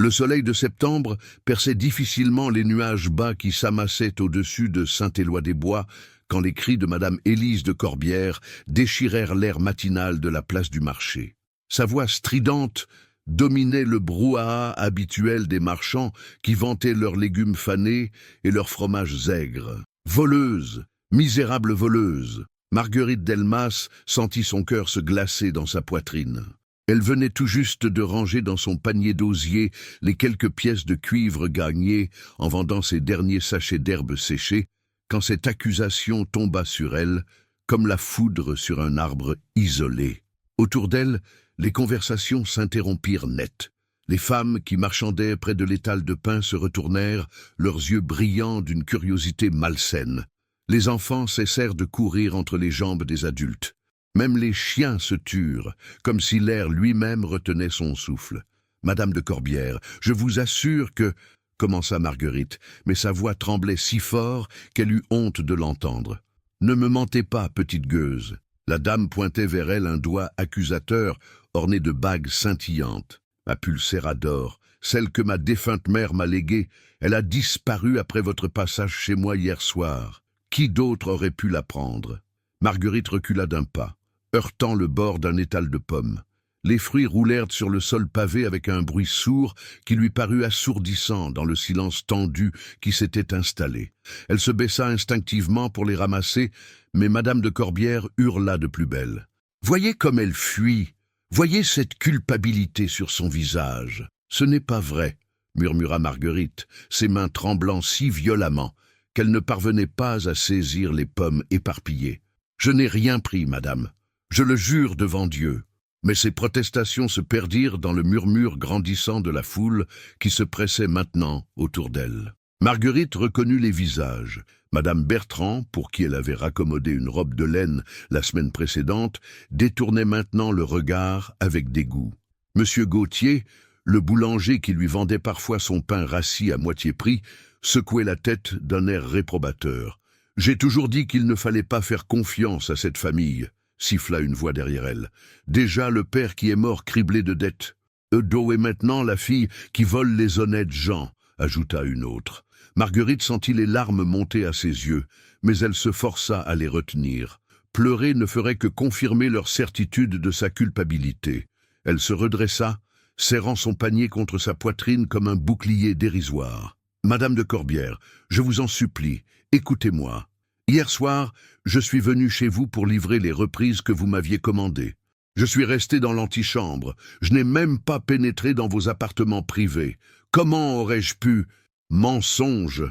Le soleil de septembre perçait difficilement les nuages bas qui s'amassaient au-dessus de Saint-Éloi-des-Bois quand les cris de Madame Élise de Corbière déchirèrent l'air matinal de la place du marché. Sa voix stridente dominait le brouhaha habituel des marchands qui vantaient leurs légumes fanés et leurs fromages aigres. Voleuse, misérable voleuse, Marguerite Delmas sentit son cœur se glacer dans sa poitrine. Elle venait tout juste de ranger dans son panier d'osier les quelques pièces de cuivre gagnées en vendant ses derniers sachets d'herbes séchées, quand cette accusation tomba sur elle, comme la foudre sur un arbre isolé. Autour d'elle, les conversations s'interrompirent net. Les femmes qui marchandaient près de l'étal de pain se retournèrent, leurs yeux brillants d'une curiosité malsaine. Les enfants cessèrent de courir entre les jambes des adultes. Même les chiens se turent, comme si l'air lui-même retenait son souffle. « Madame de Corbière, je vous assure que… » commença Marguerite, mais sa voix tremblait si fort qu'elle eut honte de l'entendre. « Ne me mentez pas, petite gueuse. » La dame pointait vers elle un doigt accusateur, orné de bagues scintillantes. « Ma pulséra d'or, celle que ma défunte mère m'a léguée, elle a disparu après votre passage chez moi hier soir. Qui d'autre aurait pu la prendre ?» Marguerite recula d'un pas, heurtant le bord d'un étal de pommes. Les fruits roulèrent sur le sol pavé avec un bruit sourd qui lui parut assourdissant dans le silence tendu qui s'était installé. Elle se baissa instinctivement pour les ramasser, mais Madame de Corbière hurla de plus belle. « Voyez comme elle fuit, voyez cette culpabilité sur son visage. »« Ce n'est pas vrai, » murmura Marguerite, ses mains tremblant si violemment qu'elle ne parvenait pas à saisir les pommes éparpillées. « Je n'ai rien pris, madame, je le jure devant Dieu. » Mais ses protestations se perdirent dans le murmure grandissant de la foule qui se pressait maintenant autour d'elle. Marguerite reconnut les visages. Madame Bertrand, pour qui elle avait raccommodé une robe de laine la semaine précédente, détournait maintenant le regard avec dégoût. Monsieur Gautier, le boulanger qui lui vendait parfois son pain rassis à moitié prix, secouait la tête d'un air réprobateur. « J'ai toujours dit qu'il ne fallait pas faire confiance à cette famille », siffla une voix derrière elle. « Déjà le père qui est mort criblé de dettes. D'où est maintenant la fille qui vole les honnêtes gens », ajouta une autre. Marguerite sentit les larmes monter à ses yeux, mais elle se força à les retenir. Pleurer ne ferait que confirmer leur certitude de sa culpabilité. Elle se redressa, serrant son panier contre sa poitrine comme un bouclier dérisoire. « Madame de Corbière, je vous en supplie, écoutez-moi. Hier soir, je suis venu chez vous pour livrer les reprises que vous m'aviez commandées. Je suis resté dans l'antichambre. Je n'ai même pas pénétré dans vos appartements privés. Comment aurais-je pu… » Mensonge.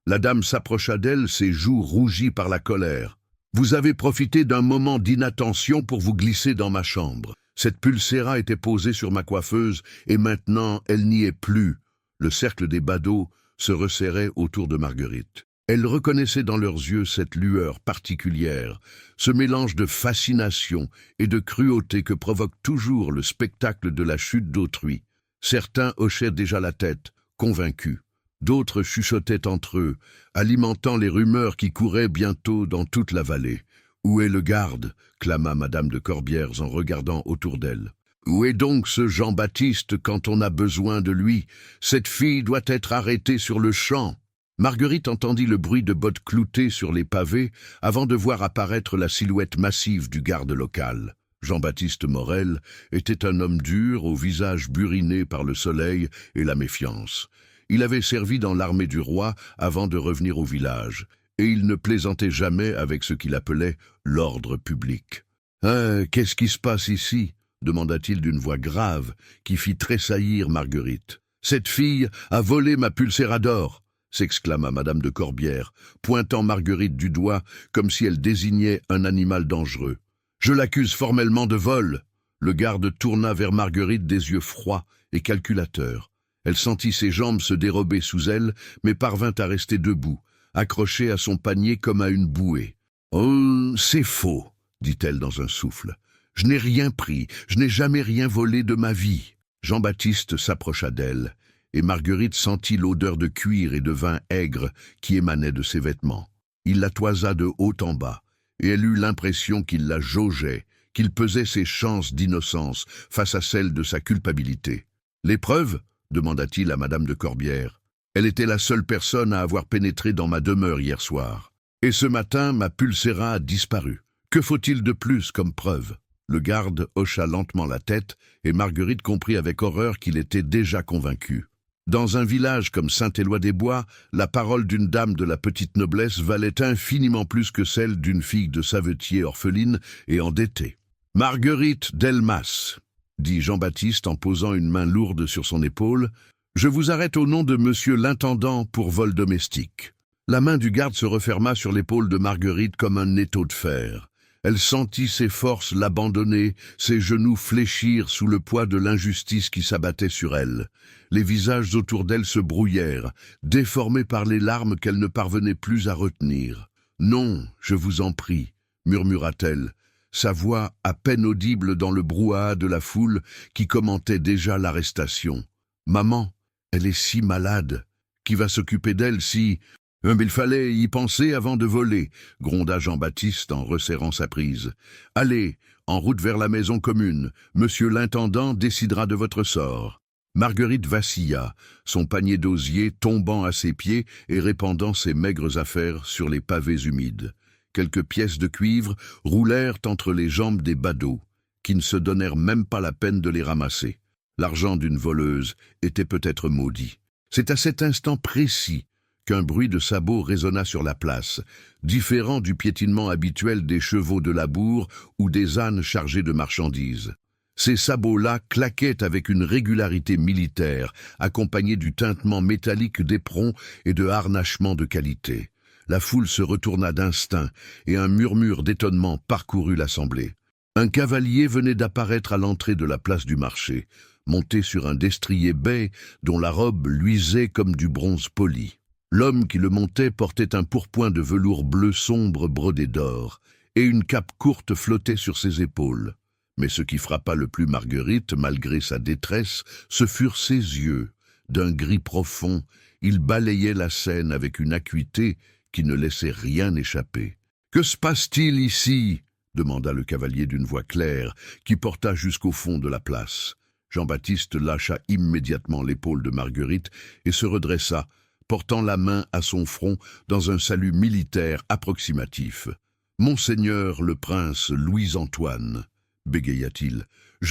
La dame s'approcha d'elle, ses joues rougies par la colère. « Vous avez profité d'un moment d'inattention pour vous glisser dans ma chambre. Cette pulséra était posée sur ma coiffeuse et maintenant elle n'y est plus. » Le cercle des badauds se resserrait autour de Marguerite. Elle reconnaissait dans leurs yeux cette lueur particulière, ce mélange de fascination et de cruauté que provoque toujours le spectacle de la chute d'autrui. Certains hochaient déjà la tête, convaincus. D'autres chuchotaient entre eux, alimentant les rumeurs qui couraient bientôt dans toute la vallée. « Où est le garde ?» clama Madame de Corbière en regardant autour d'elle. « Où est donc ce Jean-Baptiste quand on a besoin de lui? Cette fille doit être arrêtée sur le champ. » Marguerite entendit le bruit de bottes cloutées sur les pavés avant de voir apparaître la silhouette massive du garde local. Jean-Baptiste Morel était un homme dur, au visage buriné par le soleil et la méfiance. Il avait servi dans l'armée du roi avant de revenir au village, et il ne plaisantait jamais avec ce qu'il appelait l'ordre public. « Qu'est-ce qui se passe ici ?» demanda-t-il d'une voix grave qui fit tressaillir Marguerite. « Cette fille a volé ma pulséra d'or !» s'exclama Madame de Corbière, pointant Marguerite du doigt comme si elle désignait un animal dangereux. « Je l'accuse formellement de vol !» Le garde tourna vers Marguerite des yeux froids et calculateurs. Elle sentit ses jambes se dérober sous elle, mais parvint à rester debout, accrochée à son panier comme à une bouée. « Oh, c'est faux !» dit-elle dans un souffle. « Je n'ai rien pris, je n'ai jamais rien volé de ma vie. » Jean-Baptiste s'approcha d'elle, et Marguerite sentit l'odeur de cuir et de vin aigre qui émanait de ses vêtements. Il la toisa de haut en bas, et elle eut l'impression qu'il la jaugeait, qu'il pesait ses chances d'innocence face à celles de sa culpabilité. « Les preuves ?» demanda-t-il à madame de Corbière. Elle était la seule personne à avoir pénétré dans ma demeure hier soir. Et ce matin, ma pulséra a disparu. Que faut-il de plus comme preuve? Le garde hocha lentement la tête, et Marguerite comprit avec horreur qu'il était déjà convaincu. Dans un village comme Saint-Éloi-des-Bois, la parole d'une dame de la petite noblesse valait infiniment plus que celle d'une fille de savetier orpheline et endettée. « Marguerite Delmas », dit Jean-Baptiste en posant une main lourde sur son épaule, « je vous arrête au nom de monsieur l'intendant pour vol domestique. » La main du garde se referma sur l'épaule de Marguerite comme un étau de fer. Elle sentit ses forces l'abandonner, ses genoux fléchir sous le poids de l'injustice qui s'abattait sur elle. Les visages autour d'elle se brouillèrent, déformés par les larmes qu'elle ne parvenait plus à retenir. « Non, je vous en prie », murmura-t-elle, sa voix à peine audible dans le brouhaha de la foule qui commentait déjà l'arrestation. « Maman, elle est si malade. Qui va s'occuper d'elle si... » « Il fallait y penser avant de voler, » gronda Jean-Baptiste en resserrant sa prise. « Allez, en route vers la maison commune. Monsieur l'intendant décidera de votre sort. » Marguerite vacilla, son panier d'osier tombant à ses pieds et répandant ses maigres affaires sur les pavés humides. Quelques pièces de cuivre roulèrent entre les jambes des badauds, qui ne se donnèrent même pas la peine de les ramasser. L'argent d'une voleuse était peut-être maudit. C'est à cet instant précis qu'un bruit de sabots résonna sur la place, différent du piétinement habituel des chevaux de labour ou des ânes chargés de marchandises. Ces sabots-là claquaient avec une régularité militaire, accompagnés du tintement métallique d'éperons et de harnachements de qualité. La foule se retourna d'instinct, et un murmure d'étonnement parcourut l'assemblée. Un cavalier venait d'apparaître à l'entrée de la place du marché, monté sur un destrier bai dont la robe luisait comme du bronze poli. L'homme qui le montait portait un pourpoint de velours bleu sombre brodé d'or, et une cape courte flottait sur ses épaules. Mais ce qui frappa le plus Marguerite, malgré sa détresse, ce furent ses yeux. D'un gris profond, il balayait la scène avec une acuité qui ne laissait rien échapper. « Que se passe-t-il ici ?» demanda le cavalier d'une voix claire, qui porta jusqu'au fond de la place. Jean-Baptiste lâcha immédiatement l'épaule de Marguerite et se redressa, portant la main à son front dans un salut militaire approximatif. « Monseigneur le prince Louis-Antoine » bégaya-t-il, «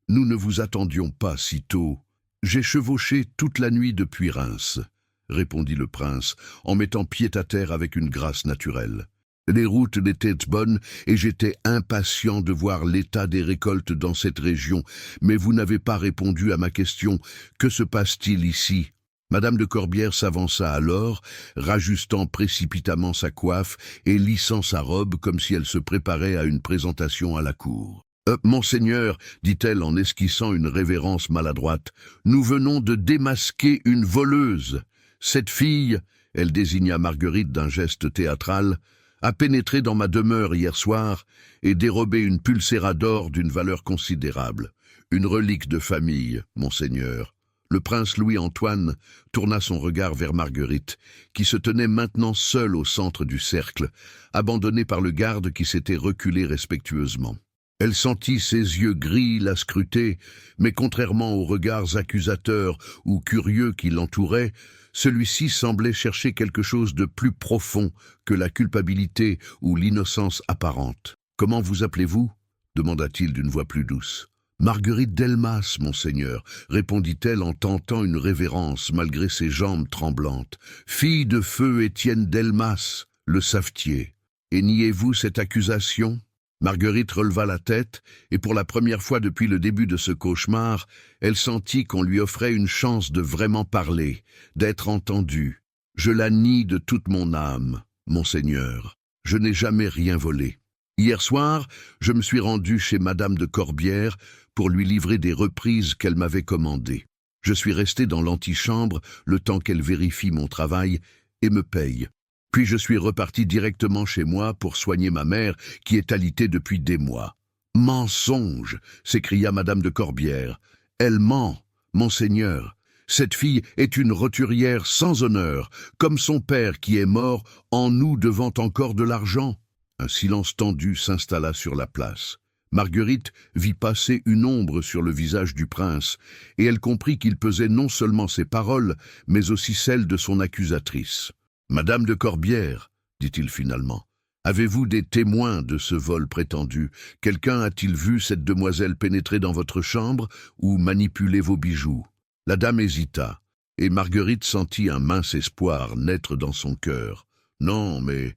nous ne vous attendions pas si tôt. »« J'ai chevauché toute la nuit depuis Reims » répondit le prince, en mettant pied à terre avec une grâce naturelle. « Les routes étaient bonnes et j'étais impatient de voir l'état des récoltes dans cette région, mais vous n'avez pas répondu à ma question. Que se passe-t-il ici ?» Madame de Corbière s'avança alors, rajustant précipitamment sa coiffe et lissant sa robe comme si elle se préparait à une présentation à la cour. « Monseigneur, dit-elle en esquissant une révérence maladroite, nous venons de démasquer une voleuse. Cette fille, elle désigna Marguerite d'un geste théâtral, a pénétré dans ma demeure hier soir et dérobé une pulséra d'or d'une valeur considérable. Une relique de famille, monseigneur. » Le prince Louis-Antoine tourna son regard vers Marguerite, qui se tenait maintenant seule au centre du cercle, abandonnée par le garde qui s'était reculé respectueusement. Elle sentit ses yeux gris la scruter, mais contrairement aux regards accusateurs ou curieux qui l'entouraient, celui-ci semblait chercher quelque chose de plus profond que la culpabilité ou l'innocence apparente. « Comment vous appelez-vous » demanda-t-il d'une voix plus douce. « Marguerite Delmas, monseigneur, » répondit-elle en tentant une révérence malgré ses jambes tremblantes. « Fille de feu Étienne Delmas, le savetier. Et niez-vous cette accusation ?» Marguerite releva la tête, et pour la première fois depuis le début de ce cauchemar, elle sentit qu'on lui offrait une chance de vraiment parler, d'être entendue. « Je la nie de toute mon âme, monseigneur. Je n'ai jamais rien volé. Hier soir, je me suis rendu chez madame de Corbière pour lui livrer des reprises qu'elle m'avait commandées. Je suis resté dans l'antichambre le temps qu'elle vérifie mon travail et me paye. Puis je suis reparti directement chez moi pour soigner ma mère qui est alitée depuis des mois. »« Mensonge !» s'écria madame de Corbière. « Elle ment, monseigneur. Cette fille est une roturière sans honneur, comme son père qui est mort en nous devant encore de l'argent. » Un silence tendu s'installa sur la place. Marguerite vit passer une ombre sur le visage du prince, et elle comprit qu'il pesait non seulement ses paroles, mais aussi celles de son accusatrice. « Madame de Corbière, dit-il finalement, avez-vous des témoins de ce vol prétendu? Quelqu'un a-t-il vu cette demoiselle pénétrer dans votre chambre ou manipuler vos bijoux ?» La dame hésita, et Marguerite sentit un mince espoir naître dans son cœur. « Non, mais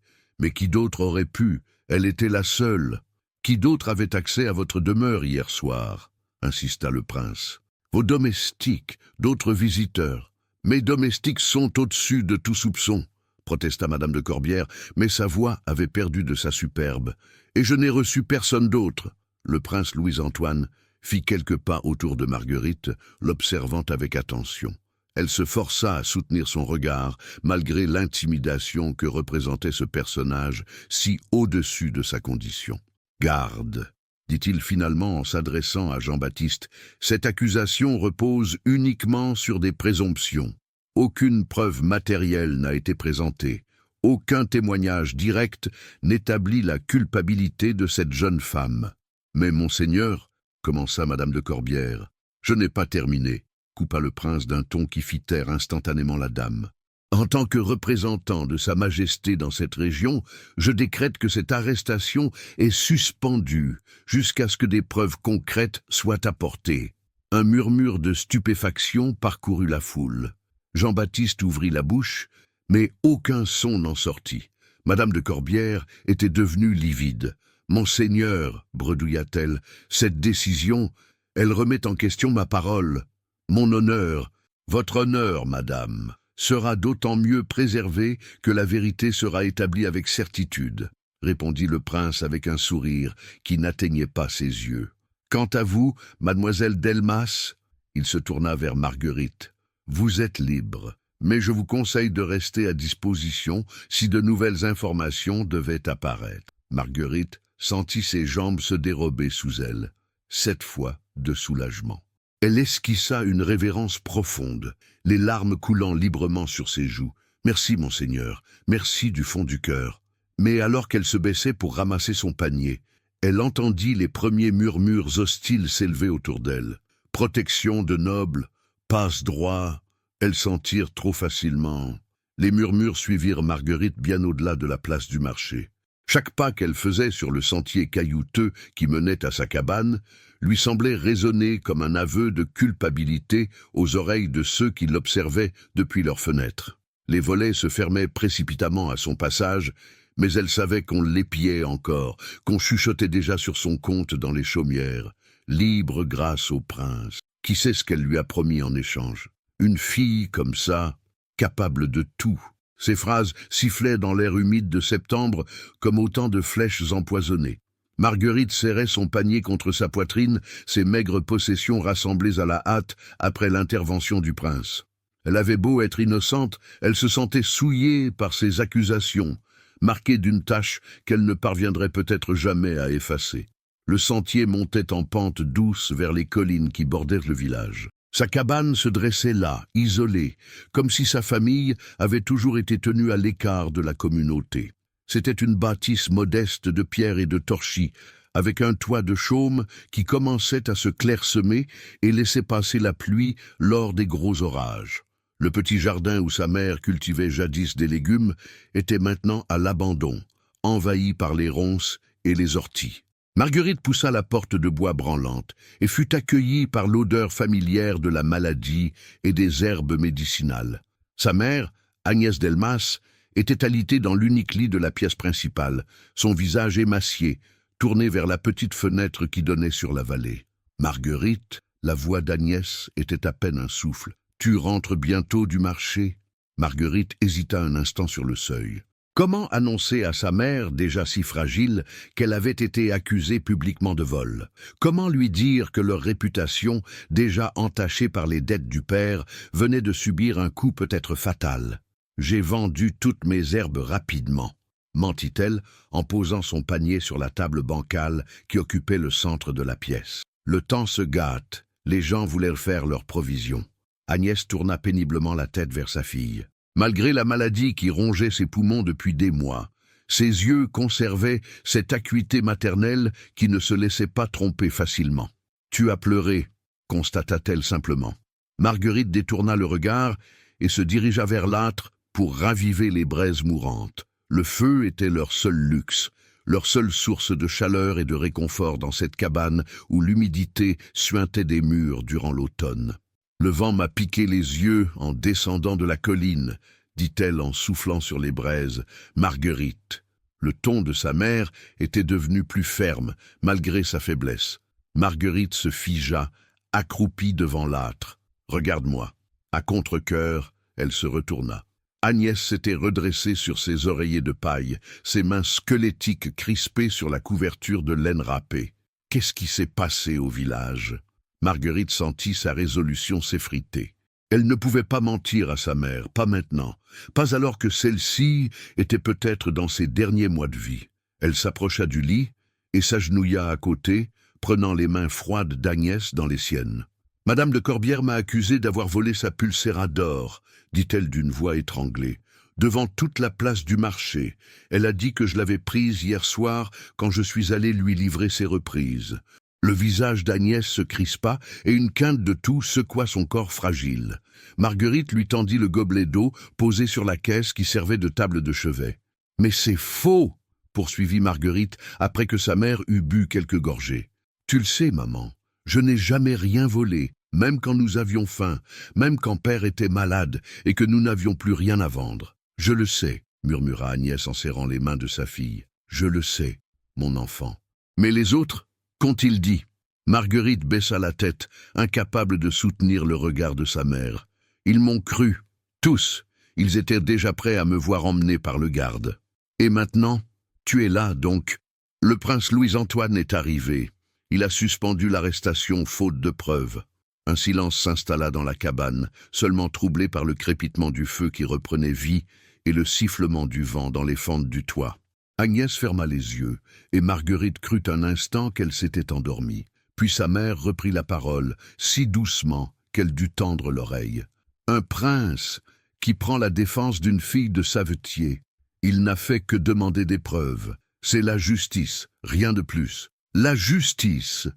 qui d'autre aurait pu? Elle était la seule. » « Qui d'autre avait accès à votre demeure hier soir ?» insista le prince. « Vos domestiques, d'autres visiteurs. »« Mes domestiques sont au-dessus de tout soupçon, » protesta madame de Corbière, mais sa voix avait perdu de sa superbe. « Et je n'ai reçu personne d'autre. » Le prince Louis-Antoine fit quelques pas autour de Marguerite, l'observant avec attention. Elle se força à soutenir son regard, malgré l'intimidation que représentait ce personnage si au-dessus de sa condition. « Garde, dit-il finalement en s'adressant à Jean-Baptiste, cette accusation repose uniquement sur des présomptions. Aucune preuve matérielle n'a été présentée. Aucun témoignage direct n'établit la culpabilité de cette jeune femme. Mais monseigneur, commença madame de Corbière. Je n'ai pas terminé, coupa le prince d'un ton qui fit taire instantanément la dame. En tant que représentant de Sa Majesté dans cette région, je décrète que cette arrestation est suspendue jusqu'à ce que des preuves concrètes soient apportées. Un murmure de stupéfaction parcourut la foule. Jean-Baptiste ouvrit la bouche, mais aucun son n'en sortit. Madame de Corbière était devenue livide. « Monseigneur, bredouilla-t-elle, cette décision, elle remet en question ma parole, mon honneur, votre honneur, madame, sera d'autant mieux préservé que la vérité sera établie avec certitude, » répondit le prince avec un sourire qui n'atteignait pas ses yeux. « Quant à vous, mademoiselle Delmas, » il se tourna vers Marguerite, « vous êtes libre, mais je vous conseille de rester à disposition si de nouvelles informations devaient apparaître. » Marguerite sentit ses jambes se dérober sous elle, cette fois de soulagement. Elle esquissa une révérence profonde, les larmes coulant librement sur ses joues. « Merci, monseigneur, merci du fond du cœur. » Mais alors qu'elle se baissait pour ramasser son panier, elle entendit les premiers murmures hostiles s'élever autour d'elle. Protection de nobles, passe-droit, elles s'entirent trop facilement. Les murmures suivirent Marguerite bien au-delà de la place du marché. Chaque pas qu'elle faisait sur le sentier caillouteux qui menait à sa cabane lui semblait résonner comme un aveu de culpabilité aux oreilles de ceux qui l'observaient depuis leurs fenêtres. Les volets se fermaient précipitamment à son passage, mais elle savait qu'on l'épiait encore, qu'on chuchotait déjà sur son compte dans les chaumières. Libre grâce au prince. Qui sait ce qu'elle lui a promis en échange? Une fille comme ça, capable de tout. Ces phrases sifflaient dans l'air humide de septembre comme autant de flèches empoisonnées. Marguerite serrait son panier contre sa poitrine, ses maigres possessions rassemblées à la hâte après l'intervention du prince. Elle avait beau être innocente, elle se sentait souillée par ces accusations, marquée d'une tache qu'elle ne parviendrait peut-être jamais à effacer. Le sentier montait en pente douce vers les collines qui bordaient le village. Sa cabane se dressait là, isolée, comme si sa famille avait toujours été tenue à l'écart de la communauté. C'était une bâtisse modeste de pierre et de torchis, avec un toit de chaume qui commençait à se clairsemer et laissait passer la pluie lors des gros orages. Le petit jardin où sa mère cultivait jadis des légumes était maintenant à l'abandon, envahi par les ronces et les orties. Marguerite poussa la porte de bois branlante et fut accueillie par l'odeur familière de la maladie et des herbes médicinales. Sa mère, Agnès Delmas, était alitée dans l'unique lit de la pièce principale, son visage émacié, tourné vers la petite fenêtre qui donnait sur la vallée. « Marguerite », la voix d'Agnès était à peine un souffle. « Tu rentres bientôt du marché ?» Marguerite hésita un instant sur le seuil. Comment annoncer à sa mère, déjà si fragile, qu'elle avait été accusée publiquement de vol? Comment lui dire que leur réputation, déjà entachée par les dettes du père, venait de subir un coup peut-être fatal? « J'ai vendu toutes mes herbes rapidement », mentit-elle en posant son panier sur la table bancale qui occupait le centre de la pièce. « Le temps se gâte, les gens voulaient faire leurs provisions. » Agnès tourna péniblement la tête vers sa fille. Malgré la maladie qui rongeait ses poumons depuis des mois, Ses yeux conservaient cette acuité maternelle qui ne se laissait pas tromper facilement. « Tu as pleuré », constata-t-elle simplement. Marguerite détourna le regard et se dirigea vers l'âtre pour raviver les braises mourantes. Le feu était leur seul luxe, leur seule source de chaleur et de réconfort dans cette cabane où l'humidité suintait des murs durant l'automne. « Le vent m'a piqué les yeux en descendant de la colline », dit-elle en soufflant sur les braises. « Marguerite !» Le ton de sa mère était devenu plus ferme, malgré sa faiblesse. Marguerite se figea, accroupie devant l'âtre. « Regarde-moi !» À contre-cœur, elle se retourna. Agnès s'était redressée sur ses oreillers de paille, ses mains squelettiques crispées sur la couverture de laine râpée. Qu'est-ce qui s'est passé au village? Marguerite sentit sa résolution s'effriter. Elle ne pouvait pas mentir à sa mère, pas maintenant, pas alors que celle-ci était peut-être dans ses derniers mois de vie. Elle s'approcha du lit et s'agenouilla à côté, prenant les mains froides d'Agnès dans les siennes. « Madame de Corbière m'a accusée d'avoir volé sa pulséra d'or, » dit-elle d'une voix étranglée. « Devant toute la place du marché, elle a dit que je l'avais prise hier soir quand je suis allé lui livrer ses reprises. » Le visage d'Agnès se crispa et une quinte de toux secoua son corps fragile. Marguerite lui tendit le gobelet d'eau posé sur la caisse qui servait de table de chevet. « Mais c'est faux !» poursuivit Marguerite après que sa mère eut bu quelques gorgées. « Tu le sais, maman, je n'ai jamais rien volé, même quand nous avions faim, même quand père était malade et que nous n'avions plus rien à vendre. Je le sais, » murmura Agnès en serrant les mains de sa fille. « Je le sais, mon enfant. Mais les autres, qu'ont-ils dit ?» Marguerite baissa la tête, incapable de soutenir le regard de sa mère. « Ils m'ont cru, tous. Ils étaient déjà prêts à me voir emmener par le garde. Et maintenant, tu es là, donc. Le prince Louis-Antoine est arrivé. Il a suspendu l'arrestation faute de preuves. » Un silence s'installa dans la cabane, seulement troublé par le crépitement du feu qui reprenait vie et le sifflement du vent dans les fentes du toit. Agnès ferma les yeux, et Marguerite crut un instant qu'elle s'était endormie. Puis sa mère reprit la parole, si doucement qu'elle dut tendre l'oreille. « Un prince qui prend la défense d'une fille de savetier. Il n'a fait que demander des preuves. C'est la justice, rien de plus. La justice !»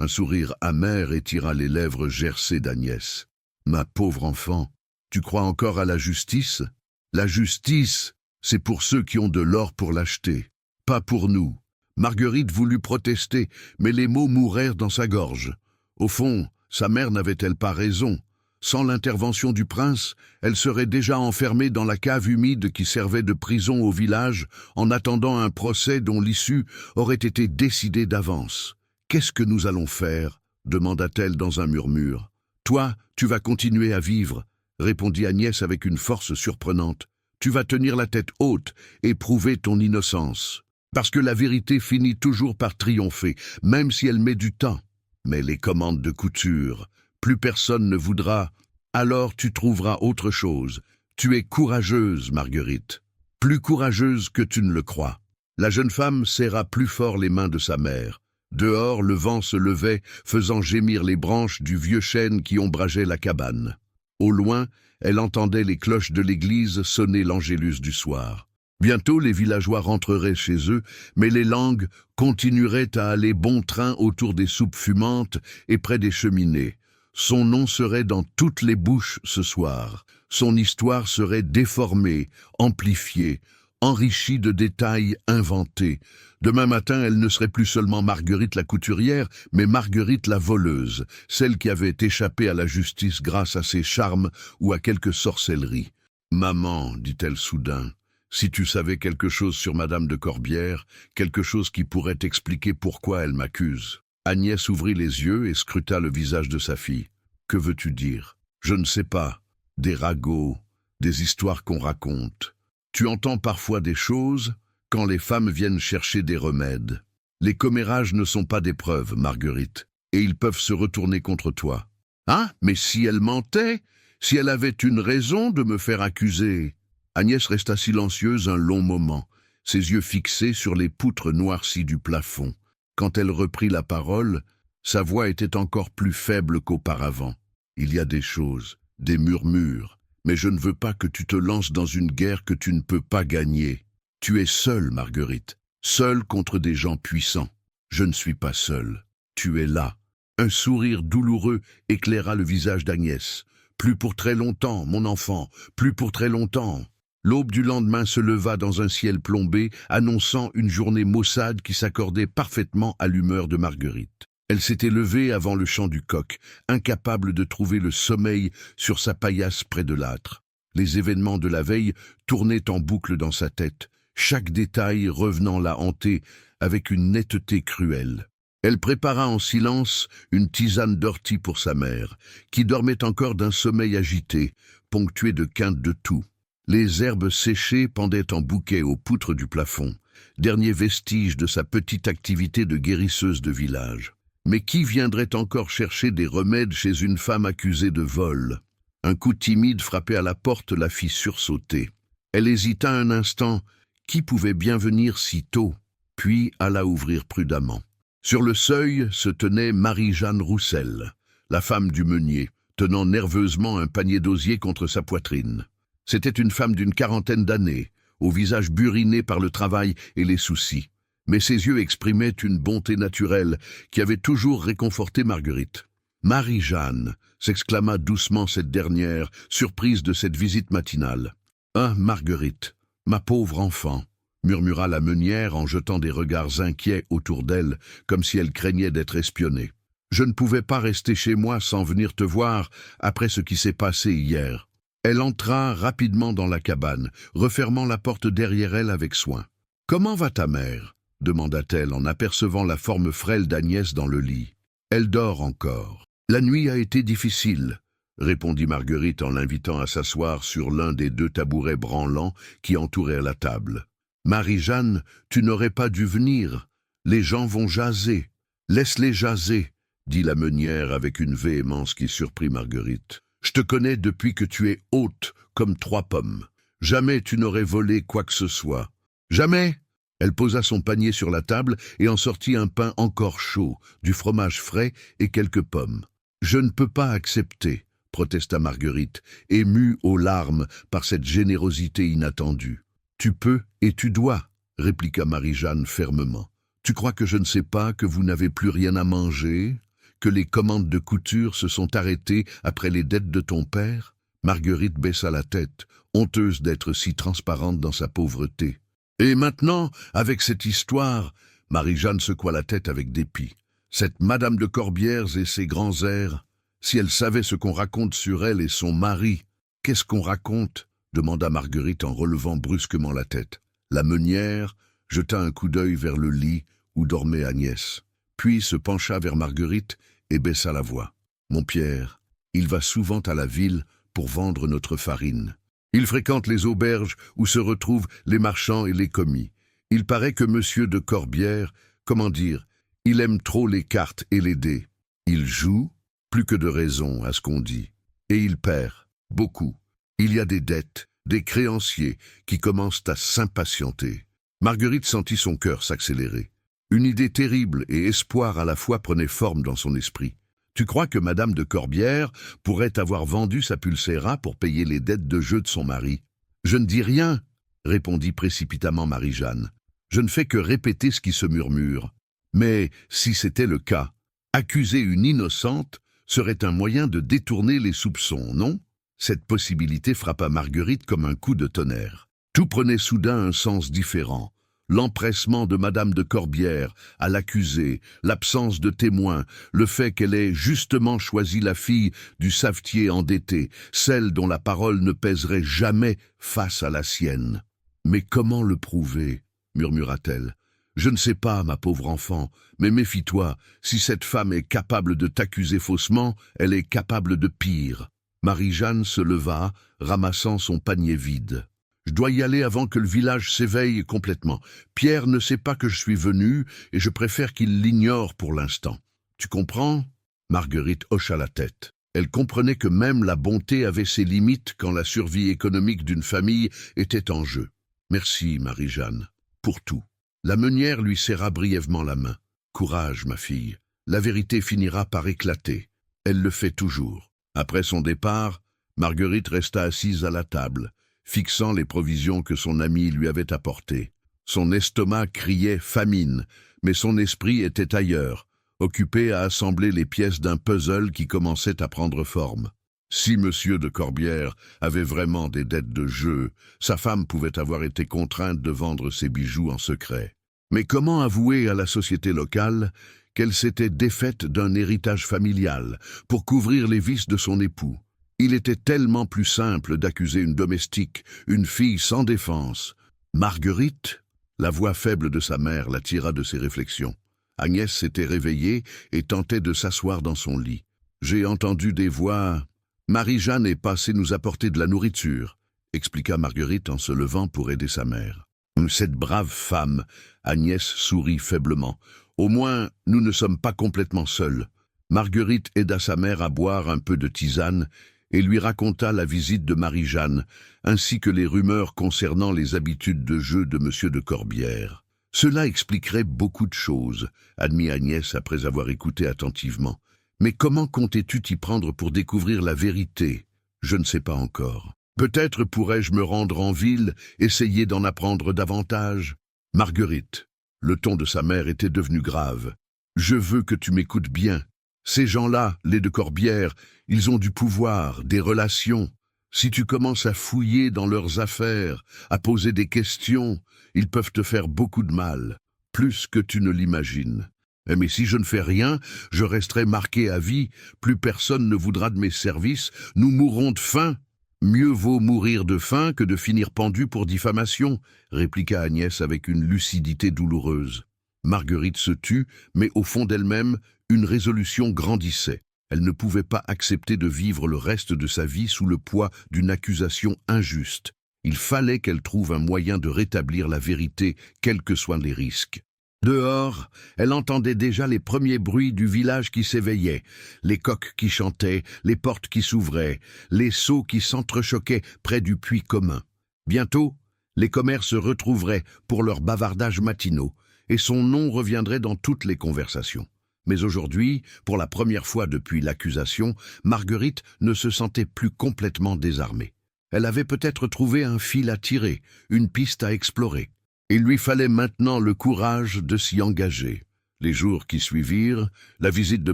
Un sourire amer étira les lèvres gercées d'Agnès. « Ma pauvre enfant, tu crois encore à la justice? La justice, c'est pour ceux qui ont de l'or pour l'acheter, pas pour nous. » Marguerite voulut protester, mais les mots mourèrent dans sa gorge. Au fond, sa mère n'avait-elle pas raison? Sans l'intervention du prince, elle serait déjà enfermée dans la cave humide qui servait de prison au village en attendant un procès dont l'issue aurait été décidée d'avance. « Qu'est-ce que nous allons faire ?» demanda-t-elle dans un murmure. « Toi, tu vas continuer à vivre, » répondit Agnès avec une force surprenante. « Tu vas tenir la tête haute et prouver ton innocence. Parce que la vérité finit toujours par triompher, même si elle met du temps. Mais les commandes de couture, plus personne ne voudra, alors tu trouveras autre chose. Tu es courageuse, Marguerite. Plus courageuse que tu ne le crois. » La jeune femme serra plus fort les mains de sa mère. Dehors, le vent se levait, faisant gémir les branches du vieux chêne qui ombrageait la cabane. Au loin, elle entendait les cloches de l'église sonner l'angélus du soir. Bientôt, les villageois rentreraient chez eux, mais les langues continueraient à aller bon train autour des soupes fumantes et près des cheminées. Son nom serait dans toutes les bouches ce soir. Son histoire serait déformée, amplifiée, enrichie de détails inventés. Demain matin, elle ne serait plus seulement Marguerite la couturière, mais Marguerite la voleuse, celle qui avait échappé à la justice grâce à ses charmes ou à quelque sorcellerie. « Maman, dit-elle soudain, si tu savais quelque chose sur Madame de Corbière, quelque chose qui pourrait expliquer pourquoi elle m'accuse. » Agnès ouvrit les yeux et scruta le visage de sa fille. « Que veux-tu dire ? » ?»« Je ne sais pas. Des ragots, des histoires qu'on raconte. Tu entends parfois des choses quand les femmes viennent chercher des remèdes. Les commérages ne sont pas des preuves, Marguerite, et ils peuvent se retourner contre toi. »« Ah, mais si elle mentait, si elle avait une raison de me faire accuser ?» Agnès resta silencieuse un long moment, ses yeux fixés sur les poutres noircies du plafond. Quand elle reprit la parole, sa voix était encore plus faible qu'auparavant. « Il y a des choses, des murmures, mais je ne veux pas que tu te lances dans une guerre que tu ne peux pas gagner. Tu es seule, Marguerite, seule contre des gens puissants. Je ne suis pas seule. Tu es là. Un sourire douloureux éclaira le visage d'Agnès. Plus pour très longtemps, mon enfant, plus pour très longtemps. L'aube du lendemain se leva dans un ciel plombé, annonçant une journée maussade qui s'accordait parfaitement à l'humeur de Marguerite. Elle s'était levée avant le chant du coq, incapable de trouver le sommeil sur sa paillasse près de l'âtre. Les événements de la veille tournaient en boucle dans sa tête, chaque détail revenant la hanter avec une netteté cruelle. Elle prépara en silence une tisane d'ortie pour sa mère, qui dormait encore d'un sommeil agité, ponctué de quintes de toux. Les herbes séchées pendaient en bouquets aux poutres du plafond, dernier vestige de sa petite activité de guérisseuse de village. Mais qui viendrait encore chercher des remèdes chez une femme accusée de vol? Un coup timide frappé à la porte la fit sursauter. Elle hésita un instant. Qui pouvait bien venir si tôt? Puis alla ouvrir prudemment. Sur le seuil se tenait Marie-Jeanne Roussel, la femme du meunier, tenant nerveusement un panier d'osier contre sa poitrine. C'était une femme d'une quarantaine d'années, au visage buriné par le travail et les soucis. Mais ses yeux exprimaient une bonté naturelle qui avait toujours réconforté Marguerite. « Marie-Jeanne !» s'exclama doucement cette dernière, surprise de cette visite matinale. « Ah, Marguerite, ma pauvre enfant !» murmura la meunière en jetant des regards inquiets autour d'elle, comme si elle craignait d'être espionnée. « Je ne pouvais pas rester chez moi sans venir te voir après ce qui s'est passé hier. » Elle entra rapidement dans la cabane, refermant la porte derrière elle avec soin. « Comment va ta mère ?» demanda-t-elle en apercevant la forme frêle d'Agnès dans le lit. « Elle dort encore. »« La nuit a été difficile, » répondit Marguerite en l'invitant à s'asseoir sur l'un des deux tabourets branlants qui entouraient la table. « Marie-Jeanne, tu n'aurais pas dû venir. Les gens vont jaser. Laisse-les jaser, » dit la meunière avec une véhémence qui surprit Marguerite. « Je te connais depuis que tu es haute comme 3 pommes. Jamais tu n'aurais volé quoi que ce soit. Jamais !» Elle posa son panier sur la table et en sortit un pain encore chaud, du fromage frais et quelques pommes. « Je ne peux pas accepter, » protesta Marguerite, émue aux larmes par cette générosité inattendue. « Tu peux et tu dois, » répliqua Marie-Jeanne fermement. « Tu crois que je ne sais pas que vous n'avez plus rien à manger, que les commandes de couture se sont arrêtées après les dettes de ton père ?» Marguerite baissa la tête, honteuse d'être si transparente dans sa pauvreté. « Et maintenant, avec cette histoire, » Marie-Jeanne secoua la tête avec dépit. « Cette Madame de Corbières et ses grands airs, si elle savait ce qu'on raconte sur elle et son mari. »« Qu'est-ce qu'on raconte ?» demanda Marguerite en relevant brusquement la tête. La meunière jeta un coup d'œil vers le lit où dormait Agnès, puis se pencha vers Marguerite et baissa la voix. « Mon Pierre, il va souvent à la ville pour vendre notre farine. Il fréquente les auberges où se retrouvent les marchands et les commis. Il paraît que monsieur de Corbières, comment dire, il aime trop les cartes et les dés. Il joue, plus que de raison à ce qu'on dit. Et il perd, beaucoup. Il y a des dettes, des créanciers qui commencent à s'impatienter. » Marguerite sentit son cœur s'accélérer. Une idée terrible et espoir à la fois prenait forme dans son esprit. « Tu crois que Madame de Corbières pourrait avoir vendu sa pulséra pour payer les dettes de jeu de son mari ?»« Je ne dis rien, » répondit précipitamment Marie-Jeanne. « Je ne fais que répéter ce qui se murmure. Mais si c'était le cas, accuser une innocente serait un moyen de détourner les soupçons, non ?» Cette possibilité frappa Marguerite comme un coup de tonnerre. Tout prenait soudain un sens différent. L'empressement de Madame de Corbières à l'accuser, l'absence de témoins, le fait qu'elle ait justement choisi la fille du savetier endetté, celle dont la parole ne pèserait jamais face à la sienne. « Mais comment le prouver ?» murmura-t-elle. « Je ne sais pas, ma pauvre enfant, mais méfie-toi, si cette femme est capable de t'accuser faussement, elle est capable de pire. » Marie-Jeanne se leva, ramassant son panier vide. « Je dois y aller avant que le village s'éveille complètement. Pierre ne sait pas que je suis venu et je préfère qu'il l'ignore pour l'instant. Tu comprends ?» Marguerite hocha la tête. Elle comprenait que même la bonté avait ses limites quand la survie économique d'une famille était en jeu. « Merci, Marie-Jeanne, pour tout. » La meunière lui serra brièvement la main. « Courage, ma fille. La vérité finira par éclater. Elle le fait toujours. » Après son départ, Marguerite resta assise à la table, fixant les provisions que son ami lui avait apportées. Son estomac criait famine, mais son esprit était ailleurs, occupé à assembler les pièces d'un puzzle qui commençait à prendre forme. Si Monsieur de Corbière avait vraiment des dettes de jeu, sa femme pouvait avoir été contrainte de vendre ses bijoux en secret. Mais comment avouer à la société locale qu'elle s'était défaite d'un héritage familial pour couvrir les vices de son époux? Il était tellement plus simple d'accuser une domestique, une fille sans défense. Marguerite, la voix faible de sa mère la tira de ses réflexions. Agnès s'était réveillée et tentait de s'asseoir dans son lit. J'ai entendu des voix. Marie-Jeanne est passée nous apporter de la nourriture, expliqua Marguerite en se levant pour aider sa mère. Cette brave femme, Agnès sourit faiblement. Au moins, nous ne sommes pas complètement seuls. Marguerite aida sa mère à boire un peu de tisane et lui raconta la visite de Marie-Jeanne, ainsi que les rumeurs concernant les habitudes de jeu de Monsieur de Corbière. Cela expliquerait beaucoup de choses, admit Agnès après avoir écouté attentivement. Mais comment comptais-tu t'y prendre pour découvrir la vérité? Je ne sais pas encore. Peut-être pourrais-je me rendre en ville, essayer d'en apprendre davantage. Marguerite, le ton de sa mère était devenu grave. Je veux que tu m'écoutes bien. Ces gens-là, les de Corbière, ils ont du pouvoir, des relations. Si tu commences à fouiller dans leurs affaires, à poser des questions, ils peuvent te faire beaucoup de mal, plus que tu ne l'imagines. Mais si je ne fais rien, je resterai marqué à vie, plus personne ne voudra de mes services, nous mourrons de faim. Mieux vaut mourir de faim que de finir pendu pour diffamation, répliqua Agnès avec une lucidité douloureuse. Marguerite se tut, mais au fond d'elle-même, une résolution grandissait. Elle ne pouvait pas accepter de vivre le reste de sa vie sous le poids d'une accusation injuste. Il fallait qu'elle trouve un moyen de rétablir la vérité, quels que soient les risques. Dehors, elle entendait déjà les premiers bruits du village qui s'éveillait, les coqs qui chantaient, les portes qui s'ouvraient, les seaux qui s'entrechoquaient près du puits commun. Bientôt, les commères se retrouveraient pour leurs bavardages matinaux, et son nom reviendrait dans toutes les conversations. Mais aujourd'hui, pour la première fois depuis l'accusation, Marguerite ne se sentait plus complètement désarmée. Elle avait peut-être trouvé un fil à tirer, une piste à explorer. Il lui fallait maintenant le courage de s'y engager. Les jours qui suivirent, la visite de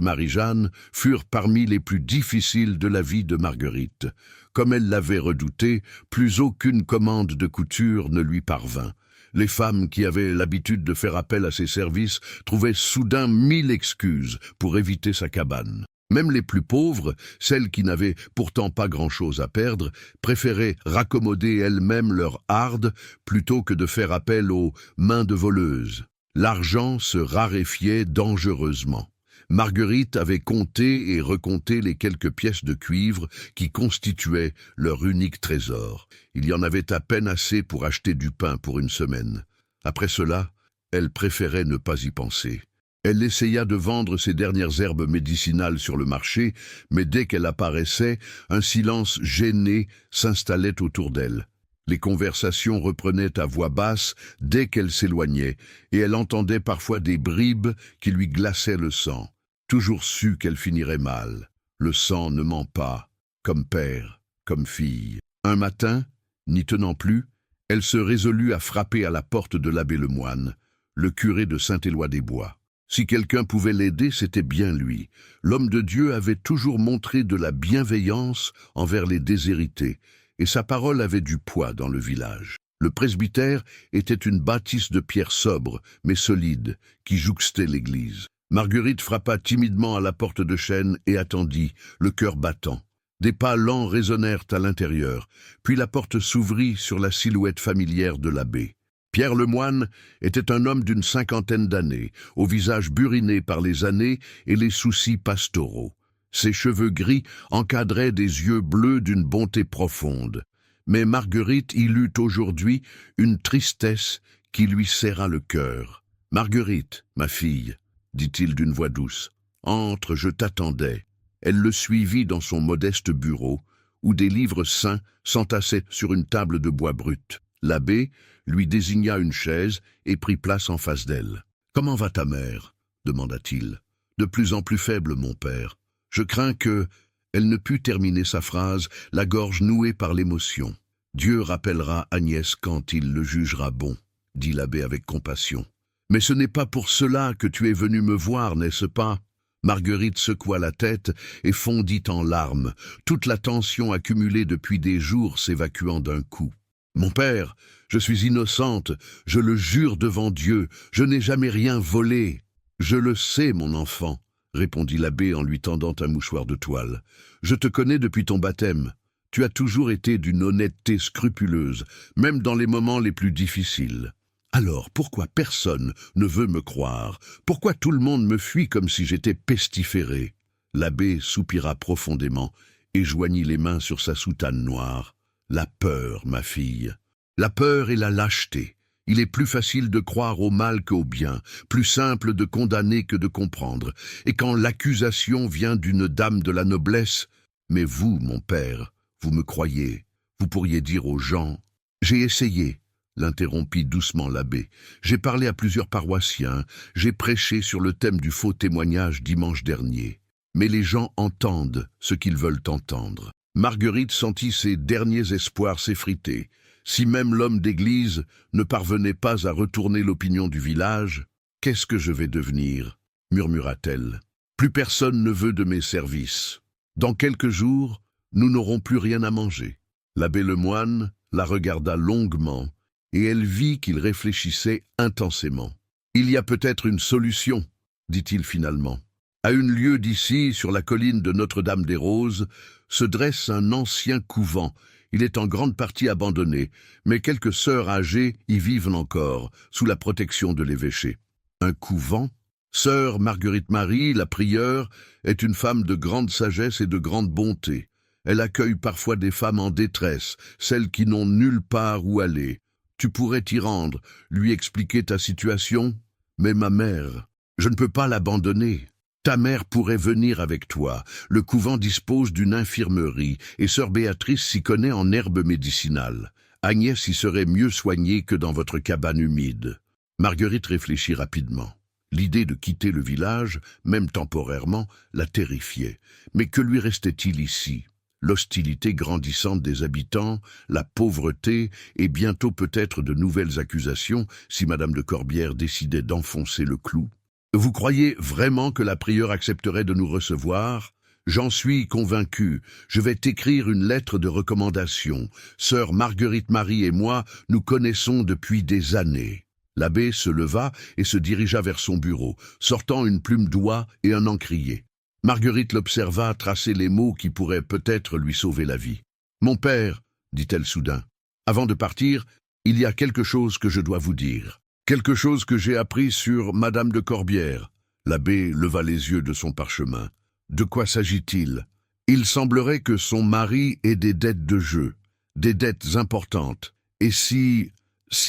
Marie-Jeanne, furent parmi les plus difficiles de la vie de Marguerite. Comme elle l'avait redouté, plus aucune commande de couture ne lui parvint. Les femmes qui avaient l'habitude de faire appel à ses services trouvaient soudain 1000 excuses pour éviter sa cabane. Même les plus pauvres, celles qui n'avaient pourtant pas grand-chose à perdre, préféraient raccommoder elles-mêmes leur harde plutôt que de faire appel aux mains de voleuses. L'argent se raréfiait dangereusement. Marguerite avait compté et recompté les quelques pièces de cuivre qui constituaient leur unique trésor. Il y en avait à peine assez pour acheter du pain pour une semaine. Après cela, elle préférait ne pas y penser. Elle essaya de vendre ses dernières herbes médicinales sur le marché, mais dès qu'elle apparaissait, un silence gêné s'installait autour d'elle. Les conversations reprenaient à voix basse dès qu'elle s'éloignait, et elle entendait parfois des bribes qui lui glaçaient le sang. Toujours su qu'elle finirait mal. Le sang ne ment pas, comme père, comme fille. Un matin, n'y tenant plus, elle se résolut à frapper à la porte de l'abbé Lemoine, le curé de Saint-Éloi-des-Bois. Si quelqu'un pouvait l'aider, c'était bien lui. L'homme de Dieu avait toujours montré de la bienveillance envers les déshérités, et sa parole avait du poids dans le village. Le presbytère était une bâtisse de pierre sobre, mais solide, qui jouxtait l'église. Marguerite frappa timidement à la porte de chêne et attendit, le cœur battant. Des pas lents résonnèrent à l'intérieur, puis la porte s'ouvrit sur la silhouette familière de l'abbé. Pierre Lemoine était un homme d'une 50aine d'années, au visage buriné par les années et les soucis pastoraux. Ses cheveux gris encadraient des yeux bleus d'une bonté profonde. Mais Marguerite y lut aujourd'hui une tristesse qui lui serra le cœur. « Marguerite, ma fille, » dit-il d'une voix douce, « entre, je t'attendais. » Elle le suivit dans son modeste bureau, où des livres saints s'entassaient sur une table de bois brut. L'abbé lui désigna une chaise et prit place en face d'elle. « Comment va ta mère » demanda-t-il. « De plus en plus faible, mon père. Je crains que... » Elle ne put terminer sa phrase, la gorge nouée par l'émotion. Dieu rappellera Agnès quand il le jugera bon, dit l'abbé avec compassion. Mais ce n'est pas pour cela que tu es venu me voir, n'est-ce pas? Marguerite secoua la tête et fondit en larmes, toute la tension accumulée depuis des jours s'évacuant d'un coup. Mon père, je suis innocente, je le jure devant Dieu, je n'ai jamais rien volé. Je le sais, mon enfant, répondit l'abbé en lui tendant un mouchoir de toile. Je te connais depuis ton baptême. Tu as toujours été d'une honnêteté scrupuleuse, même dans les moments les plus difficiles. Alors, pourquoi personne ne veut me croire? Pourquoi tout le monde me fuit comme si j'étais pestiféré? L'abbé soupira profondément et joignit les mains sur sa soutane noire. La peur, ma fille. La peur et la lâcheté. Il est plus facile de croire au mal qu'au bien, plus simple de condamner que de comprendre. Et quand l'accusation vient d'une dame de la noblesse, mais vous, mon père, vous me croyez, vous pourriez dire aux gens, « J'ai essayé », l'interrompit doucement l'abbé. « J'ai parlé à plusieurs paroissiens, j'ai prêché sur le thème du faux témoignage dimanche dernier. Mais les gens entendent ce qu'ils veulent entendre. » Marguerite sentit ses derniers espoirs s'effriter. Si même l'homme d'église ne parvenait pas à retourner l'opinion du village, « Qu'est-ce que je vais devenir ?» murmura-t-elle. « Plus personne ne veut de mes services. Dans quelques jours, nous n'aurons plus rien à manger. » L'abbé Lemoine la regarda longuement, et elle vit qu'il réfléchissait intensément. « Il y a peut-être une solution, » dit-il finalement. « À une lieue d'ici, sur la colline de Notre-Dame-des-Roses, se dresse un ancien couvent. Il est en grande partie abandonné, mais quelques sœurs âgées y vivent encore, sous la protection de l'évêché. Un couvent? Sœur Marguerite-Marie, la prieure, est une femme de grande sagesse et de grande bonté. Elle accueille parfois des femmes en détresse, celles qui n'ont nulle part où aller. Tu pourrais t'y rendre, lui expliquer ta situation. Mais ma mère, je ne peux pas l'abandonner. Ta mère pourrait venir avec toi. Le couvent dispose d'une infirmerie, et sœur Béatrice s'y connaît en herbes médicinales. Agnès y serait mieux soignée que dans votre cabane humide. » Marguerite réfléchit rapidement. L'idée de quitter le village, même temporairement, la terrifiait. Mais que lui restait-il ici? L'hostilité grandissante des habitants, la pauvreté et bientôt peut-être de nouvelles accusations si Madame de Corbière décidait d'enfoncer le clou. « Vous croyez vraiment que la prieure accepterait de nous recevoir ? J'en suis convaincu. Je vais t'écrire une lettre de recommandation. Sœur Marguerite-Marie et moi nous connaissons depuis des années. » L'abbé se leva et se dirigea vers son bureau, sortant une plume d'oie et un encrier. Marguerite l'observa tracer les mots qui pourraient peut-être lui sauver la vie. « Mon père, dit-elle soudain, avant de partir, il y a quelque chose que je dois vous dire. Quelque chose que j'ai appris sur Madame de Corbière. » L'abbé leva les yeux de son parchemin. « De quoi s'agit-il ? » « Il semblerait que son mari ait des dettes de jeu, des dettes importantes. Et si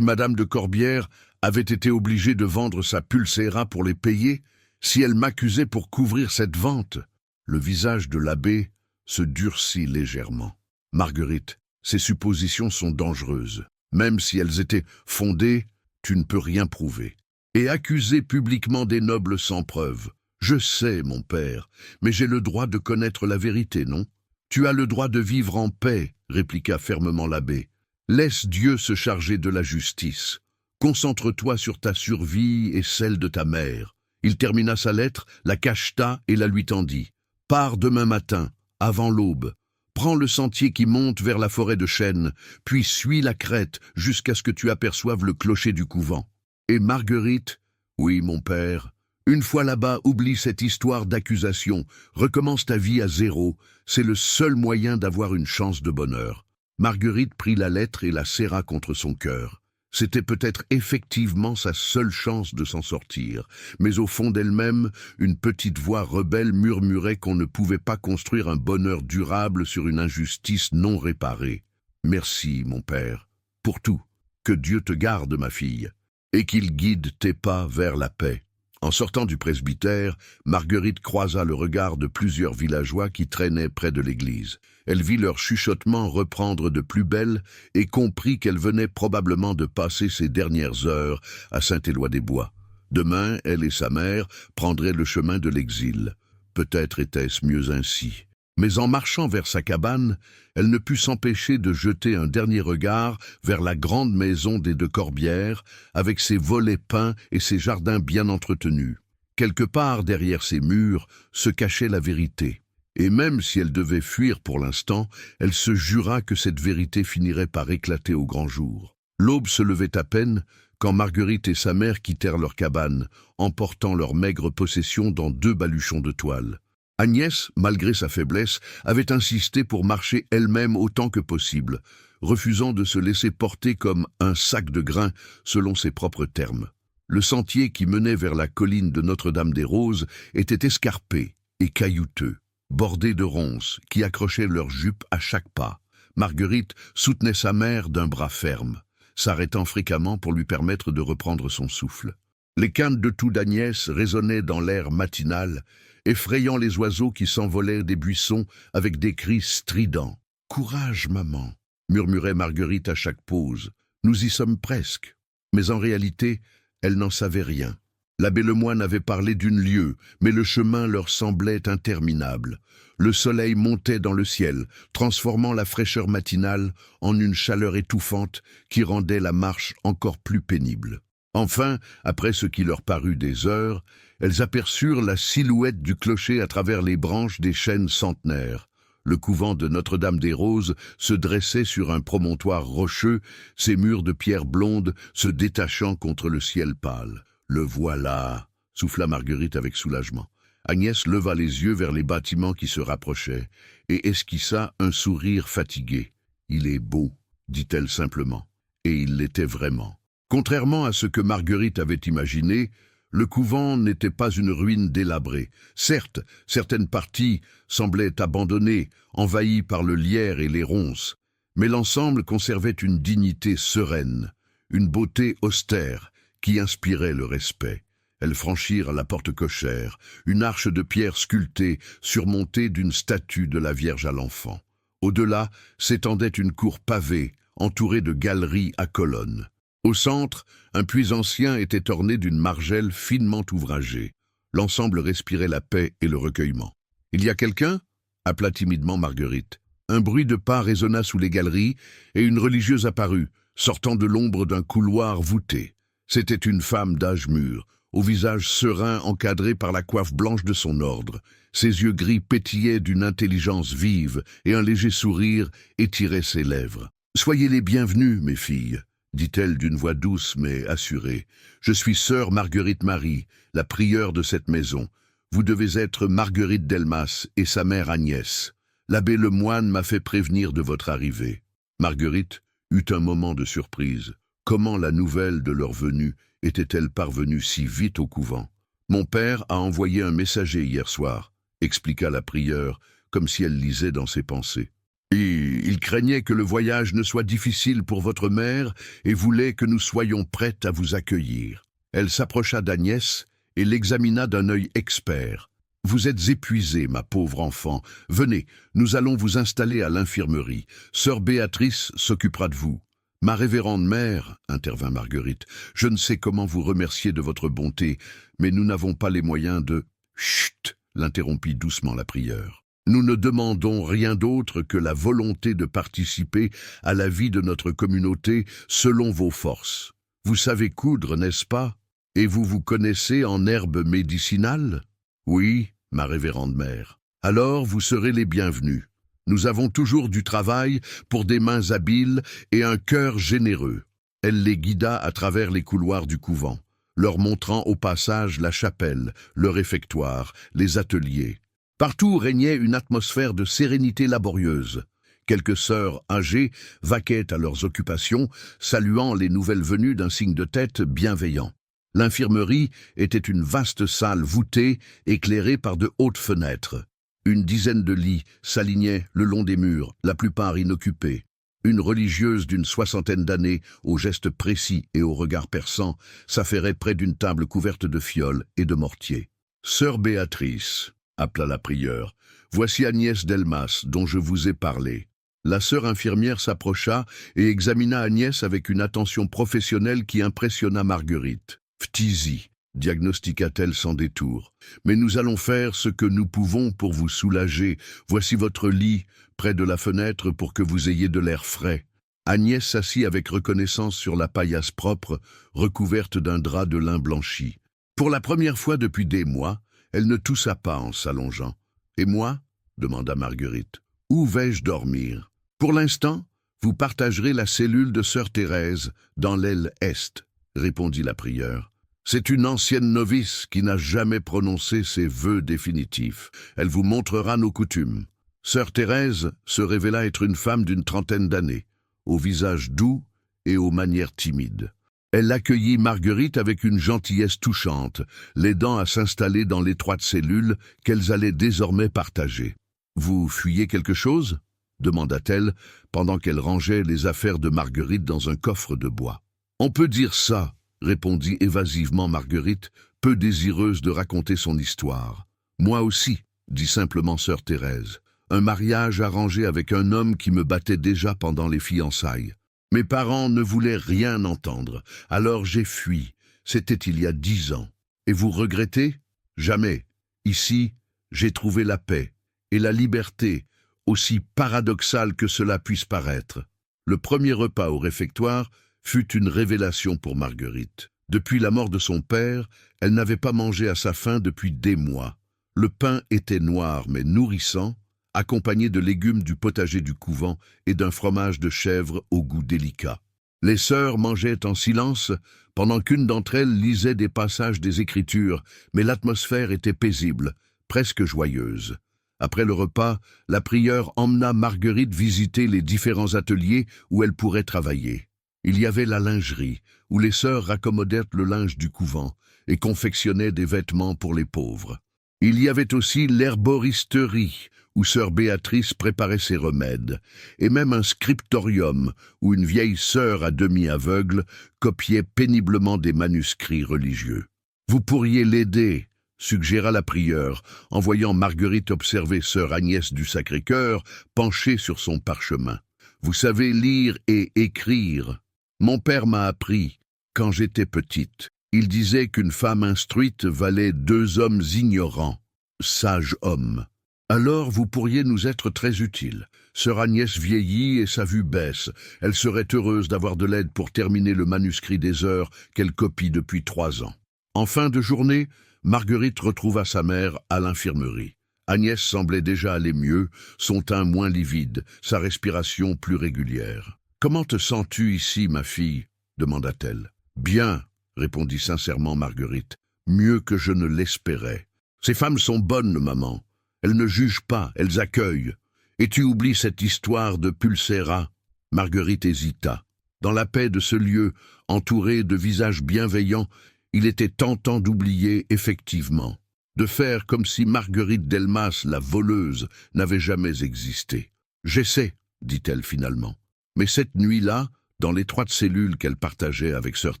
Madame de Corbière avait été obligée de vendre sa pulséra pour les payer, si elle m'accusait pour couvrir cette vente ?» Le visage de l'abbé se durcit légèrement. « Marguerite, ces suppositions sont dangereuses. Même si elles étaient fondées, tu ne peux rien prouver. Et accuser publiquement des nobles sans preuve. Je sais, mon père, mais j'ai le droit de connaître la vérité, non ? Tu as le droit de vivre en paix, répliqua fermement l'abbé. Laisse Dieu se charger de la justice. Concentre-toi sur ta survie et celle de ta mère. » Il termina sa lettre, la cacheta et la lui tendit. « Pars demain matin, avant l'aube. Prends le sentier qui monte vers la forêt de chênes, puis suis la crête jusqu'à ce que tu aperçoives le clocher du couvent. Et Marguerite, oui, mon père, une fois là-bas, oublie cette histoire d'accusation, recommence ta vie à zéro, c'est le seul moyen d'avoir une chance de bonheur. » Marguerite prit la lettre et la serra contre son cœur. C'était peut-être effectivement sa seule chance de s'en sortir, mais au fond d'elle-même, une petite voix rebelle murmurait qu'on ne pouvait pas construire un bonheur durable sur une injustice non réparée. « Merci, mon père, pour tout. Que Dieu te garde, ma fille, et qu'il guide tes pas vers la paix. » En sortant du presbytère, Marguerite croisa le regard de plusieurs villageois qui traînaient près de l'église. Elle vit leur chuchotement reprendre de plus belle et comprit qu'elle venait probablement de passer ses dernières heures à Saint-Éloi-des-Bois. Demain, elle et sa mère prendraient le chemin de l'exil. Peut-être était-ce mieux ainsi. Mais en marchant vers sa cabane, elle ne put s'empêcher de jeter un dernier regard vers la grande maison des de Corbière, avec ses volets peints et ses jardins bien entretenus. Quelque part derrière ces murs se cachait la vérité. Et même si elle devait fuir pour l'instant, elle se jura que cette vérité finirait par éclater au grand jour. L'aube se levait à peine quand Marguerite et sa mère quittèrent leur cabane, emportant leurs maigres possessions dans 2 baluchons de toile. Agnès, malgré sa faiblesse, avait insisté pour marcher elle-même autant que possible, refusant de se laisser porter comme un sac de grains, selon ses propres termes. Le sentier qui menait vers la colline de Notre-Dame-des-Roses était escarpé et caillouteux, bordé de ronces qui accrochaient leurs jupes à chaque pas. Marguerite soutenait sa mère d'un bras ferme, s'arrêtant fréquemment pour lui permettre de reprendre son souffle. Les quintes de toux d'Agnès résonnaient dans l'air matinal, effrayant les oiseaux qui s'envolaient des buissons avec des cris stridents. « Courage, maman !» murmurait Marguerite à chaque pause. « Nous y sommes presque. » Mais en réalité, elle n'en savait rien. L'abbé Lemoine avait parlé d'une lieue, mais le chemin leur semblait interminable. Le soleil montait dans le ciel, transformant la fraîcheur matinale en une chaleur étouffante qui rendait la marche encore plus pénible. Enfin, après ce qui leur parut des heures, elles aperçurent la silhouette du clocher à travers les branches des chênes centenaires. Le couvent de Notre-Dame-des-Roses se dressait sur un promontoire rocheux, ses murs de pierre blonde se détachant contre le ciel pâle. « Le voilà !» souffla Marguerite avec soulagement. Agnès leva les yeux vers les bâtiments qui se rapprochaient et esquissa un sourire fatigué. « Il est beau !» dit-elle simplement. Et il l'était vraiment. Contrairement à ce que Marguerite avait imaginé, le couvent n'était pas une ruine délabrée. Certes, certaines parties semblaient abandonnées, envahies par le lierre et les ronces, mais l'ensemble conservait une dignité sereine, une beauté austère qui inspirait le respect. Elles franchirent la porte cochère, une arche de pierre sculptée surmontée d'une statue de la Vierge à l'Enfant. Au-delà s'étendait une cour pavée, entourée de galeries à colonnes. Au centre, un puits ancien était orné d'une margelle finement ouvragée. L'ensemble respirait la paix et le recueillement. « Il y a quelqu'un » appela timidement Marguerite. Un bruit de pas résonna sous les galeries et une religieuse apparut, sortant de l'ombre d'un couloir voûté. C'était une femme d'âge mûr, au visage serein encadré par la coiffe blanche de son ordre. Ses yeux gris pétillaient d'une intelligence vive et un léger sourire étirait ses lèvres. « Soyez les bienvenues, mes filles » dit-elle d'une voix douce mais assurée. « Je suis sœur Marguerite Marie, la prieure de cette maison. Vous devez être Marguerite Delmas et sa mère Agnès. L'abbé Lemoine m'a fait prévenir de votre arrivée. » Marguerite eut un moment de surprise. Comment la nouvelle de leur venue était-elle parvenue si vite au couvent? « Mon père a envoyé un messager hier soir, » expliqua la prieure, comme si elle lisait dans ses pensées. Il craignait que le voyage ne soit difficile pour votre mère et voulait que nous soyons prêtes à vous accueillir. Elle s'approcha d'Agnès et l'examina d'un œil expert. « Vous êtes épuisée, ma pauvre enfant. Venez, nous allons vous installer à l'infirmerie. Sœur Béatrice s'occupera de vous. »« Ma révérende mère, » intervint Marguerite, « je ne sais comment vous remercier de votre bonté, mais nous n'avons pas les moyens de... »« Chut !» l'interrompit doucement la prieure. Nous ne demandons rien d'autre que la volonté de participer à la vie de notre communauté selon vos forces. Vous savez coudre, n'est-ce pas? Et vous vous connaissez en herbes médicinales? Oui, ma révérende mère. Alors vous serez les bienvenus. Nous avons toujours du travail pour des mains habiles et un cœur généreux. Elle les guida à travers les couloirs du couvent, leur montrant au passage la chapelle, le réfectoire, les ateliers. Partout régnait une atmosphère de sérénité laborieuse. Quelques sœurs âgées vaquaient à leurs occupations, saluant les nouvelles venues d'un signe de tête bienveillant. L'infirmerie était une vaste salle voûtée, éclairée par de hautes fenêtres. Une dizaine de lits s'alignaient le long des murs, la plupart inoccupés. Une religieuse d'une 60aine d'années, aux gestes précis et au regard perçant, s'affairait près d'une table couverte de fioles et de mortiers. « Sœur Béatrice » appela la prieure. « Voici Agnès Delmas, dont je vous ai parlé. » La sœur infirmière s'approcha et examina Agnès avec une attention professionnelle qui impressionna Marguerite. « Phtisie » diagnostiqua-t-elle sans détour. Mais nous allons faire ce que nous pouvons pour vous soulager. Voici votre lit, près de la fenêtre, pour que vous ayez de l'air frais. Agnès s'assit avec reconnaissance sur la paillasse propre, recouverte d'un drap de lin blanchi. Pour la première fois depuis des mois, elle ne toussa pas en s'allongeant. « Et moi ?» demanda Marguerite. « Où vais-je dormir ?»« Pour l'instant, vous partagerez la cellule de sœur Thérèse, dans l'aile est, » répondit la prieure. C'est une ancienne novice qui n'a jamais prononcé ses vœux définitifs. Elle vous montrera nos coutumes. Sœur Thérèse se révéla être une femme d'une trentaine d'années, au visage doux et aux manières timides. Elle accueillit Marguerite avec une gentillesse touchante, l'aidant à s'installer dans l'étroite cellule qu'elles allaient désormais partager. « Vous fuyez quelque chose ?» demanda-t-elle, pendant qu'elle rangeait les affaires de Marguerite dans un coffre de bois. « On peut dire ça », répondit évasivement Marguerite, peu désireuse de raconter son histoire. « Moi aussi », dit simplement sœur Thérèse. « Un mariage arrangé avec un homme qui me battait déjà pendant les fiançailles. Mes parents ne voulaient rien entendre, alors j'ai fui. C'était il y a 10 ans. Et vous regrettez ? Jamais. Ici, j'ai trouvé la paix et la liberté, aussi paradoxal que cela puisse paraître. » Le premier repas au réfectoire fut une révélation pour Marguerite. Depuis la mort de son père, elle n'avait pas mangé à sa faim depuis des mois. Le pain était noir mais nourrissant, accompagné de légumes du potager du couvent et d'un fromage de chèvre au goût délicat. Les sœurs mangeaient en silence, pendant qu'une d'entre elles lisait des passages des Écritures, mais l'atmosphère était paisible, presque joyeuse. Après le repas, la prieure emmena Marguerite visiter les différents ateliers où elle pourrait travailler. Il y avait la lingerie, où les sœurs raccommodèrent le linge du couvent et confectionnaient des vêtements pour les pauvres. Il y avait aussi l'herboristerie, où sœur Béatrice préparait ses remèdes, et même un scriptorium, où une vieille sœur à demi aveugle copiait péniblement des manuscrits religieux. « Vous pourriez l'aider », suggéra la prieure, en voyant Marguerite observer sœur Agnès du Sacré-Cœur penchée sur son parchemin. « Vous savez lire et écrire. Mon père m'a appris, quand j'étais petite. Il disait qu'une femme instruite valait 2 hommes ignorants, sages hommes. Alors vous pourriez nous être très utiles. Sœur Agnès vieillit et sa vue baisse. Elle serait heureuse d'avoir de l'aide pour terminer le manuscrit des heures qu'elle copie depuis 3 ans. » En fin de journée, Marguerite retrouva sa mère à l'infirmerie. Agnès semblait déjà aller mieux, son teint moins livide, sa respiration plus régulière. « Comment te sens-tu ici, ma fille ?» demanda-t-elle. « Bien, » répondit sincèrement Marguerite, « mieux que je ne l'espérais. Ces femmes sont bonnes, maman. Elles ne jugent pas, elles accueillent. Et tu oublies cette histoire de Pulséra ?» Marguerite hésita. Dans la paix de ce lieu, entouré de visages bienveillants, il était tentant d'oublier effectivement, de faire comme si Marguerite Delmas, la voleuse, n'avait jamais existé. « J'essaie, » dit-elle finalement. Mais cette nuit-là, dans l'étroite cellule qu'elle partageait avec sœur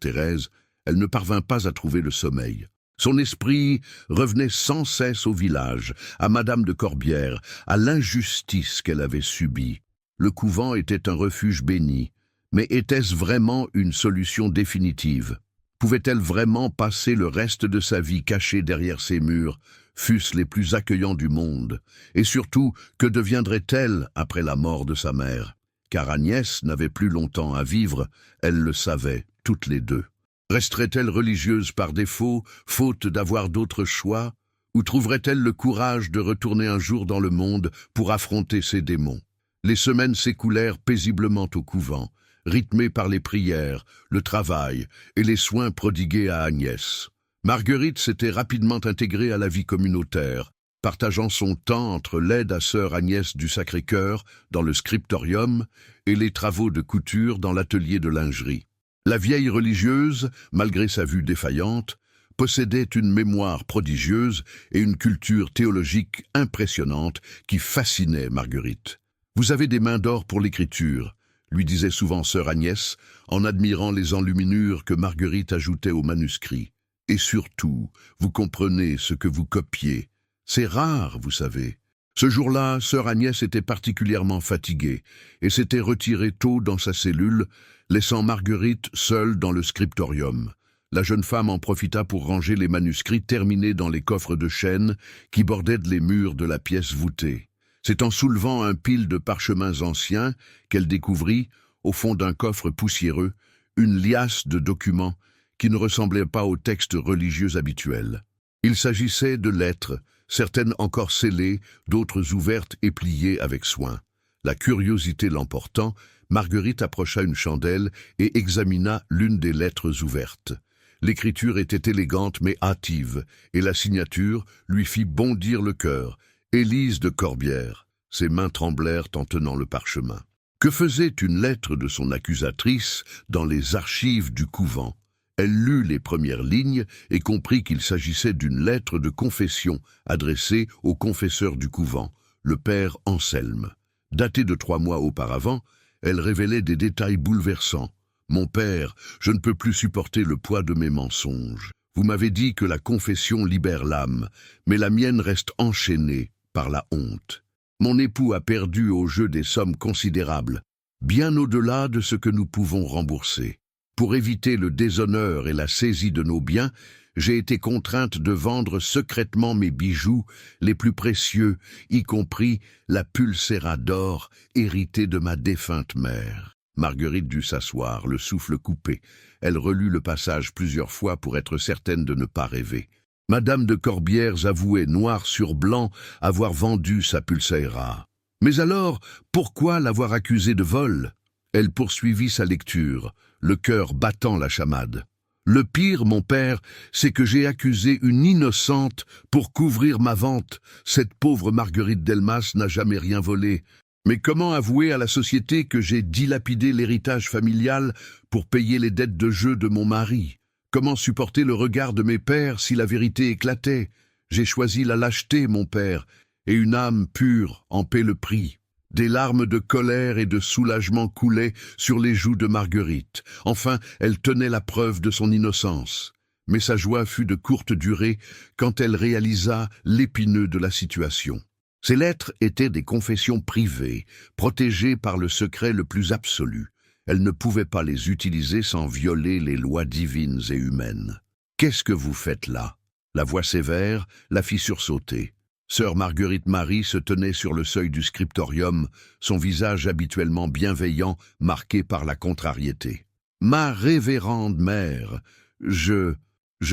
Thérèse, elle ne parvint pas à trouver le sommeil. Son esprit revenait sans cesse au village, à Madame de Corbière, à l'injustice qu'elle avait subie. Le couvent était un refuge béni, mais était-ce vraiment une solution définitive ? Pouvait-elle vraiment passer le reste de sa vie cachée derrière ces murs, fût-ce les plus accueillants du monde? Et surtout, que deviendrait-elle après la mort de sa mère? Car Agnès n'avait plus longtemps à vivre, elles le savaient, toutes les deux. Resterait-elle religieuse par défaut, faute d'avoir d'autres choix? Ou trouverait-elle le courage de retourner un jour dans le monde pour affronter ses démons? Les semaines s'écoulèrent paisiblement au couvent, rythmées par les prières, le travail et les soins prodigués à Agnès. Marguerite s'était rapidement intégrée à la vie communautaire, partageant son temps entre l'aide à sœur Agnès du Sacré-Cœur dans le scriptorium et les travaux de couture dans l'atelier de lingerie. La vieille religieuse, malgré sa vue défaillante, possédait une mémoire prodigieuse et une culture théologique impressionnante qui fascinait Marguerite. « Vous avez des mains d'or pour l'écriture », lui disait souvent sœur Agnès, en admirant les enluminures que Marguerite ajoutait au manuscrit. « Et surtout, vous comprenez ce que vous copiez. C'est rare, vous savez. » Ce jour-là, sœur Agnès était particulièrement fatiguée et s'était retirée tôt dans sa cellule, laissant Marguerite seule dans le scriptorium. La jeune femme en profita pour ranger les manuscrits terminés dans les coffres de chêne qui bordaient les murs de la pièce voûtée. C'est en soulevant un pile de parchemins anciens qu'elle découvrit, au fond d'un coffre poussiéreux, une liasse de documents qui ne ressemblaient pas aux textes religieux habituels. Il s'agissait de lettres, certaines encore scellées, d'autres ouvertes et pliées avec soin. La curiosité l'emportant, Marguerite approcha une chandelle et examina l'une des lettres ouvertes. L'écriture était élégante mais hâtive, et la signature lui fit bondir le cœur. Élise de Corbière. Ses mains tremblèrent en tenant le parchemin. Que faisait une lettre de son accusatrice dans les archives du couvent? Elle lut les premières lignes et comprit qu'il s'agissait d'une lettre de confession adressée au confesseur du couvent, le père Anselme. Datée de 3 mois auparavant, elle révélait des détails bouleversants. « Mon père, je ne peux plus supporter le poids de mes mensonges. Vous m'avez dit que la confession libère l'âme, mais la mienne reste enchaînée par la honte. Mon époux a perdu au jeu des sommes considérables, bien au-delà de ce que nous pouvons rembourser. Pour éviter le déshonneur et la saisie de nos biens, j'ai été contrainte de vendre secrètement mes bijoux les plus précieux, y compris la pulséra d'or héritée de ma défunte mère. » Marguerite dut s'asseoir, le souffle coupé. Elle relut le passage plusieurs fois pour être certaine de ne pas rêver. Madame de Corbière avouait noir sur blanc avoir vendu sa pulséra. Mais alors, pourquoi l'avoir accusée de vol? Elle poursuivit sa lecture, le cœur battant la chamade. Le pire, mon père, c'est que j'ai accusé une innocente pour couvrir ma vente. Cette pauvre Marguerite Delmas n'a jamais rien volé. Mais comment avouer à la société que j'ai dilapidé l'héritage familial pour payer les dettes de jeu de mon mari? Comment supporter le regard de mes pères si la vérité éclatait? J'ai choisi la lâcheté, mon père, et une âme pure en paie le prix. Des larmes de colère et de soulagement coulaient sur les joues de Marguerite. Enfin, elle tenait la preuve de son innocence. Mais sa joie fut de courte durée quand elle réalisa l'épineux de la situation. Ces lettres étaient des confessions privées, protégées par le secret le plus absolu. Elle ne pouvait pas les utiliser sans violer les lois divines et humaines. « Qu'est-ce que vous faites là ?» La voix sévère la fit sursauter. Sœur Marguerite Marie se tenait sur le seuil du scriptorium, son visage habituellement bienveillant, marqué par la contrariété. « Ma révérende mère, je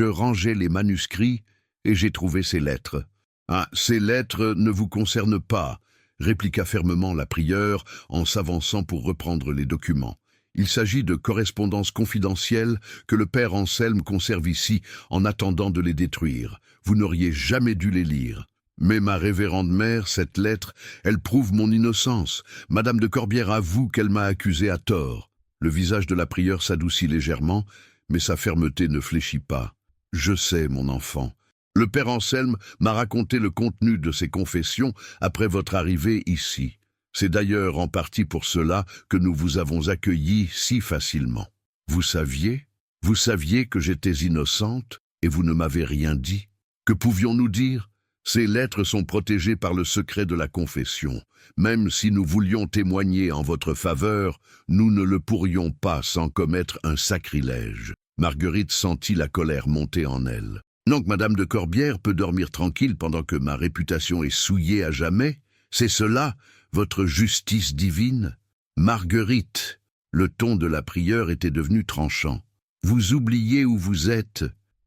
rangeais les manuscrits et j'ai trouvé ces lettres. »« Ah, ces lettres ne vous concernent pas, » répliqua fermement la prieure en s'avançant pour reprendre les documents. Il s'agit de correspondances confidentielles que le père Anselme conserve ici en attendant de les détruire. Vous n'auriez jamais dû les lire. Mais ma révérende mère, cette lettre, elle prouve mon innocence. Madame de Corbière avoue qu'elle m'a accusé à tort. Le visage de la prieure s'adoucit légèrement, mais sa fermeté ne fléchit pas. Je sais, mon enfant. Le père Anselme m'a raconté le contenu de ses confessions après votre arrivée ici. C'est d'ailleurs en partie pour cela que nous vous avons accueillis si facilement. Vous saviez que j'étais innocente et vous ne m'avez rien dit. Que pouvions-nous dire? Ces lettres sont protégées par le secret de la confession. Même si nous voulions témoigner en votre faveur, nous ne le pourrions pas sans commettre un sacrilège. Marguerite sentit la colère monter en elle. Donc Madame de Corbière peut dormir tranquille pendant que ma réputation est souillée à jamais? C'est cela, votre justice divine? Marguerite, le ton de la prieure était devenu tranchant. Vous oubliez où vous êtes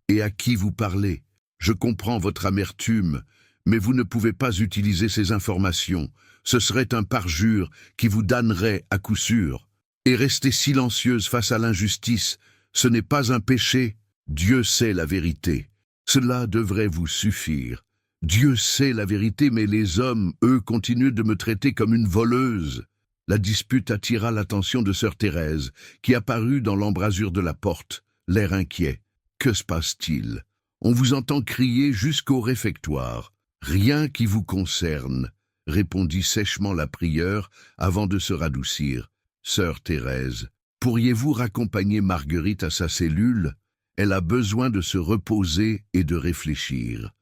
et à qui vous parlez. Je comprends votre amertume, mais vous ne pouvez pas utiliser ces informations. Ce serait un parjure qui vous damnerait à coup sûr. Et rester silencieuse face à l'injustice, ce n'est pas un péché. Dieu sait la vérité. Cela devrait vous suffire. Dieu sait la vérité, mais les hommes, eux, continuent de me traiter comme une voleuse. La dispute attira l'attention de sœur Thérèse, qui apparut dans l'embrasure de la porte, l'air inquiet. Que se passe-t-il? On vous entend crier jusqu'au réfectoire. Rien qui vous concerne, répondit sèchement la prieure avant de se radoucir. Sœur Thérèse, pourriez-vous raccompagner Marguerite à sa cellule? Elle a besoin de se reposer et de réfléchir.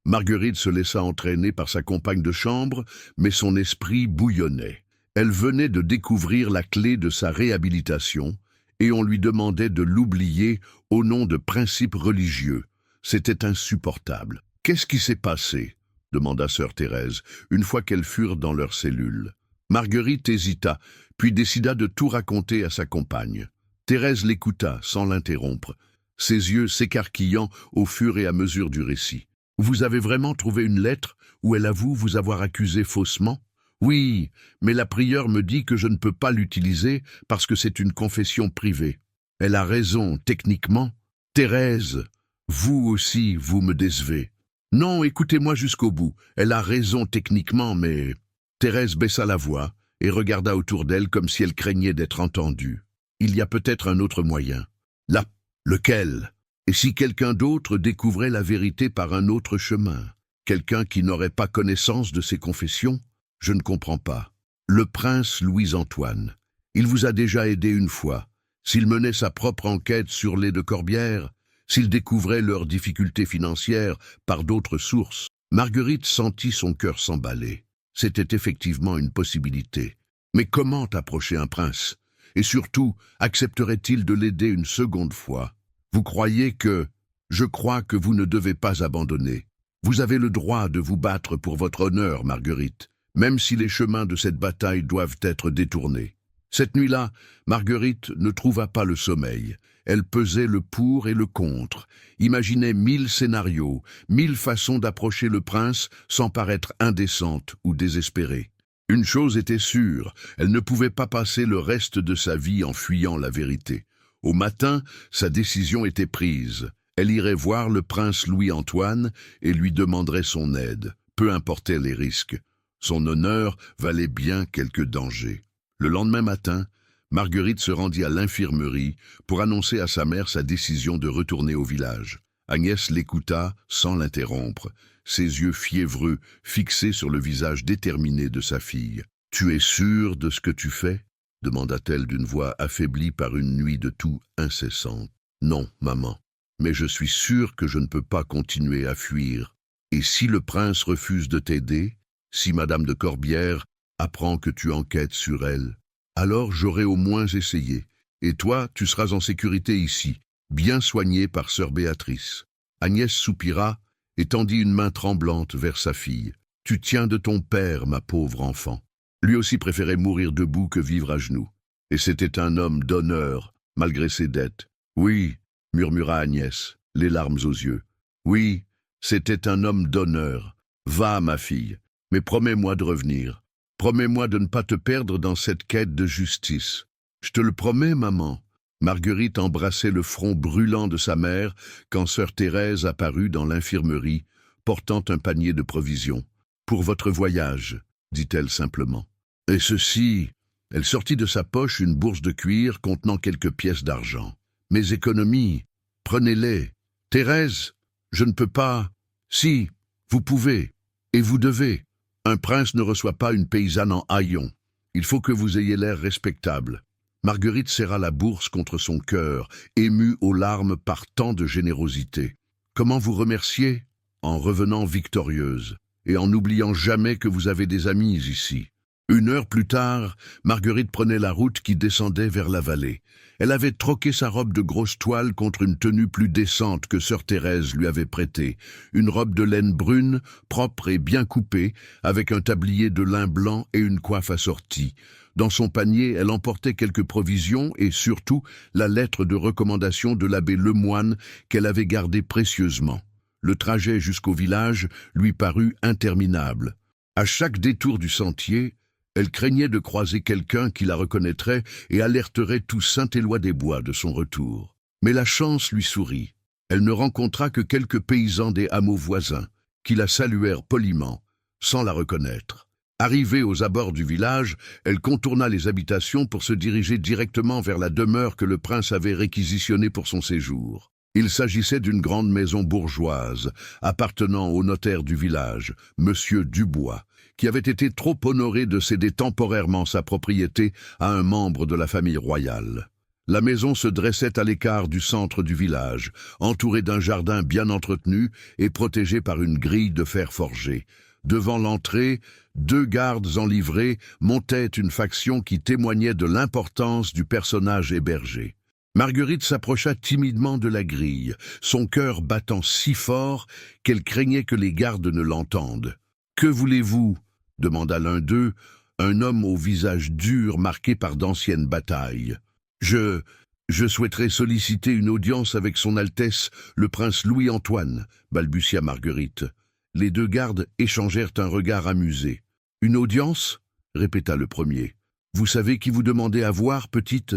Marguerite se laissa entraîner par sa compagne de chambre, mais son esprit bouillonnait. Elle venait de découvrir la clé de sa réhabilitation, et on lui demandait de l'oublier au nom de principes religieux. C'était insupportable. « Qu'est-ce qui s'est passé ?» demanda sœur Thérèse, une fois qu'elles furent dans leur cellule. Marguerite hésita, puis décida de tout raconter à sa compagne. Thérèse l'écouta sans l'interrompre, ses yeux s'écarquillant au fur et à mesure du récit. « Vous avez vraiment trouvé une lettre où elle avoue vous avoir accusé faussement ? » ?»« Oui, mais la prieure me dit que je ne peux pas l'utiliser parce que c'est une confession privée. » »« Elle a raison, techniquement. »« Thérèse, vous aussi, vous me décevez. »« Non, écoutez-moi jusqu'au bout. Elle a raison techniquement, mais... » Thérèse baissa la voix et regarda autour d'elle comme si elle craignait d'être entendue. « Il y a peut-être un autre moyen. »« Là, lequel ? Et si quelqu'un d'autre découvrait la vérité par un autre chemin ? Quelqu'un qui n'aurait pas connaissance de ses confessions ? Je ne comprends pas. Le prince Louis-Antoine, il vous a déjà aidé une fois. S'il menait sa propre enquête sur les de Corbière, s'il découvrait leurs difficultés financières par d'autres sources, Marguerite sentit son cœur s'emballer. C'était effectivement une possibilité. Mais comment approcher un prince ? Et surtout, accepterait-il de l'aider une seconde fois ? Vous croyez que... Je crois que vous ne devez pas abandonner. Vous avez le droit de vous battre pour votre honneur, Marguerite, même si les chemins de cette bataille doivent être détournés. Cette nuit-là, Marguerite ne trouva pas le sommeil. Elle pesait le pour et le contre, imaginait 1000 scénarios, 1000 façons d'approcher le prince sans paraître indécente ou désespérée. Une chose était sûre, elle ne pouvait pas passer le reste de sa vie en fuyant la vérité. Au matin, sa décision était prise. Elle irait voir le prince Louis-Antoine et lui demanderait son aide, peu importaient les risques. Son honneur valait bien quelques dangers. Le lendemain matin, Marguerite se rendit à l'infirmerie pour annoncer à sa mère sa décision de retourner au village. Agnès l'écouta sans l'interrompre, ses yeux fiévreux fixés sur le visage déterminé de sa fille. « Tu es sûre de ce que tu fais ?» demanda-t-elle d'une voix affaiblie par une nuit de toux incessante. « Non, maman, mais je suis sûre que je ne peux pas continuer à fuir. Et si le prince refuse de t'aider, si Madame de Corbière apprend que tu enquêtes sur elle, alors j'aurai au moins essayé. Et toi, tu seras en sécurité ici, bien soignée par sœur Béatrice. » Agnès soupira et tendit une main tremblante vers sa fille. « Tu tiens de ton père, ma pauvre enfant. » Lui aussi préférait mourir debout que vivre à genoux. Et c'était un homme d'honneur, malgré ses dettes. « Oui, » murmura Agnès, les larmes aux yeux. « Oui, c'était un homme d'honneur. Va, ma fille, mais promets-moi de revenir. Promets-moi de ne pas te perdre dans cette quête de justice. »« Je te le promets, maman. » Marguerite embrassait le front brûlant de sa mère quand sœur Thérèse apparut dans l'infirmerie, portant un panier de provisions. « Pour votre voyage, » dit-elle simplement. « Et ceci... » Elle sortit de sa poche une bourse de cuir contenant quelques pièces d'argent. « Mes économies, prenez-les. Thérèse, je ne peux pas... » « Si, vous pouvez, et vous devez. Un prince ne reçoit pas une paysanne en haillons. Il faut que vous ayez l'air respectable. » Marguerite serra la bourse contre son cœur, émue aux larmes par tant de générosité. « Comment vous remercier ? En revenant victorieuse, et en n'oubliant jamais que vous avez des amis ici. » Une heure plus tard, Marguerite prenait la route qui descendait vers la vallée. Elle avait troqué sa robe de grosse toile contre une tenue plus décente que sœur Thérèse lui avait prêtée. Une robe de laine brune, propre et bien coupée, avec un tablier de lin blanc et une coiffe assortie. Dans son panier, elle emportait quelques provisions et surtout la lettre de recommandation de l'abbé Lemoine qu'elle avait gardée précieusement. Le trajet jusqu'au village lui parut interminable. À chaque détour du sentier, elle craignait de croiser quelqu'un qui la reconnaîtrait et alerterait tout Saint-Éloi-des-Bois de son retour. Mais la chance lui sourit. Elle ne rencontra que quelques paysans des hameaux voisins, qui la saluèrent poliment, sans la reconnaître. Arrivée aux abords du village, elle contourna les habitations pour se diriger directement vers la demeure que le prince avait réquisitionnée pour son séjour. Il s'agissait d'une grande maison bourgeoise, appartenant au notaire du village, Monsieur Dubois, qui avait été trop honoré de céder temporairement sa propriété à un membre de la famille royale. La maison se dressait à l'écart du centre du village, entourée d'un jardin bien entretenu et protégée par une grille de fer forgé. Devant l'entrée, 2 gardes en livrée montaient une faction qui témoignait de l'importance du personnage hébergé. Marguerite s'approcha timidement de la grille, son cœur battant si fort qu'elle craignait que les gardes ne l'entendent. « Que voulez-vous » demanda l'un d'eux, un homme au visage dur marqué par d'anciennes batailles. « Je souhaiterais solliciter une audience avec son Altesse, le prince Louis-Antoine, » balbutia Marguerite. Les deux gardes échangèrent un regard amusé. « Une audience » répéta le premier. « Vous savez qui vous demandez à voir, petite ?»«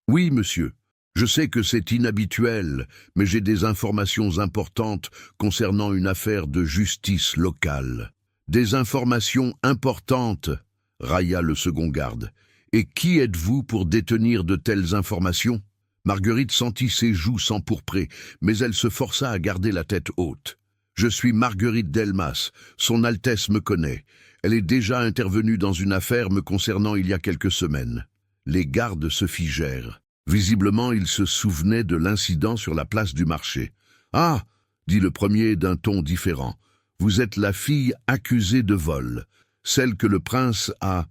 Oui, monsieur. Je sais que c'est inhabituel, mais j'ai des informations importantes concernant une affaire de justice locale. »« Des informations importantes » railla le second garde. « Et qui êtes-vous pour détenir de telles informations ?» Marguerite sentit ses joues s'empourprer, mais elle se força à garder la tête haute. « Je suis Marguerite Delmas, son Altesse me connaît. Elle est déjà intervenue dans une affaire me concernant il y a quelques semaines. » Les gardes se figèrent. Visiblement, ils se souvenaient de l'incident sur la place du marché. « Ah !» dit le premier d'un ton différent. « Vous êtes la fille accusée de vol, celle que le prince a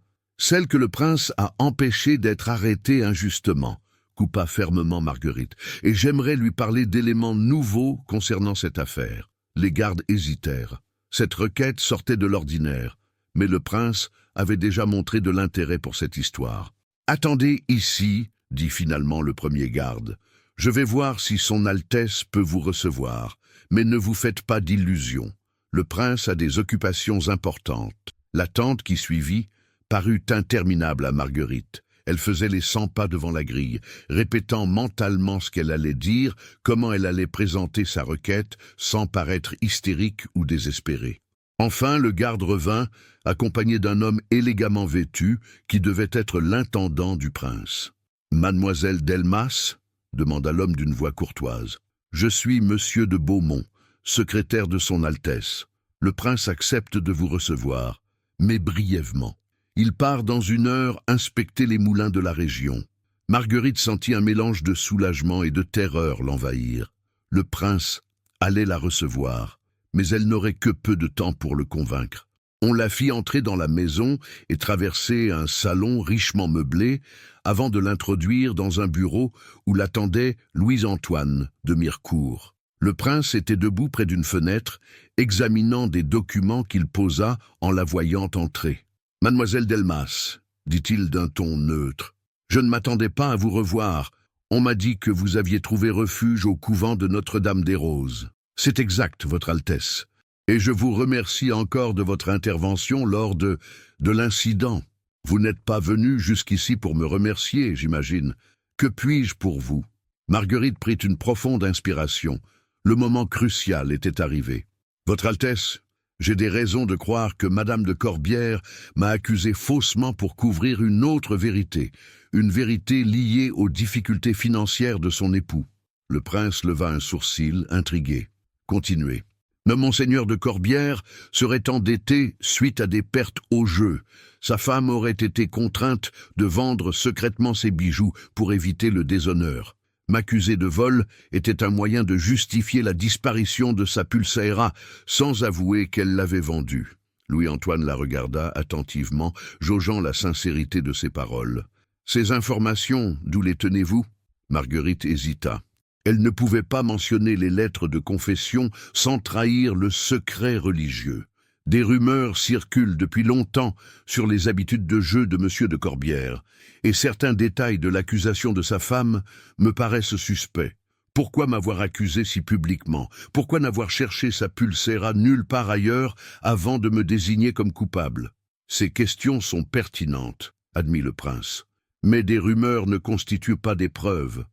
empêchée d'être arrêtée injustement. » coupa fermement Marguerite. « Et j'aimerais lui parler d'éléments nouveaux concernant cette affaire. » Les gardes hésitèrent. Cette requête sortait de l'ordinaire, mais le prince avait déjà montré de l'intérêt pour cette histoire. « Attendez ici, » dit finalement le premier garde. « Je vais voir si son Altesse peut vous recevoir, mais ne vous faites pas d'illusions. Le prince a des occupations importantes. » L'attente qui suivit parut interminable à Marguerite. Elle faisait les 100 pas devant la grille, répétant mentalement ce qu'elle allait dire, comment elle allait présenter sa requête, sans paraître hystérique ou désespérée. Enfin, le garde revint, accompagné d'un homme élégamment vêtu, qui devait être l'intendant du prince. « Mademoiselle Delmas » demanda l'homme d'une voix courtoise. « Je suis monsieur de Beaumont, secrétaire de son Altesse. Le prince accepte de vous recevoir, mais brièvement. Il part dans 1 heure inspecter les moulins de la région. » Marguerite sentit un mélange de soulagement et de terreur l'envahir. Le prince allait la recevoir, mais elle n'aurait que peu de temps pour le convaincre. On la fit entrer dans la maison et traverser un salon richement meublé avant de l'introduire dans un bureau où l'attendait Louis-Antoine de Mirecourt. Le prince était debout près d'une fenêtre, examinant des documents qu'il posa en la voyant entrer. « Mademoiselle Delmas, » dit-il d'un ton neutre, « je ne m'attendais pas à vous revoir. On m'a dit que vous aviez trouvé refuge au couvent de Notre-Dame-des-Roses. C'est exact, Votre Altesse. Et je vous remercie encore de votre intervention lors de l'incident. Vous n'êtes pas venu jusqu'ici pour me remercier, j'imagine. Que puis-je pour vous ?» Marguerite prit une profonde inspiration. Le moment crucial était arrivé. « Votre Altesse, j'ai des raisons de croire que Madame de Corbière m'a accusé faussement pour couvrir une autre vérité, une vérité liée aux difficultés financières de son époux. » Le prince leva un sourcil, intrigué. « Continuez. » « Monseigneur de Corbière serait endetté suite à des pertes au jeu. Sa femme aurait été contrainte de vendre secrètement ses bijoux pour éviter le déshonneur. M'accuser de vol était un moyen de justifier la disparition de sa pulséra sans avouer qu'elle l'avait vendue. » Louis-Antoine la regarda attentivement, jaugeant la sincérité de ses paroles. « Ces informations, d'où les tenez-vous » Marguerite hésita. Elle ne pouvait pas mentionner les lettres de confession sans trahir le secret religieux. Des rumeurs circulent depuis longtemps sur les habitudes de jeu de M. de Corbière, et certains détails de l'accusation de sa femme me paraissent suspects. Pourquoi m'avoir accusé si publiquement? Pourquoi n'avoir cherché sa pulséra nulle part ailleurs avant de me désigner comme coupable? Ces questions sont pertinentes, admit le prince. Mais des rumeurs ne constituent pas des preuves.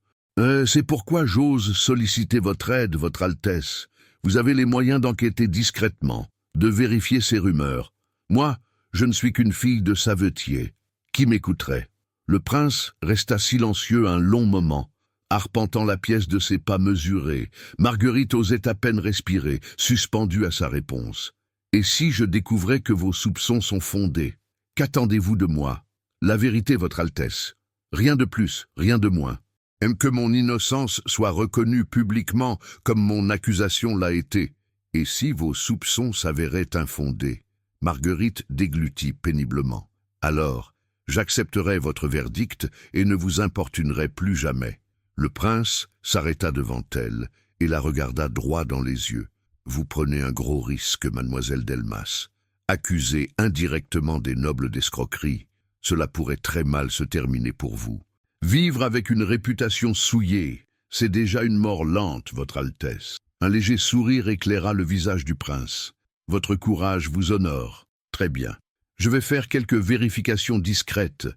C'est pourquoi j'ose solliciter votre aide, Votre Altesse. Vous avez les moyens d'enquêter discrètement, de vérifier ces rumeurs. Moi, je ne suis qu'une fille de savetier. Qui m'écouterait? Le prince resta silencieux un long moment, arpentant la pièce de ses pas mesurés. Marguerite osait à peine respirer, suspendue à sa réponse. « Et si je découvrais que vos soupçons sont fondés? Qu'attendez-vous de moi? La vérité, Votre Altesse. Rien de plus, rien de moins. Aime que mon innocence soit reconnue publiquement comme mon accusation l'a été. Et si vos soupçons s'avéraient infondés? » Marguerite déglutit péniblement. « Alors, j'accepterai votre verdict et ne vous importunerai plus jamais. Le prince s'arrêta devant elle et la regarda droit dans les yeux. « Vous prenez un gros risque, mademoiselle Delmas. Accusée indirectement des nobles d'escroquerie, cela pourrait très mal se terminer pour vous. Vivre avec une réputation souillée, c'est déjà une mort lente, votre Altesse. » Un léger sourire éclaira le visage du prince. « Votre courage vous honore. Très bien. Je vais faire quelques vérifications discrètes,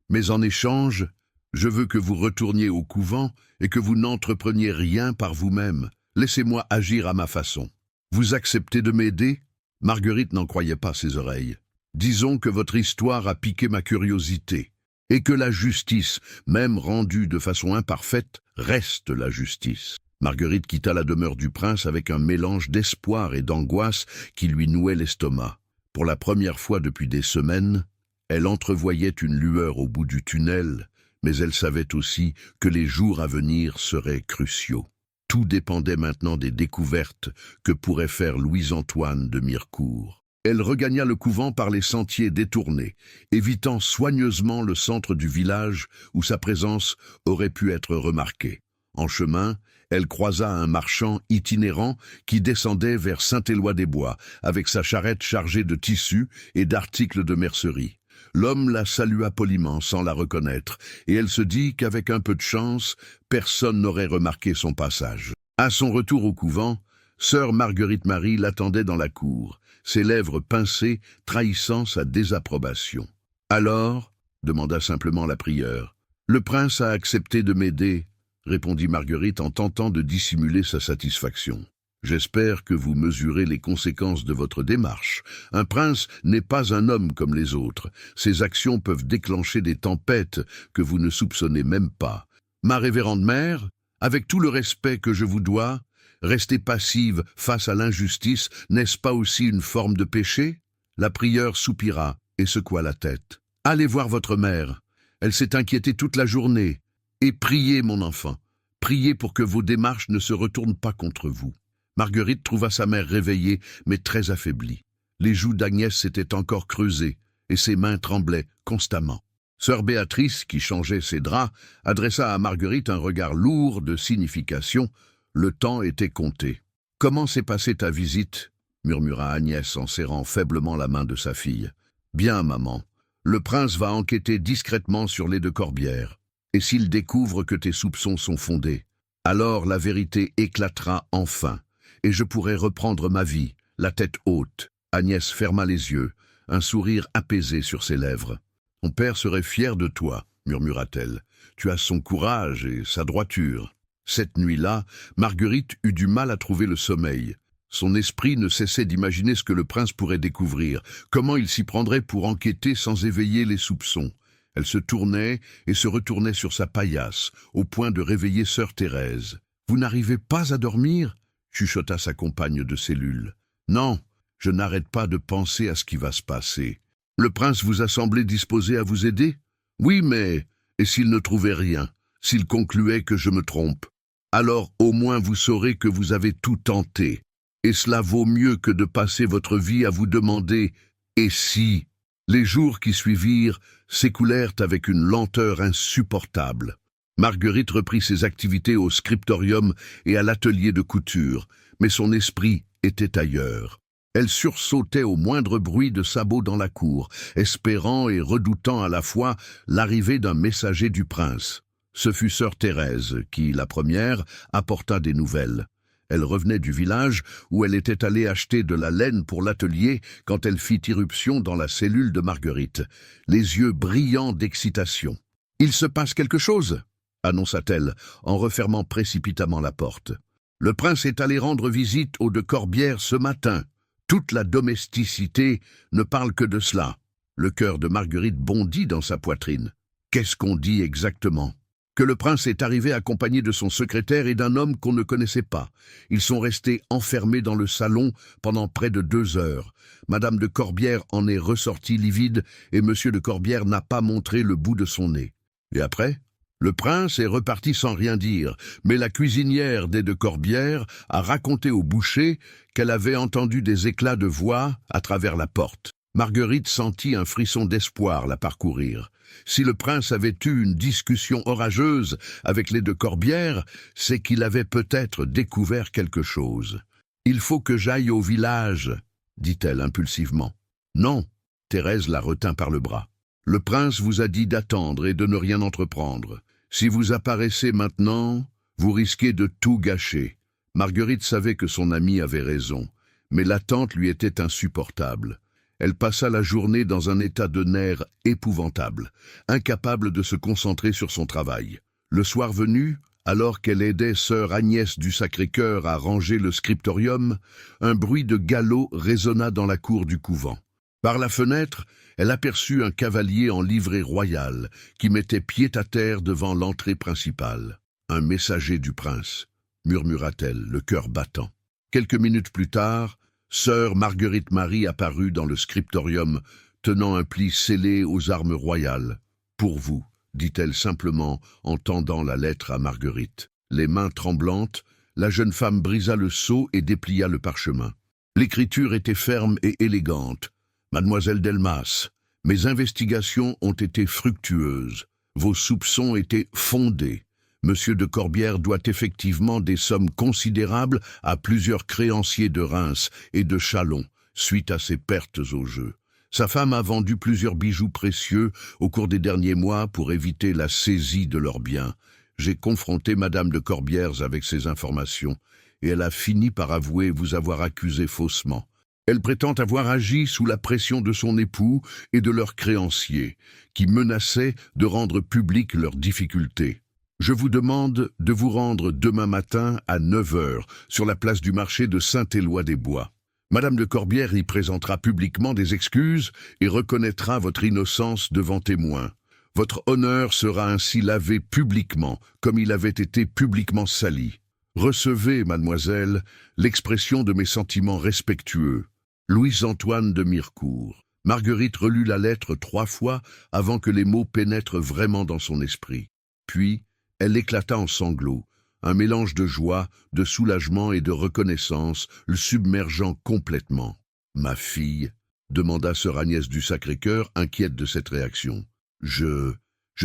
mais en échange, je veux que vous retourniez au couvent et que vous n'entrepreniez rien par vous-même. Laissez-moi agir à ma façon. Vous acceptez de m'aider ?» Marguerite n'en croyait pas ses oreilles. « Disons que votre histoire a piqué ma curiosité, et que la justice, même rendue de façon imparfaite, reste la justice. » Marguerite quitta la demeure du prince avec un mélange d'espoir et d'angoisse qui lui nouait l'estomac. Pour la première fois depuis des semaines, elle entrevoyait une lueur au bout du tunnel, mais elle savait aussi que les jours à venir seraient cruciaux. Tout dépendait maintenant des découvertes que pourrait faire Louis-Antoine de Mirecourt. Elle regagna le couvent par les sentiers détournés, évitant soigneusement le centre du village où sa présence aurait pu être remarquée. En chemin, elle croisa un marchand itinérant qui descendait vers Saint-Éloi-des-Bois avec sa charrette chargée de tissus et d'articles de mercerie. L'homme la salua poliment sans la reconnaître, et elle se dit qu'avec un peu de chance, personne n'aurait remarqué son passage. À son retour au couvent, sœur Marguerite-Marie l'attendait dans la cour, ses lèvres pincées trahissant sa désapprobation. « Alors ?» demanda simplement la prieure. « Le prince a accepté de m'aider » répondit Marguerite en tentant de dissimuler sa satisfaction. « J'espère que vous mesurez les conséquences de votre démarche. Un prince n'est pas un homme comme les autres. Ses actions peuvent déclencher des tempêtes que vous ne soupçonnez même pas. Ma révérende mère, avec tout le respect que je vous dois, rester passive face à l'injustice, n'est-ce pas aussi une forme de péché ?» La prieure soupira et secoua la tête. « Allez voir votre mère. Elle s'est inquiétée toute la journée. Et priez, mon enfant, priez pour que vos démarches ne se retournent pas contre vous. » Marguerite trouva sa mère réveillée, mais très affaiblie. Les joues d'Agnès s'étaient encore creusées, et ses mains tremblaient constamment. Sœur Béatrice, qui changeait ses draps, adressa à Marguerite un regard lourd de signification. Le temps était compté. « Comment s'est passée ta visite ?» murmura Agnès en serrant faiblement la main de sa fille. « Bien, maman. Le prince va enquêter discrètement sur les deux Corbières. Et s'il découvre que tes soupçons sont fondés, alors la vérité éclatera enfin, et je pourrai reprendre ma vie, la tête haute. » Agnès ferma les yeux, un sourire apaisé sur ses lèvres. « Ton père serait fier de toi, » murmura-t-elle. « Tu as son courage et sa droiture. » Cette nuit-là, Marguerite eut du mal à trouver le sommeil. Son esprit ne cessait d'imaginer ce que le prince pourrait découvrir, comment il s'y prendrait pour enquêter sans éveiller les soupçons. Elle se tournait et se retournait sur sa paillasse, au point de réveiller sœur Thérèse. « Vous n'arrivez pas à dormir ?» chuchota sa compagne de cellule. « Non, je n'arrête pas de penser à ce qui va se passer. Le prince vous a semblé disposé à vous aider ? Oui, mais... Et s'il ne trouvait rien, s'il concluait que je me trompe? Alors au moins vous saurez que vous avez tout tenté. Et cela vaut mieux que de passer votre vie à vous demander « et si ?» Les jours qui suivirent s'écoulèrent avec une lenteur insupportable. Marguerite reprit ses activités au scriptorium et à l'atelier de couture, mais son esprit était ailleurs. Elle sursautait au moindre bruit de sabots dans la cour, espérant et redoutant à la fois l'arrivée d'un messager du prince. Ce fut sœur Thérèse qui, la première, apporta des nouvelles. Elle revenait du village où elle était allée acheter de la laine pour l'atelier quand elle fit irruption dans la cellule de Marguerite, les yeux brillants d'excitation. « Il se passe quelque chose !» annonça-t-elle en refermant précipitamment la porte. « Le prince est allé rendre visite aux de Corbières ce matin. Toute la domesticité ne parle que de cela. » Le cœur de Marguerite bondit dans sa poitrine. « Qu'est-ce qu'on dit exactement ?» Que le prince est arrivé accompagné de son secrétaire et d'un homme qu'on ne connaissait pas. Ils sont restés enfermés dans le salon pendant près de 2 heures. Madame de Corbières en est ressortie livide et monsieur de Corbières n'a pas montré le bout de son nez. Et après ? Le prince est reparti sans rien dire, mais la cuisinière des de Corbières a raconté au boucher qu'elle avait entendu des éclats de voix à travers la porte. Marguerite sentit un frisson d'espoir la parcourir. Si le prince avait eu une discussion orageuse avec les de Corbière, c'est qu'il avait peut-être découvert quelque chose. « Il faut que j'aille au village », dit-elle impulsivement. « Non », Thérèse la retint par le bras. « Le prince vous a dit d'attendre et de ne rien entreprendre. Si vous apparaissez maintenant, vous risquez de tout gâcher. » Marguerite savait que son amie avait raison, mais l'attente lui était insupportable. Elle passa la journée dans un état de nerfs épouvantable, incapable de se concentrer sur son travail. Le soir venu, alors qu'elle aidait sœur Agnès du Sacré-Cœur à ranger le scriptorium, un bruit de galop résonna dans la cour du couvent. Par la fenêtre, elle aperçut un cavalier en livrée royale qui mettait pied à terre devant l'entrée principale. « Un messager du prince », murmura-t-elle, le cœur battant. Quelques minutes plus tard, sœur Marguerite Marie apparut dans le scriptorium, tenant un pli scellé aux armes royales. « Pour vous », dit-elle simplement en tendant la lettre à Marguerite. Les mains tremblantes, la jeune femme brisa le sceau et déplia le parchemin. L'écriture était ferme et élégante. « Mademoiselle Delmas, mes investigations ont été fructueuses. Vos soupçons étaient fondés. Monsieur de Corbière doit effectivement des sommes considérables à plusieurs créanciers de Reims et de Châlons, suite à ses pertes au jeu. Sa femme a vendu plusieurs bijoux précieux au cours des derniers mois pour éviter la saisie de leurs biens. J'ai confronté Madame de Corbière avec ces informations, et elle a fini par avouer vous avoir accusé faussement. Elle prétend avoir agi sous la pression de son époux et de leurs créanciers, qui menaçaient de rendre publiques leurs difficultés. Je vous demande de vous rendre demain matin à 9 heures sur la place du marché de Saint-Éloi-des-Bois. Madame de Corbière y présentera publiquement des excuses et reconnaîtra votre innocence devant témoins. Votre honneur sera ainsi lavé publiquement, comme il avait été publiquement sali. Recevez, mademoiselle, l'expression de mes sentiments respectueux. Louise-Antoine de Mirecourt. Marguerite relut la lettre 3 fois avant que les mots pénètrent vraiment dans son esprit. Puis, elle éclata en sanglots, un mélange de joie, de soulagement et de reconnaissance, le submergeant complètement. « Ma fille ?» demanda sœur Agnès du Sacré-Cœur, inquiète de cette réaction. « Je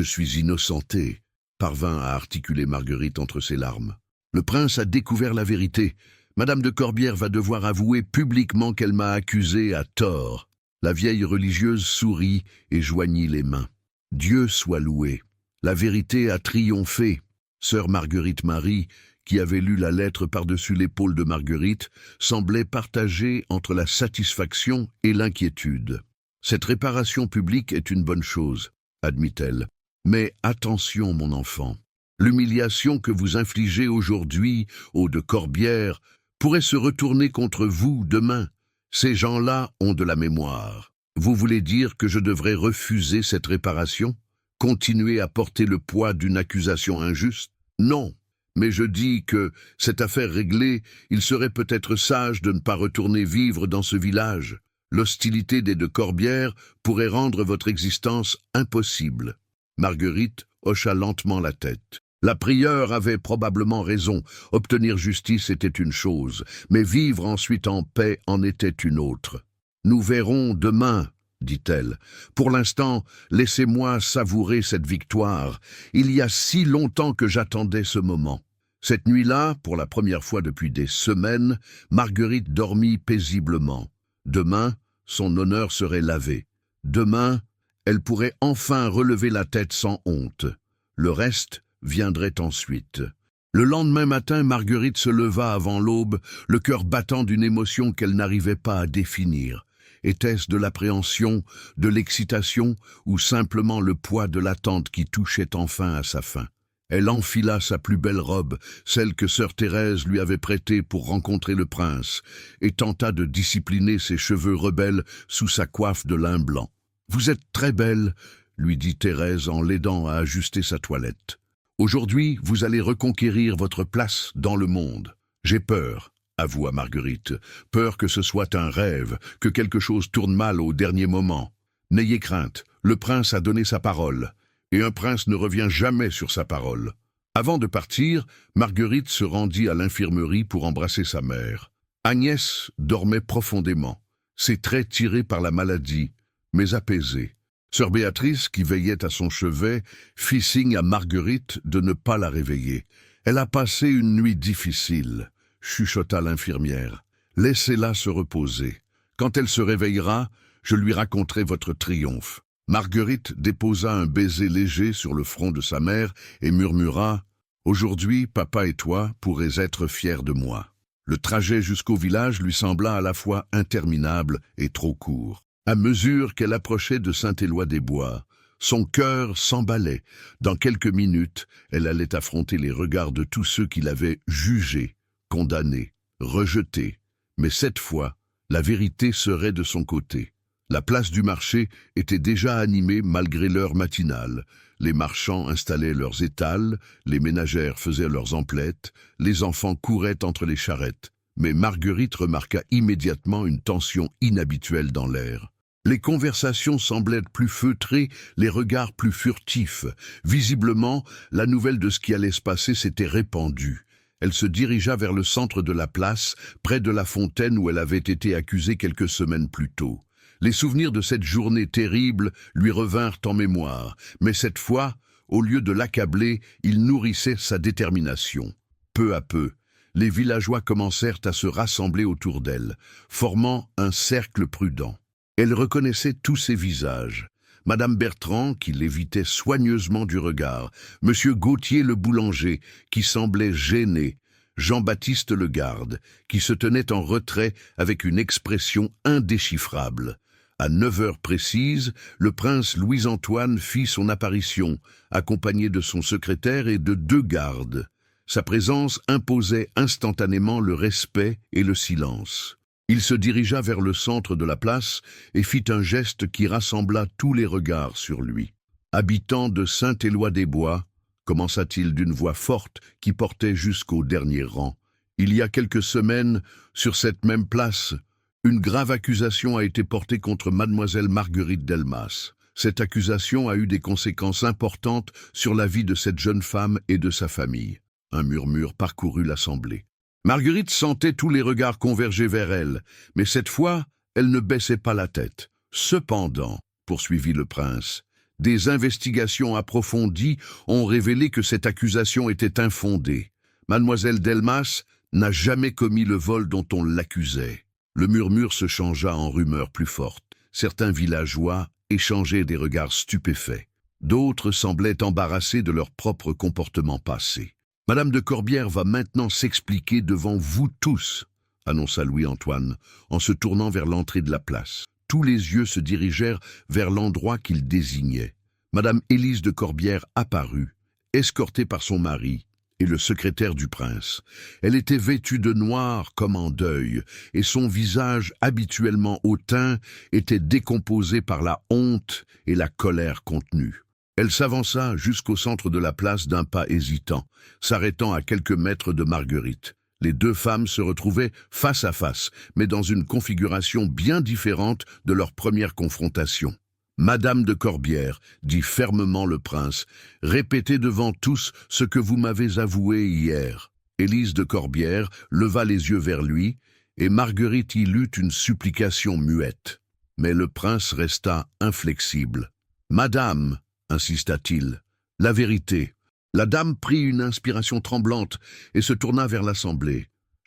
suis innocentée », parvint à articuler Marguerite entre ses larmes. « Le prince a découvert la vérité. Madame de Corbière va devoir avouer publiquement qu'elle m'a accusée à tort. » La vieille religieuse sourit et joignit les mains. « Dieu soit loué. La vérité a triomphé. » Sœur Marguerite Marie, qui avait lu la lettre par-dessus l'épaule de Marguerite, semblait partagée entre la satisfaction et l'inquiétude. « Cette réparation publique est une bonne chose, » admit-elle. « Mais attention, mon enfant. L'humiliation que vous infligez aujourd'hui aux de Corbière pourrait se retourner contre vous demain. Ces gens-là ont de la mémoire. Vous voulez dire que je devrais refuser cette réparation ? Continuer à porter le poids d'une accusation injuste? Non, mais je dis que, cette affaire réglée, il serait peut-être sage de ne pas retourner vivre dans ce village. L'hostilité des de Corbière pourrait rendre votre existence impossible. » Marguerite hocha lentement la tête. La prieure avait probablement raison. Obtenir justice était une chose, mais vivre ensuite en paix en était une autre. « Nous verrons demain, » dit-elle. « Pour l'instant, laissez-moi savourer cette victoire. Il y a si longtemps que j'attendais ce moment. » Cette nuit-là, pour la première fois depuis des semaines, Marguerite dormit paisiblement. Demain, son honneur serait lavé. Demain, elle pourrait enfin relever la tête sans honte. Le reste viendrait ensuite. Le lendemain matin, Marguerite se leva avant l'aube, le cœur battant d'une émotion qu'elle n'arrivait pas à définir. Était-ce de l'appréhension, de l'excitation, ou simplement le poids de l'attente qui touchait enfin à sa fin? Elle enfila sa plus belle robe, celle que sœur Thérèse lui avait prêtée pour rencontrer le prince, et tenta de discipliner ses cheveux rebelles sous sa coiffe de lin blanc. « Vous êtes très belle, » lui dit Thérèse en l'aidant à ajuster sa toilette. « Aujourd'hui, vous allez reconquérir votre place dans le monde. J'ai peur, » avoua Marguerite, « peur que ce soit un rêve, que quelque chose tourne mal au dernier moment. N'ayez crainte, le prince a donné sa parole. Et un prince ne revient jamais sur sa parole. » Avant de partir, Marguerite se rendit à l'infirmerie pour embrasser sa mère. Agnès dormait profondément. ses traits tirés par la maladie, mais apaisés. Sœur Béatrice, qui veillait à son chevet, fit signe à Marguerite de ne pas la réveiller. « Elle a passé une nuit difficile », chuchota l'infirmière. « Laissez-la se reposer. Quand elle se réveillera, je lui raconterai votre triomphe. » Marguerite déposa un baiser léger sur le front de sa mère et murmura « Aujourd'hui, papa et toi pourrez être fiers de moi. » Le trajet jusqu'au village lui sembla à la fois interminable et trop court. À mesure qu'elle approchait de Saint-Éloi-des-Bois, son cœur s'emballait. Dans quelques minutes, elle allait affronter les regards de tous ceux qui l'avaient jugée, condamnée, rejetée. Mais cette fois, la vérité serait de son côté. La place du marché était déjà animée malgré l'heure matinale. Les marchands installaient leurs étals, les ménagères faisaient leurs emplettes, les enfants couraient entre les charrettes. Mais Marguerite remarqua immédiatement une tension inhabituelle dans l'air. Les conversations semblaient plus feutrées, les regards plus furtifs. Visiblement, la nouvelle de ce qui allait se passer s'était répandue. Elle se dirigea vers le centre de la place, près de la fontaine où elle avait été accusée quelques semaines plus tôt. Les souvenirs de cette journée terrible lui revinrent en mémoire, mais cette fois, au lieu de l'accabler, il nourrissait sa détermination. Peu à peu, les villageois commencèrent à se rassembler autour d'elle, formant un cercle prudent. Elle reconnaissait tous ces visages. Madame Bertrand, qui l'évitait soigneusement du regard, Monsieur Gauthier le boulanger, qui semblait gêné, Jean-Baptiste le garde, qui se tenait en retrait avec une expression indéchiffrable. À 9 heures précises, le prince Louis-Antoine fit son apparition, accompagné de son secrétaire et de 2 gardes. Sa présence imposait instantanément le respect et le silence. Il se dirigea vers le centre de la place et fit un geste qui rassembla tous les regards sur lui. « Habitant de Saint-Éloi-des-Bois », commença-t-il d'une voix forte qui portait jusqu'au dernier rang. « Il y a quelques semaines, sur cette même place, une grave accusation a été portée contre mademoiselle Marguerite Delmas. Cette accusation a eu des conséquences importantes sur la vie de cette jeune femme et de sa famille. » Un murmure parcourut l'assemblée. Marguerite sentait tous les regards converger vers elle, mais cette fois, elle ne baissait pas la tête. « Cependant, » poursuivit le prince, « des investigations approfondies ont révélé que cette accusation était infondée. Mademoiselle Delmas n'a jamais commis le vol dont on l'accusait. » Le murmure se changea en rumeur plus forte. Certains villageois échangeaient des regards stupéfaits. D'autres semblaient embarrassés de leur propre comportement passé. « Madame de Corbière va maintenant s'expliquer devant vous tous, » annonça Louis-Antoine, en se tournant vers l'entrée de la place. Tous les yeux se dirigèrent vers l'endroit qu'il désignait. Madame Élise de Corbière apparut, escortée par son mari et le secrétaire du prince. Elle était vêtue de noir comme en deuil, et son visage habituellement hautain était décomposé par la honte et la colère contenue. Elle s'avança jusqu'au centre de la place d'un pas hésitant, s'arrêtant à quelques mètres de Marguerite. Les 2 femmes se retrouvaient face à face, mais dans une configuration bien différente de leur première confrontation. « Madame de Corbière, » dit fermement le prince, « répétez devant tous ce que vous m'avez avoué hier. » Élise de Corbière leva les yeux vers lui, et Marguerite y lut une supplication muette. Mais le prince resta inflexible. « Madame, » insista-t-il, « la vérité. » La dame prit une inspiration tremblante et se tourna vers l'assemblée.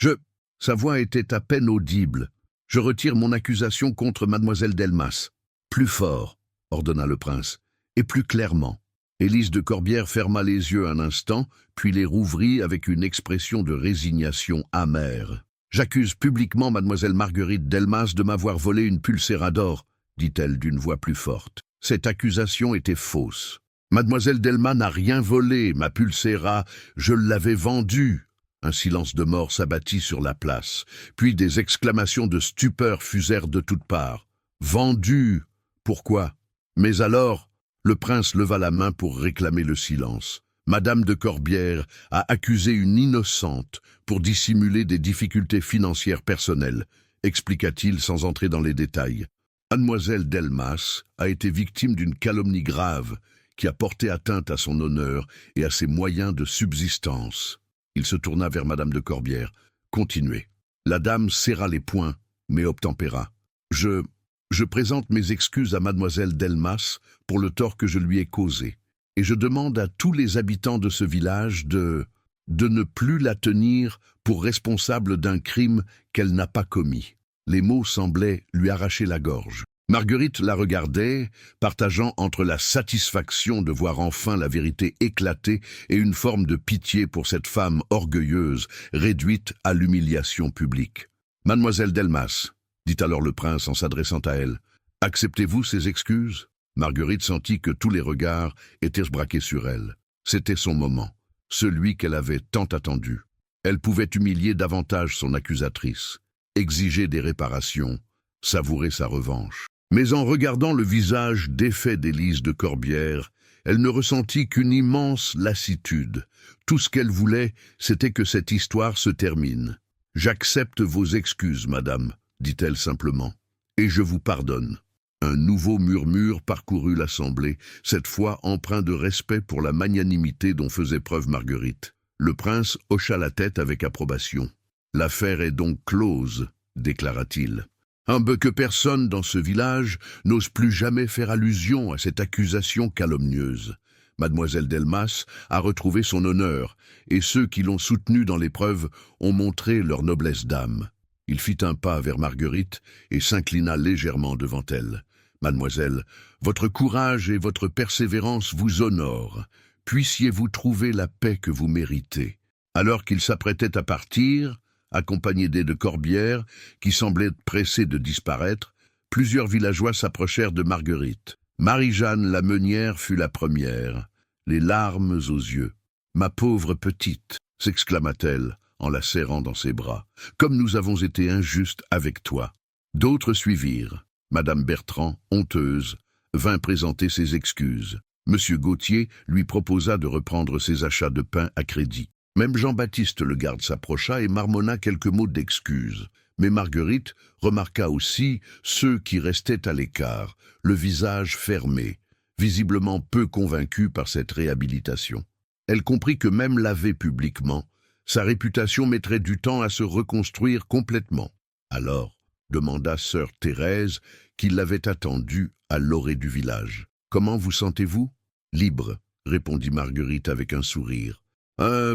« Sa voix était à peine audible. « Je retire mon accusation contre mademoiselle Delmas. »« Plus fort, » ordonna le prince, « et plus clairement. » Élise de Corbière ferma les yeux un instant, puis les rouvrit avec une expression de résignation amère. « J'accuse publiquement mademoiselle Marguerite Delmas de m'avoir volé une pulséra d'or, » dit-elle d'une voix plus forte. Cette accusation était fausse. Mademoiselle Delmas n'a rien volé, ma pulséra, je l'avais vendue. Un silence de mort s'abattit sur la place, puis des exclamations de stupeur fusèrent de toutes parts. Vendue? Pourquoi? Mais alors, le prince leva la main pour réclamer le silence. Madame de Corbière a accusé une innocente pour dissimuler des difficultés financières personnelles, expliqua-t-il sans entrer dans les détails. Mademoiselle Delmas a été victime d'une calomnie grave qui a porté atteinte à son honneur et à ses moyens de subsistance. Il se tourna vers Madame de Corbière. « Continuez. » La dame serra les poings, mais obtempéra. « Je présente mes excuses à mademoiselle Delmas pour le tort que je lui ai causé, et je demande à tous les habitants de ce village de ne plus la tenir pour responsable d'un crime qu'elle n'a pas commis. Les mots semblaient lui arracher la gorge. Marguerite la regardait, partageant entre la satisfaction de voir enfin la vérité éclater et une forme de pitié pour cette femme orgueilleuse, réduite à l'humiliation publique. « Mademoiselle Delmas, dit alors le prince en s'adressant à elle, acceptez-vous ces excuses ?» Marguerite sentit que tous les regards étaient braqués sur elle. C'était son moment, celui qu'elle avait tant attendu. Elle pouvait humilier davantage son accusatrice, exiger des réparations, savourer sa revanche. Mais en regardant le visage défait d'Élise de Corbière, elle ne ressentit qu'une immense lassitude. Tout ce qu'elle voulait, c'était que cette histoire se termine. « J'accepte vos excuses, madame, » dit-elle simplement, « et je vous pardonne. » Un nouveau murmure parcourut l'assemblée, cette fois empreint de respect pour la magnanimité dont faisait preuve Marguerite. Le prince hocha la tête avec approbation. « L'affaire est donc close, » déclara-t-il. Que personne dans ce village n'ose plus jamais faire allusion à cette accusation calomnieuse. Mademoiselle Delmas a retrouvé son honneur, et ceux qui l'ont soutenue dans l'épreuve ont montré leur noblesse d'âme. Il fit un pas vers Marguerite et s'inclina légèrement devant elle. « Mademoiselle, votre courage et votre persévérance vous honorent. Puissiez-vous trouver la paix que vous méritez. » Alors qu'il s'apprêtait à partir, accompagné des de Corbière, qui semblaient pressés de disparaître, plusieurs villageois s'approchèrent de Marguerite. Marie-Jeanne la meunière fut la première, les larmes aux yeux. « Ma pauvre petite !» s'exclama-t-elle en la serrant dans ses bras. « Comme nous avons été injustes avec toi !» D'autres suivirent. Madame Bertrand, honteuse, vint présenter ses excuses. Monsieur Gauthier lui proposa de reprendre ses achats de pain à crédit. Même Jean-Baptiste le garde s'approcha et marmonna quelques mots d'excuses. Mais Marguerite remarqua aussi ceux qui restaient à l'écart, le visage fermé, visiblement peu convaincus par cette réhabilitation. Elle comprit que même lavée publiquement, sa réputation mettrait du temps à se reconstruire complètement. Alors, demanda sœur Thérèse, qui l'avait attendue à l'orée du village. « Comment vous sentez-vous ?»« Libre, » répondit Marguerite avec un sourire.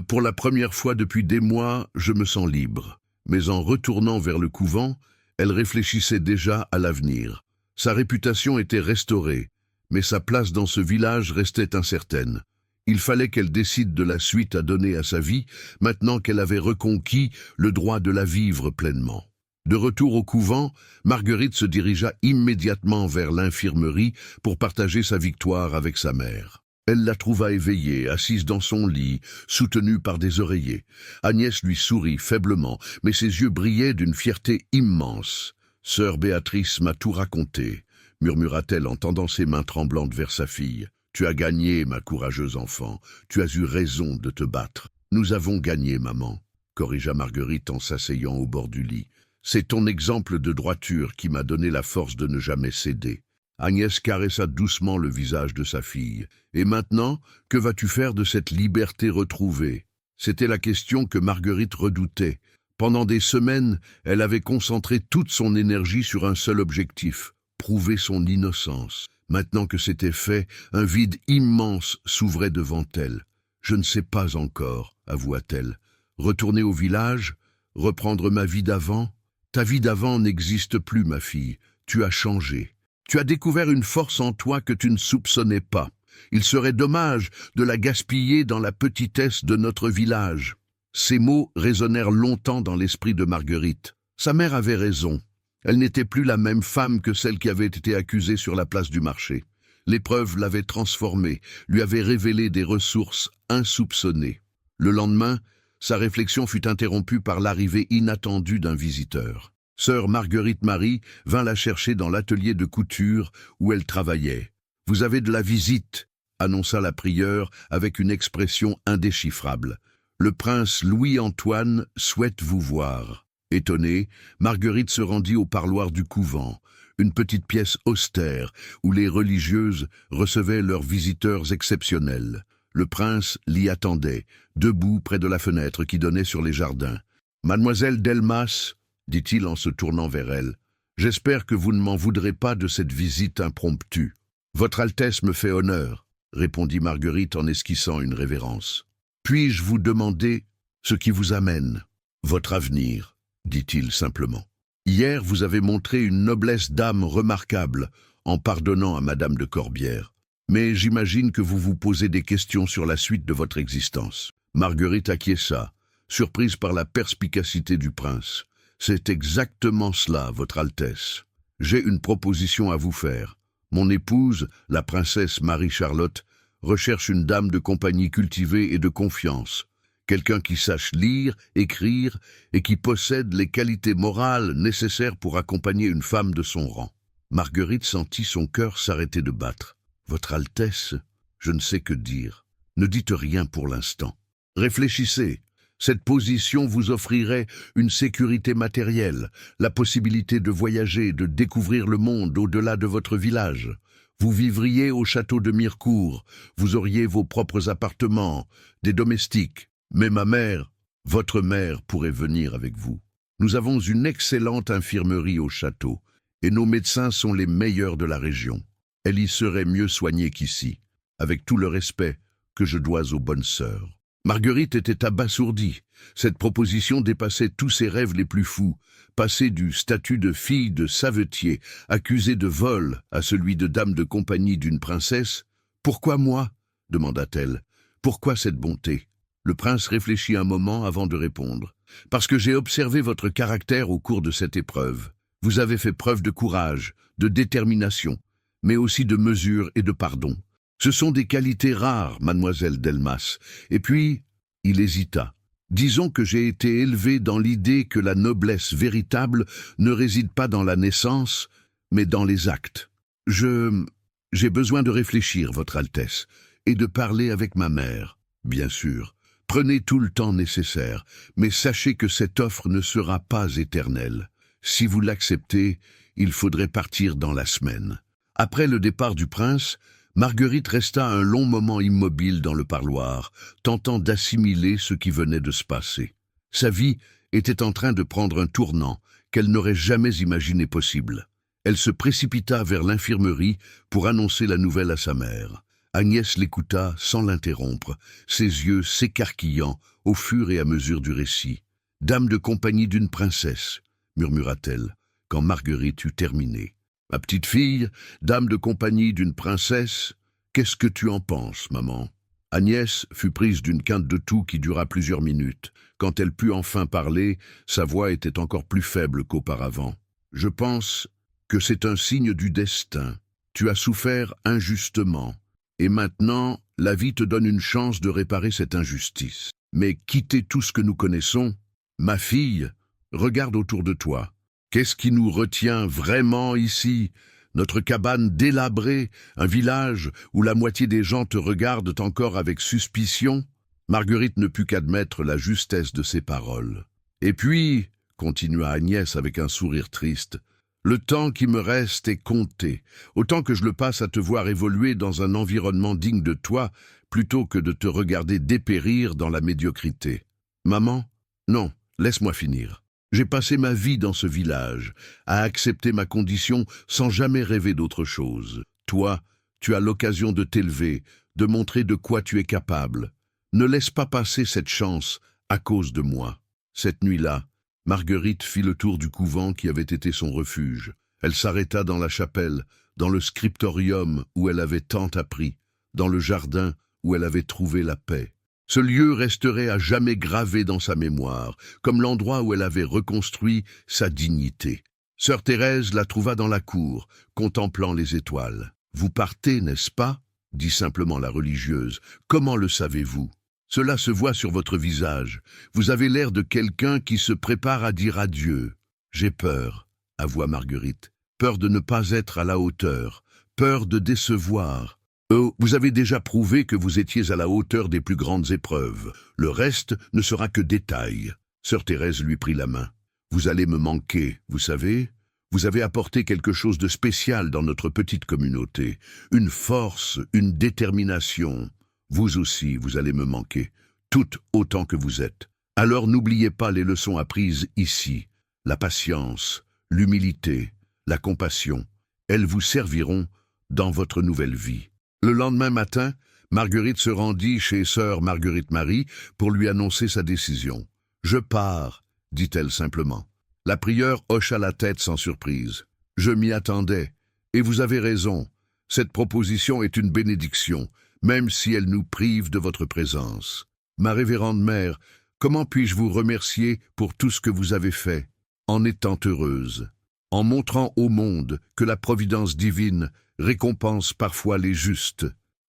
Pour la première fois depuis des mois, je me sens libre. » Mais en retournant vers le couvent, elle réfléchissait déjà à l'avenir. Sa réputation était restaurée, mais sa place dans ce village restait incertaine. Il fallait qu'elle décide de la suite à donner à sa vie, maintenant qu'elle avait reconquis le droit de la vivre pleinement. De retour au couvent, Marguerite se dirigea immédiatement vers l'infirmerie pour partager sa victoire avec sa mère. Elle la trouva éveillée, assise dans son lit, soutenue par des oreillers. Agnès lui sourit faiblement, mais ses yeux brillaient d'une fierté immense. « Sœur Béatrice m'a tout raconté », murmura-t-elle en tendant ses mains tremblantes vers sa fille. « Tu as gagné, ma courageuse enfant. Tu as eu raison de te battre. »« Nous avons gagné, maman », corrigea Marguerite en s'asseyant au bord du lit. « C'est ton exemple de droiture qui m'a donné la force de ne jamais céder. » Agnès caressa doucement le visage de sa fille. « Et maintenant, que vas-tu faire de cette liberté retrouvée ?» C'était la question que Marguerite redoutait. Pendant des semaines, elle avait concentré toute son énergie sur un seul objectif, prouver son innocence. Maintenant que c'était fait, un vide immense s'ouvrait devant elle. « Je ne sais pas encore, » avoua-t-elle. « Retourner au village? Reprendre ma vie d'avant? Ta vie d'avant n'existe plus, ma fille. Tu as changé. Tu as découvert une force en toi que tu ne soupçonnais pas. Il serait dommage de la gaspiller dans la petitesse de notre village. » Ces mots résonnèrent longtemps dans l'esprit de Marguerite. Sa mère avait raison. Elle n'était plus la même femme que celle qui avait été accusée sur la place du marché. L'épreuve l'avait transformée, lui avait révélé des ressources insoupçonnées. Le lendemain, sa réflexion fut interrompue par l'arrivée inattendue d'un visiteur. Sœur Marguerite Marie vint la chercher dans l'atelier de couture où elle travaillait. « Vous avez de la visite », annonça la prieure avec une expression indéchiffrable. « Le prince Louis-Antoine souhaite vous voir. » Étonnée, Marguerite se rendit au parloir du couvent, une petite pièce austère où les religieuses recevaient leurs visiteurs exceptionnels. Le prince l'y attendait, debout près de la fenêtre qui donnait sur les jardins. « Mademoiselle Delmas, dit-il en se tournant vers elle, J'espère que vous ne m'en voudrez pas de cette visite impromptue. Votre Altesse me fait honneur, répondit Marguerite en esquissant une révérence. Puis-je vous demander ce qui vous amène? Votre avenir, dit-il simplement. Hier, vous avez montré une noblesse d'âme remarquable en pardonnant à Madame de Corbière. Mais j'imagine que vous vous posez des questions sur la suite de votre existence. Marguerite acquiesça, surprise par la perspicacité du prince. C'est exactement cela, Votre Altesse. J'ai une proposition à vous faire. Mon épouse, la princesse Marie-Charlotte, recherche une dame de compagnie cultivée et de confiance. Quelqu'un qui sache lire, écrire et qui possède les qualités morales nécessaires pour accompagner une femme de son rang. Marguerite sentit son cœur s'arrêter de battre. Votre Altesse, je ne sais que dire. Ne dites rien pour l'instant. Réfléchissez. Cette position vous offrirait une sécurité matérielle, la possibilité de voyager, de découvrir le monde au-delà de votre village. Vous vivriez au château de Mirecourt, vous auriez vos propres appartements, des domestiques. Mais ma mère, votre mère, pourrait venir avec vous. Nous avons une excellente infirmerie au château, et nos médecins sont les meilleurs de la région. Elle y serait mieux soignée qu'ici, avec tout le respect que je dois aux bonnes sœurs. Marguerite était abasourdie. Cette proposition dépassait tous ses rêves les plus fous. Passer du statut de fille de savetier, accusée de vol, à celui de dame de compagnie d'une princesse. « Pourquoi moi ?» demanda-t-elle. « Pourquoi cette bonté ?» Le prince réfléchit un moment avant de répondre. « Parce que j'ai observé votre caractère au cours de cette épreuve. Vous avez fait preuve de courage, de détermination, mais aussi de mesure et de pardon. Ce sont des qualités rares, mademoiselle Delmas. Et puis, il hésita. Disons que j'ai été élevé dans l'idée que la noblesse véritable ne réside pas dans la naissance, mais dans les actes. J'ai besoin de réfléchir, Votre Altesse, et de parler avec ma mère, bien sûr. Prenez tout le temps nécessaire, mais sachez que cette offre ne sera pas éternelle. Si vous l'acceptez, il faudrait partir dans la semaine. » Après le départ du prince, Marguerite resta un long moment immobile dans le parloir, tentant d'assimiler ce qui venait de se passer. Sa vie était en train de prendre un tournant qu'elle n'aurait jamais imaginé possible. Elle se précipita vers l'infirmerie pour annoncer la nouvelle à sa mère. Agnès l'écouta sans l'interrompre, ses yeux s'écarquillant au fur et à mesure du récit. « Dame de compagnie d'une princesse », murmura-t-elle, quand Marguerite eut terminé. « Ma petite fille, dame de compagnie d'une princesse, qu'est-ce que tu en penses, maman ?» Agnès fut prise d'une quinte de toux qui dura plusieurs minutes. Quand elle put enfin parler, sa voix était encore plus faible qu'auparavant. « Je pense que c'est un signe du destin. Tu as souffert injustement. Et maintenant, la vie te donne une chance de réparer cette injustice. Mais quitter tout ce que nous connaissons, ma fille, regarde autour de toi. Qu'est-ce qui nous retient vraiment ici? Notre cabane délabrée, un village où la moitié des gens te regardent encore avec suspicion? » Marguerite ne put qu'admettre la justesse de ces paroles. « Et puis, » continua Agnès avec un sourire triste, « le temps qui me reste est compté. Autant que je le passe à te voir évoluer dans un environnement digne de toi, plutôt que de te regarder dépérir dans la médiocrité. Maman, non, laisse-moi finir. J'ai passé ma vie dans ce village, à accepter ma condition sans jamais rêver d'autre chose. Toi, tu as l'occasion de t'élever, de montrer de quoi tu es capable. Ne laisse pas passer cette chance à cause de moi. » Cette nuit-là, Marguerite fit le tour du couvent qui avait été son refuge. Elle s'arrêta dans la chapelle, dans le scriptorium où elle avait tant appris, dans le jardin où elle avait trouvé la paix. Ce lieu resterait à jamais gravé dans sa mémoire, comme l'endroit où elle avait reconstruit sa dignité. Sœur Thérèse la trouva dans la cour, contemplant les étoiles. « Vous partez, n'est-ce pas ?» dit simplement la religieuse. « Comment le savez-vous ? Cela se voit sur votre visage. Vous avez l'air de quelqu'un qui se prépare à dire adieu. »« J'ai peur, » avoua Marguerite. « Peur de ne pas être à la hauteur, peur de décevoir. » Oh, vous avez déjà prouvé que vous étiez à la hauteur des plus grandes épreuves. Le reste ne sera que détail. Sœur Thérèse lui prit la main. Vous allez me manquer, vous savez. Vous avez apporté quelque chose de spécial dans notre petite communauté. Une force, une détermination. Vous aussi, vous allez me manquer, toutes autant que vous êtes. Alors n'oubliez pas les leçons apprises ici. La patience, l'humilité, la compassion. Elles vous serviront dans votre nouvelle vie. Le lendemain matin, Marguerite se rendit chez sœur Marguerite Marie pour lui annoncer sa décision. « Je pars », dit-elle simplement. La prieure hocha la tête sans surprise. « Je m'y attendais, et vous avez raison. Cette proposition est une bénédiction, même si elle nous prive de votre présence. Ma révérende mère, comment puis-je vous remercier pour tout ce que vous avez fait, en étant heureuse, en montrant au monde que la providence divine récompense parfois les justes,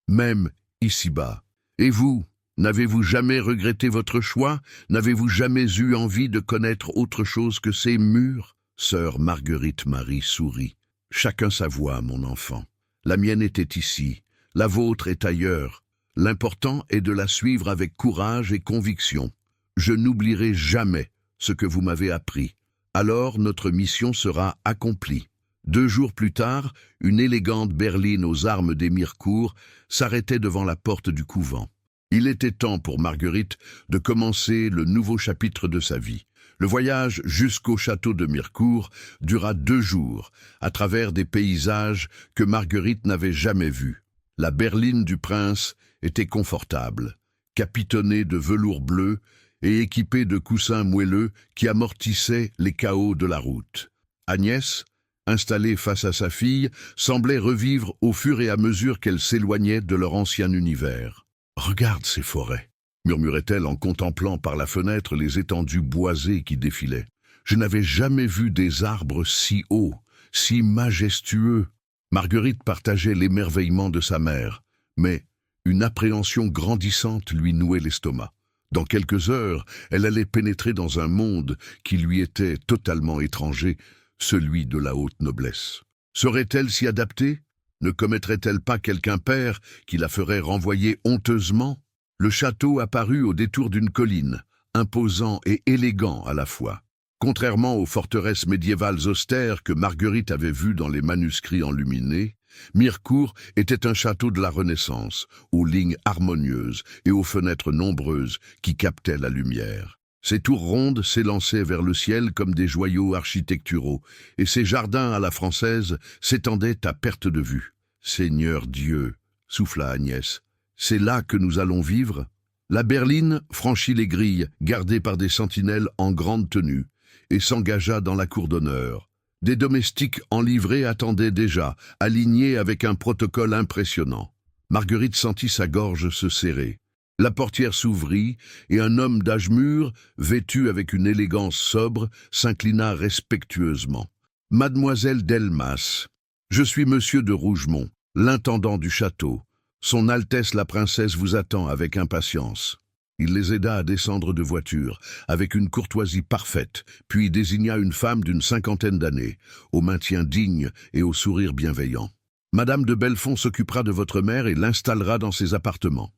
même ici-bas. Et vous, n'avez-vous jamais regretté votre choix? N'avez-vous jamais eu envie de connaître autre chose que ces murs ?» Sœur Marguerite Marie sourit. « Chacun sa voie, mon enfant. La mienne était ici, la vôtre est ailleurs. L'important est de la suivre avec courage et conviction. Je n'oublierai jamais ce que vous m'avez appris. Alors notre mission sera accomplie. » 2 jours plus tard, une élégante berline aux armes des Mirecourt s'arrêtait devant la porte du couvent. Il était temps pour Marguerite de commencer le nouveau chapitre de sa vie. Le voyage jusqu'au château de Mirecourt dura 2 jours, à travers des paysages que Marguerite n'avait jamais vus. La berline du prince était confortable, capitonnée de velours bleu et équipée de coussins moelleux qui amortissaient les cahots de la route. Agnès, installée face à sa fille, semblait revivre au fur et à mesure qu'elle s'éloignait de leur ancien univers. « Regarde ces forêts !» murmurait-elle en contemplant par la fenêtre les étendues boisées qui défilaient. « Je n'avais jamais vu des arbres si hauts, si majestueux. » Marguerite partageait l'émerveillement de sa mère, mais une appréhension grandissante lui nouait l'estomac. Dans quelques heures, elle allait pénétrer dans un monde qui lui était totalement étranger, celui de la haute noblesse. Saurait-elle s'y adapter? Ne commettrait-elle pas quelque impair qui la ferait renvoyer honteusement? Le château apparut au détour d'une colline, imposant et élégant à la fois. Contrairement aux forteresses médiévales austères que Marguerite avait vues dans les manuscrits enluminés, Mirecourt était un château de la Renaissance, aux lignes harmonieuses et aux fenêtres nombreuses qui captaient la lumière. Ses tours rondes s'élançaient vers le ciel comme des joyaux architecturaux, et ses jardins à la française s'étendaient à perte de vue. « Seigneur Dieu !» souffla Agnès. « C'est là que nous allons vivre ?» La berline franchit les grilles, gardées par des sentinelles en grande tenue, et s'engagea dans la cour d'honneur. Des domestiques en livrée attendaient déjà, alignés avec un protocole impressionnant. Marguerite sentit sa gorge se serrer. La portière s'ouvrit, et un homme d'âge mûr, vêtu avec une élégance sobre, s'inclina respectueusement. « Mademoiselle Delmas, je suis monsieur de Rougemont, l'intendant du château. Son Altesse la princesse vous attend avec impatience. » Il les aida à descendre de voiture, avec une courtoisie parfaite, puis désigna une femme d'une 50aine d'années, au maintien digne et au sourire bienveillant. « Madame de Belfond s'occupera de votre mère et l'installera dans ses appartements.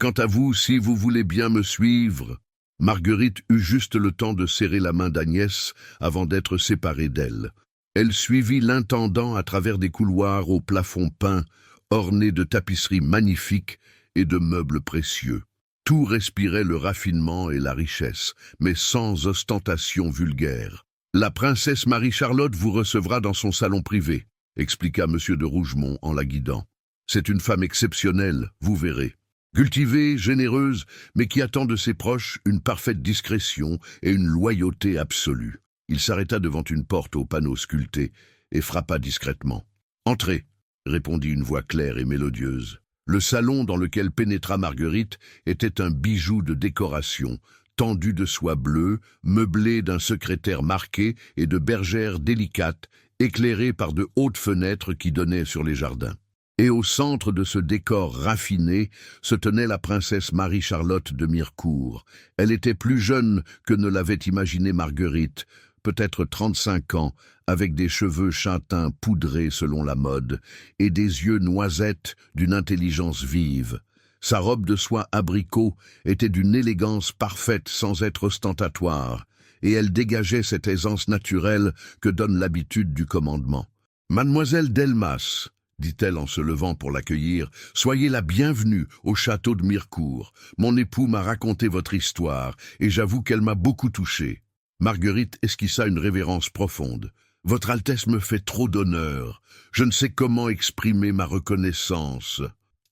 Quant à vous, si vous voulez bien me suivre... » Marguerite eut juste le temps de serrer la main d'Agnès avant d'être séparée d'elle. Elle suivit l'intendant à travers des couloirs au plafond peint, ornés de tapisseries magnifiques et de meubles précieux. Tout respirait le raffinement et la richesse, mais sans ostentation vulgaire. « La princesse Marie-Charlotte vous recevra dans son salon privé, » expliqua M. de Rougemont en la guidant. « C'est une femme exceptionnelle, vous verrez. Cultivée, généreuse, mais qui attend de ses proches une parfaite discrétion et une loyauté absolue. » Il s'arrêta devant une porte au panneau sculpté et frappa discrètement. « Entrez !» répondit une voix claire et mélodieuse. Le salon dans lequel pénétra Marguerite était un bijou de décoration, tendu de soie bleue, meublé d'un secrétaire marqué et de bergères délicates, éclairées par de hautes fenêtres qui donnaient sur les jardins. Et au centre de ce décor raffiné se tenait la princesse Marie-Charlotte de Mirecourt. Elle était plus jeune que ne l'avait imaginé Marguerite, peut-être 35 ans, avec des cheveux châtains poudrés selon la mode, et des yeux noisettes d'une intelligence vive. Sa robe de soie abricot était d'une élégance parfaite sans être ostentatoire, et elle dégageait cette aisance naturelle que donne l'habitude du commandement. « Mademoiselle Delmas », dit-elle en se levant pour l'accueillir, « soyez la bienvenue au château de Mirecourt. Mon époux m'a raconté votre histoire, et j'avoue qu'elle m'a beaucoup touché. » Marguerite esquissa une révérence profonde. Votre Altesse me fait trop d'honneur. Je ne sais comment exprimer ma reconnaissance.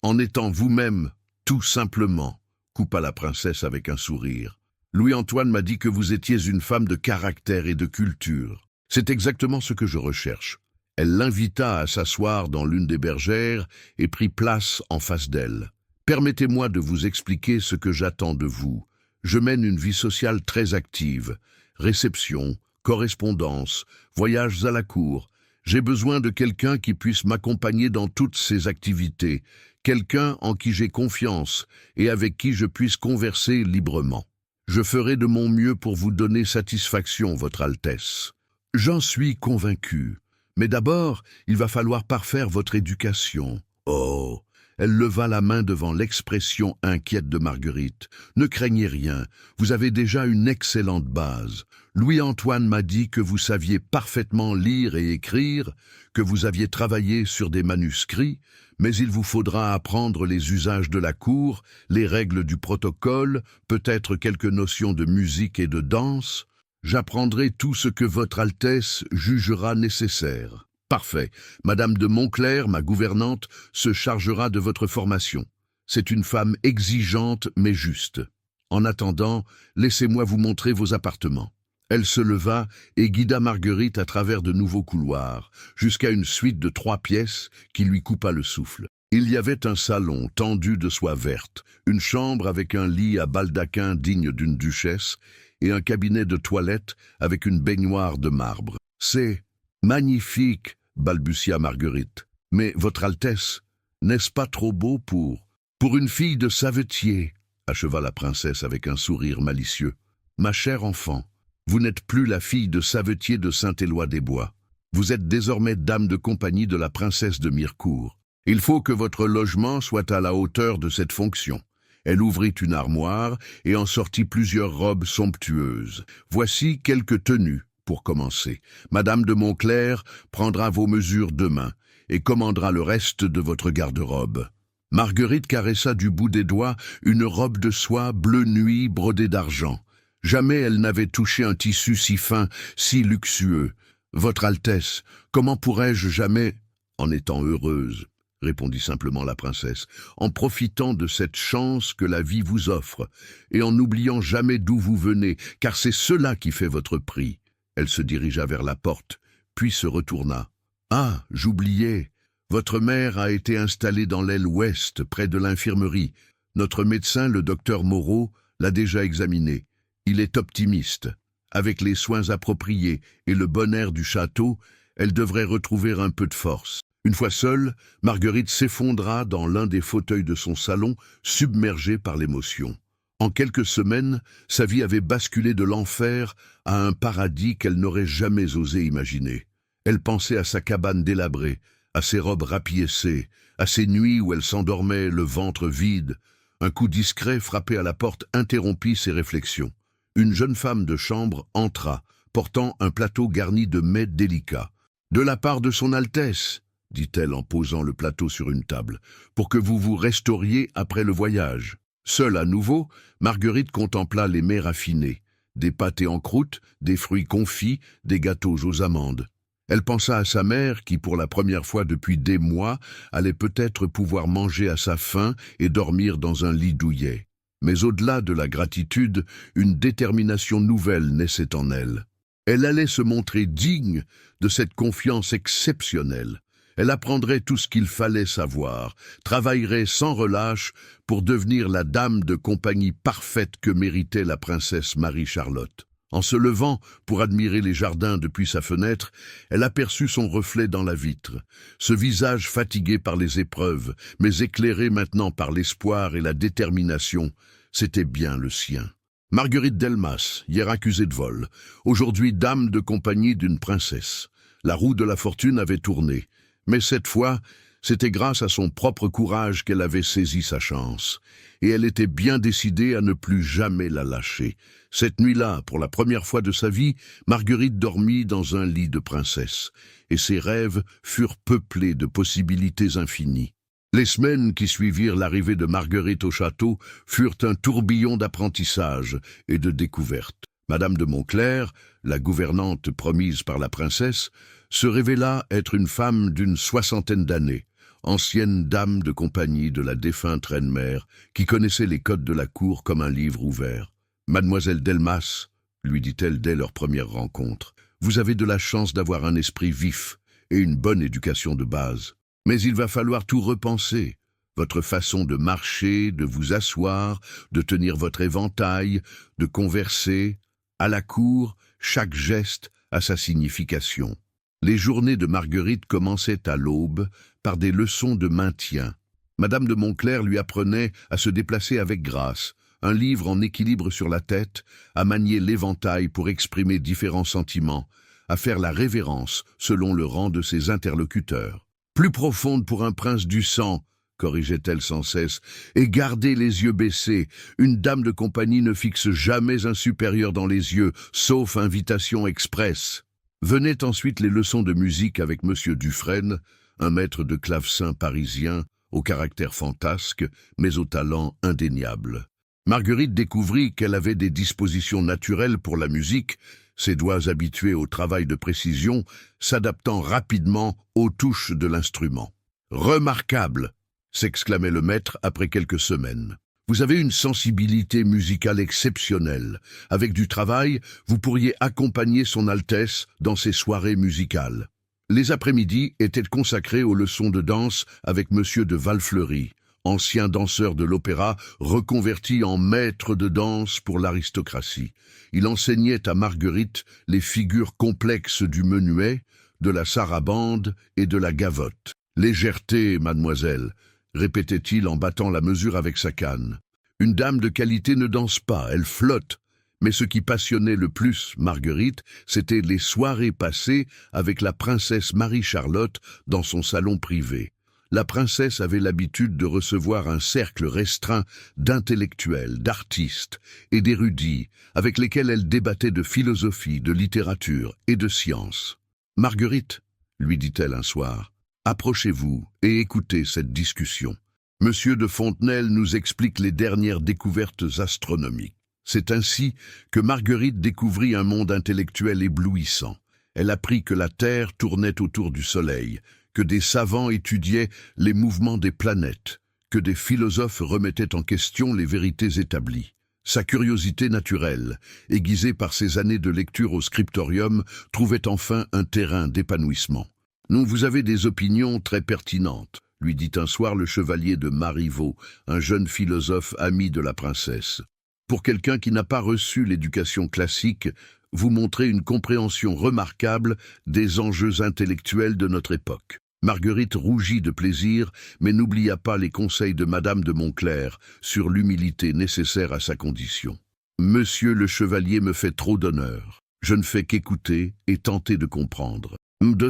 En étant vous-même, tout simplement, coupa la princesse avec un sourire. Louis-Antoine m'a dit que vous étiez une femme de caractère et de culture. C'est exactement ce que je recherche. Elle l'invita à s'asseoir dans l'une des bergères et prit place en face d'elle. Permettez-moi de vous expliquer ce que j'attends de vous. Je mène une vie sociale très active. Réception, correspondance, voyages à la cour. J'ai besoin de quelqu'un qui puisse m'accompagner dans toutes ces activités, quelqu'un en qui j'ai confiance et avec qui je puisse converser librement. Je ferai de mon mieux pour vous donner satisfaction, Votre Altesse. J'en suis convaincu. Mais d'abord, il va falloir parfaire votre éducation. Oh! Elle leva la main devant l'expression inquiète de Marguerite. Ne craignez rien, vous avez déjà une excellente base. Louis-Antoine m'a dit que vous saviez parfaitement lire et écrire, que vous aviez travaillé sur des manuscrits, mais il vous faudra apprendre les usages de la cour, les règles du protocole, peut-être quelques notions de musique et de danse. J'apprendrai tout ce que Votre Altesse jugera nécessaire. Parfait. Madame de Montclair, ma gouvernante, se chargera de votre formation. C'est une femme exigeante mais juste. En attendant, laissez-moi vous montrer vos appartements. Elle se leva et guida Marguerite à travers de nouveaux couloirs, jusqu'à une suite de 3 pièces qui lui coupa le souffle. Il y avait un salon tendu de soie verte, une chambre avec un lit à baldaquin digne d'une duchesse et un cabinet de toilette avec une baignoire de marbre. C'est magnifique, balbutia Marguerite. Mais, Votre Altesse, n'est-ce pas trop beau pour une fille de savetier, acheva la princesse avec un sourire malicieux. Ma chère enfant, vous n'êtes plus la fille de savetier de Saint-Éloi-des-Bois. Vous êtes désormais dame de compagnie de la princesse de Mirecourt. Il faut que votre logement soit à la hauteur de cette fonction. Elle ouvrit une armoire et en sortit plusieurs robes somptueuses. Voici quelques tenues. Pour commencer, Madame de Montclair prendra vos mesures demain et commandera le reste de votre garde-robe. Marguerite caressa du bout des doigts une robe de soie bleu nuit brodée d'argent. Jamais elle n'avait touché un tissu si fin, si luxueux. Votre Altesse, comment pourrais-je jamais... En étant heureuse, répondit simplement la princesse, en profitant de cette chance que la vie vous offre, et en n'oubliant jamais d'où vous venez, car c'est cela qui fait votre prix. Elle se dirigea vers la porte, puis se retourna. « Ah, j'oubliais. Votre mère a été installée dans l'aile ouest, près de l'infirmerie. Notre médecin, le docteur Moreau, l'a déjà examinée. Il est optimiste. Avec les soins appropriés et le bon air du château, elle devrait retrouver un peu de force. » Une fois seule, Marguerite s'effondra dans l'un des fauteuils de son salon, submergée par l'émotion. En quelques semaines, sa vie avait basculé de l'enfer à un paradis qu'elle n'aurait jamais osé imaginer. Elle pensait à sa cabane délabrée, à ses robes rapiécées, à ces nuits où elle s'endormait, le ventre vide. Un coup discret frappé à la porte interrompit ses réflexions. Une jeune femme de chambre entra, portant un plateau garni de mets délicats. « De la part de son Altesse !» dit-elle en posant le plateau sur une table, « pour que vous vous restauriez après le voyage. » Seule à nouveau, Marguerite contempla les mets raffinés, des pâtés en croûte, des fruits confits, des gâteaux aux amandes. Elle pensa à sa mère qui, pour la première fois depuis des mois, allait peut-être pouvoir manger à sa faim et dormir dans un lit douillet. Mais au-delà de la gratitude, une détermination nouvelle naissait en elle. Elle allait se montrer digne de cette confiance exceptionnelle. Elle apprendrait tout ce qu'il fallait savoir, travaillerait sans relâche pour devenir la dame de compagnie parfaite que méritait la princesse Marie-Charlotte. En se levant pour admirer les jardins depuis sa fenêtre, elle aperçut son reflet dans la vitre. Ce visage fatigué par les épreuves, mais éclairé maintenant par l'espoir et la détermination, c'était bien le sien. Marguerite Delmas, hier accusée de vol, aujourd'hui dame de compagnie d'une princesse. La roue de la fortune avait tourné. Mais cette fois, c'était grâce à son propre courage qu'elle avait saisi sa chance. Et elle était bien décidée à ne plus jamais la lâcher. Cette nuit-là, pour la première fois de sa vie, Marguerite dormit dans un lit de princesse. Et ses rêves furent peuplés de possibilités infinies. Les semaines qui suivirent l'arrivée de Marguerite au château furent un tourbillon d'apprentissage et de découvertes. Madame de Montclerc, la gouvernante promise par la princesse, se révéla être une femme d'une 60aine d'années, ancienne dame de compagnie de la défunte reine-mère, qui connaissait les codes de la cour comme un livre ouvert. « Mademoiselle Delmas, lui dit-elle dès leur première rencontre, vous avez de la chance d'avoir un esprit vif et une bonne éducation de base. Mais il va falloir tout repenser. Votre façon de marcher, de vous asseoir, de tenir votre éventail, de converser. À la cour, chaque geste a sa signification. » Les journées de Marguerite commençaient à l'aube par des leçons de maintien. Madame de Montclerc lui apprenait à se déplacer avec grâce, un livre en équilibre sur la tête, à manier l'éventail pour exprimer différents sentiments, à faire la révérence selon le rang de ses interlocuteurs. Plus profonde pour un prince du sang, corrigeait-elle sans cesse, et gardez les yeux baissés. Une dame de compagnie ne fixe jamais un supérieur dans les yeux, sauf invitation expresse. Venaient ensuite les leçons de musique avec Monsieur Dufresne, un maître de clavecin parisien, au caractère fantasque, mais au talent indéniable. Marguerite découvrit qu'elle avait des dispositions naturelles pour la musique, ses doigts habitués au travail de précision, s'adaptant rapidement aux touches de l'instrument. « Remarquable !» s'exclamait le maître après quelques semaines. « Vous avez une sensibilité musicale exceptionnelle. Avec du travail, vous pourriez accompagner son Altesse dans ses soirées musicales. » Les après-midi étaient consacrés aux leçons de danse avec Monsieur de Valfleury, ancien danseur de l'opéra reconverti en maître de danse pour l'aristocratie. Il enseignait à Marguerite les figures complexes du menuet, de la sarabande et de la gavotte. « Légèreté, mademoiselle !» répétait-il en battant la mesure avec sa canne. Une dame de qualité ne danse pas, elle flotte. Mais ce qui passionnait le plus Marguerite, c'était les soirées passées avec la princesse Marie-Charlotte dans son salon privé. La princesse avait l'habitude de recevoir un cercle restreint d'intellectuels, d'artistes et d'érudits avec lesquels elle débattait de philosophie, de littérature et de science. « Marguerite, lui dit-elle un soir, approchez-vous et écoutez cette discussion. Monsieur de Fontenelle nous explique les dernières découvertes astronomiques. » C'est ainsi que Marguerite découvrit un monde intellectuel éblouissant. Elle apprit que la Terre tournait autour du Soleil, que des savants étudiaient les mouvements des planètes, que des philosophes remettaient en question les vérités établies. Sa curiosité naturelle, aiguisée par ses années de lecture au scriptorium, trouvait enfin un terrain d'épanouissement. « Vous avez des opinions très pertinentes », lui dit un soir le chevalier de Marivaux, un jeune philosophe ami de la princesse. « Pour quelqu'un qui n'a pas reçu l'éducation classique, vous montrez une compréhension remarquable des enjeux intellectuels de notre époque. » Marguerite rougit de plaisir, mais n'oublia pas les conseils de Madame de Montclerc sur l'humilité nécessaire à sa condition. « Monsieur le chevalier me fait trop d'honneur. Je ne fais qu'écouter et tenter de comprendre.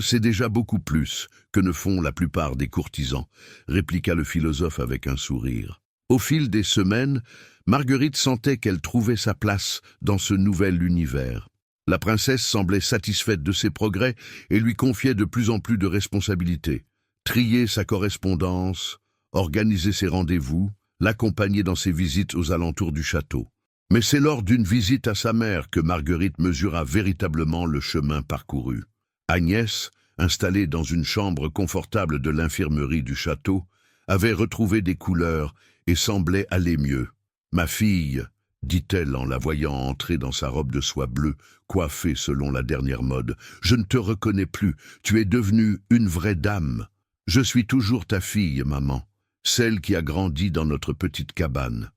C'est déjà beaucoup plus que ne font la plupart des courtisans, » répliqua le philosophe avec un sourire. Au fil des semaines, Marguerite sentait qu'elle trouvait sa place dans ce nouvel univers. La princesse semblait satisfaite de ses progrès et lui confiait de plus en plus de responsabilités. Trier sa correspondance, organiser ses rendez-vous, l'accompagner dans ses visites aux alentours du château. Mais c'est lors d'une visite à sa mère que Marguerite mesura véritablement le chemin parcouru. Agnès, installée dans une chambre confortable de l'infirmerie du château, avait retrouvé des couleurs et semblait aller mieux. « Ma fille, » dit-elle en la voyant entrer dans sa robe de soie bleue, coiffée selon la dernière mode, « je ne te reconnais plus, tu es devenue une vraie dame. Je suis toujours ta fille, maman, celle qui a grandi dans notre petite cabane.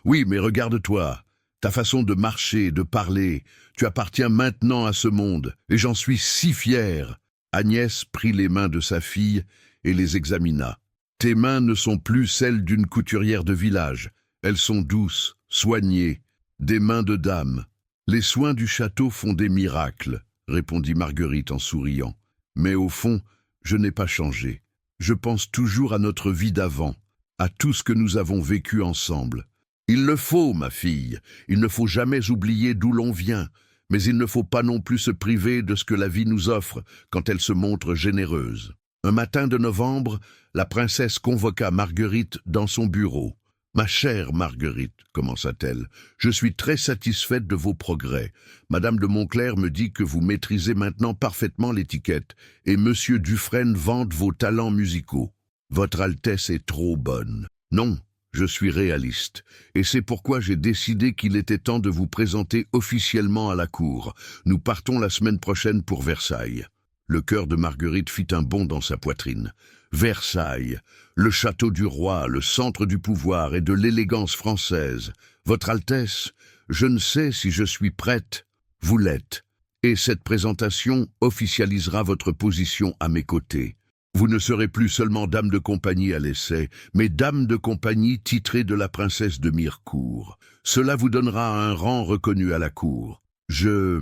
Oui, mais regarde-toi, ta façon de marcher, de parler, tu appartiens maintenant à ce monde, et j'en suis si fière. » Agnès prit les mains de sa fille et les examina. « Tes mains ne sont plus celles d'une couturière de village. Elles sont douces, soignées, des mains de dame. Les soins du château font des miracles, » répondit Marguerite en souriant. « Mais au fond, je n'ai pas changé. Je pense toujours à notre vie d'avant, à tout ce que nous avons vécu ensemble. Il le faut, ma fille, il ne faut jamais oublier d'où l'on vient, mais il ne faut pas non plus se priver de ce que la vie nous offre quand elle se montre généreuse. » Un matin de novembre, la princesse convoqua Marguerite dans son bureau. Ma chère Marguerite, commença-t-elle, je suis très satisfaite de vos progrès. Madame de Montclerc me dit que vous maîtrisez maintenant parfaitement l'étiquette, et Monsieur Dufresne vante vos talents musicaux. Votre Altesse est trop bonne. Non, je suis réaliste, et c'est pourquoi j'ai décidé qu'il était temps de vous présenter officiellement à la cour. Nous partons la semaine prochaine pour Versailles. Le cœur de Marguerite fit un bond dans sa poitrine. Versailles, le château du roi, le centre du pouvoir et de l'élégance française. Votre Altesse, je ne sais si je suis prête. Vous l'êtes. Et cette présentation officialisera votre position à mes côtés. Vous ne serez plus seulement dame de compagnie à l'essai, mais dame de compagnie titrée de la princesse de Mirecourt. Cela vous donnera un rang reconnu à la cour. Je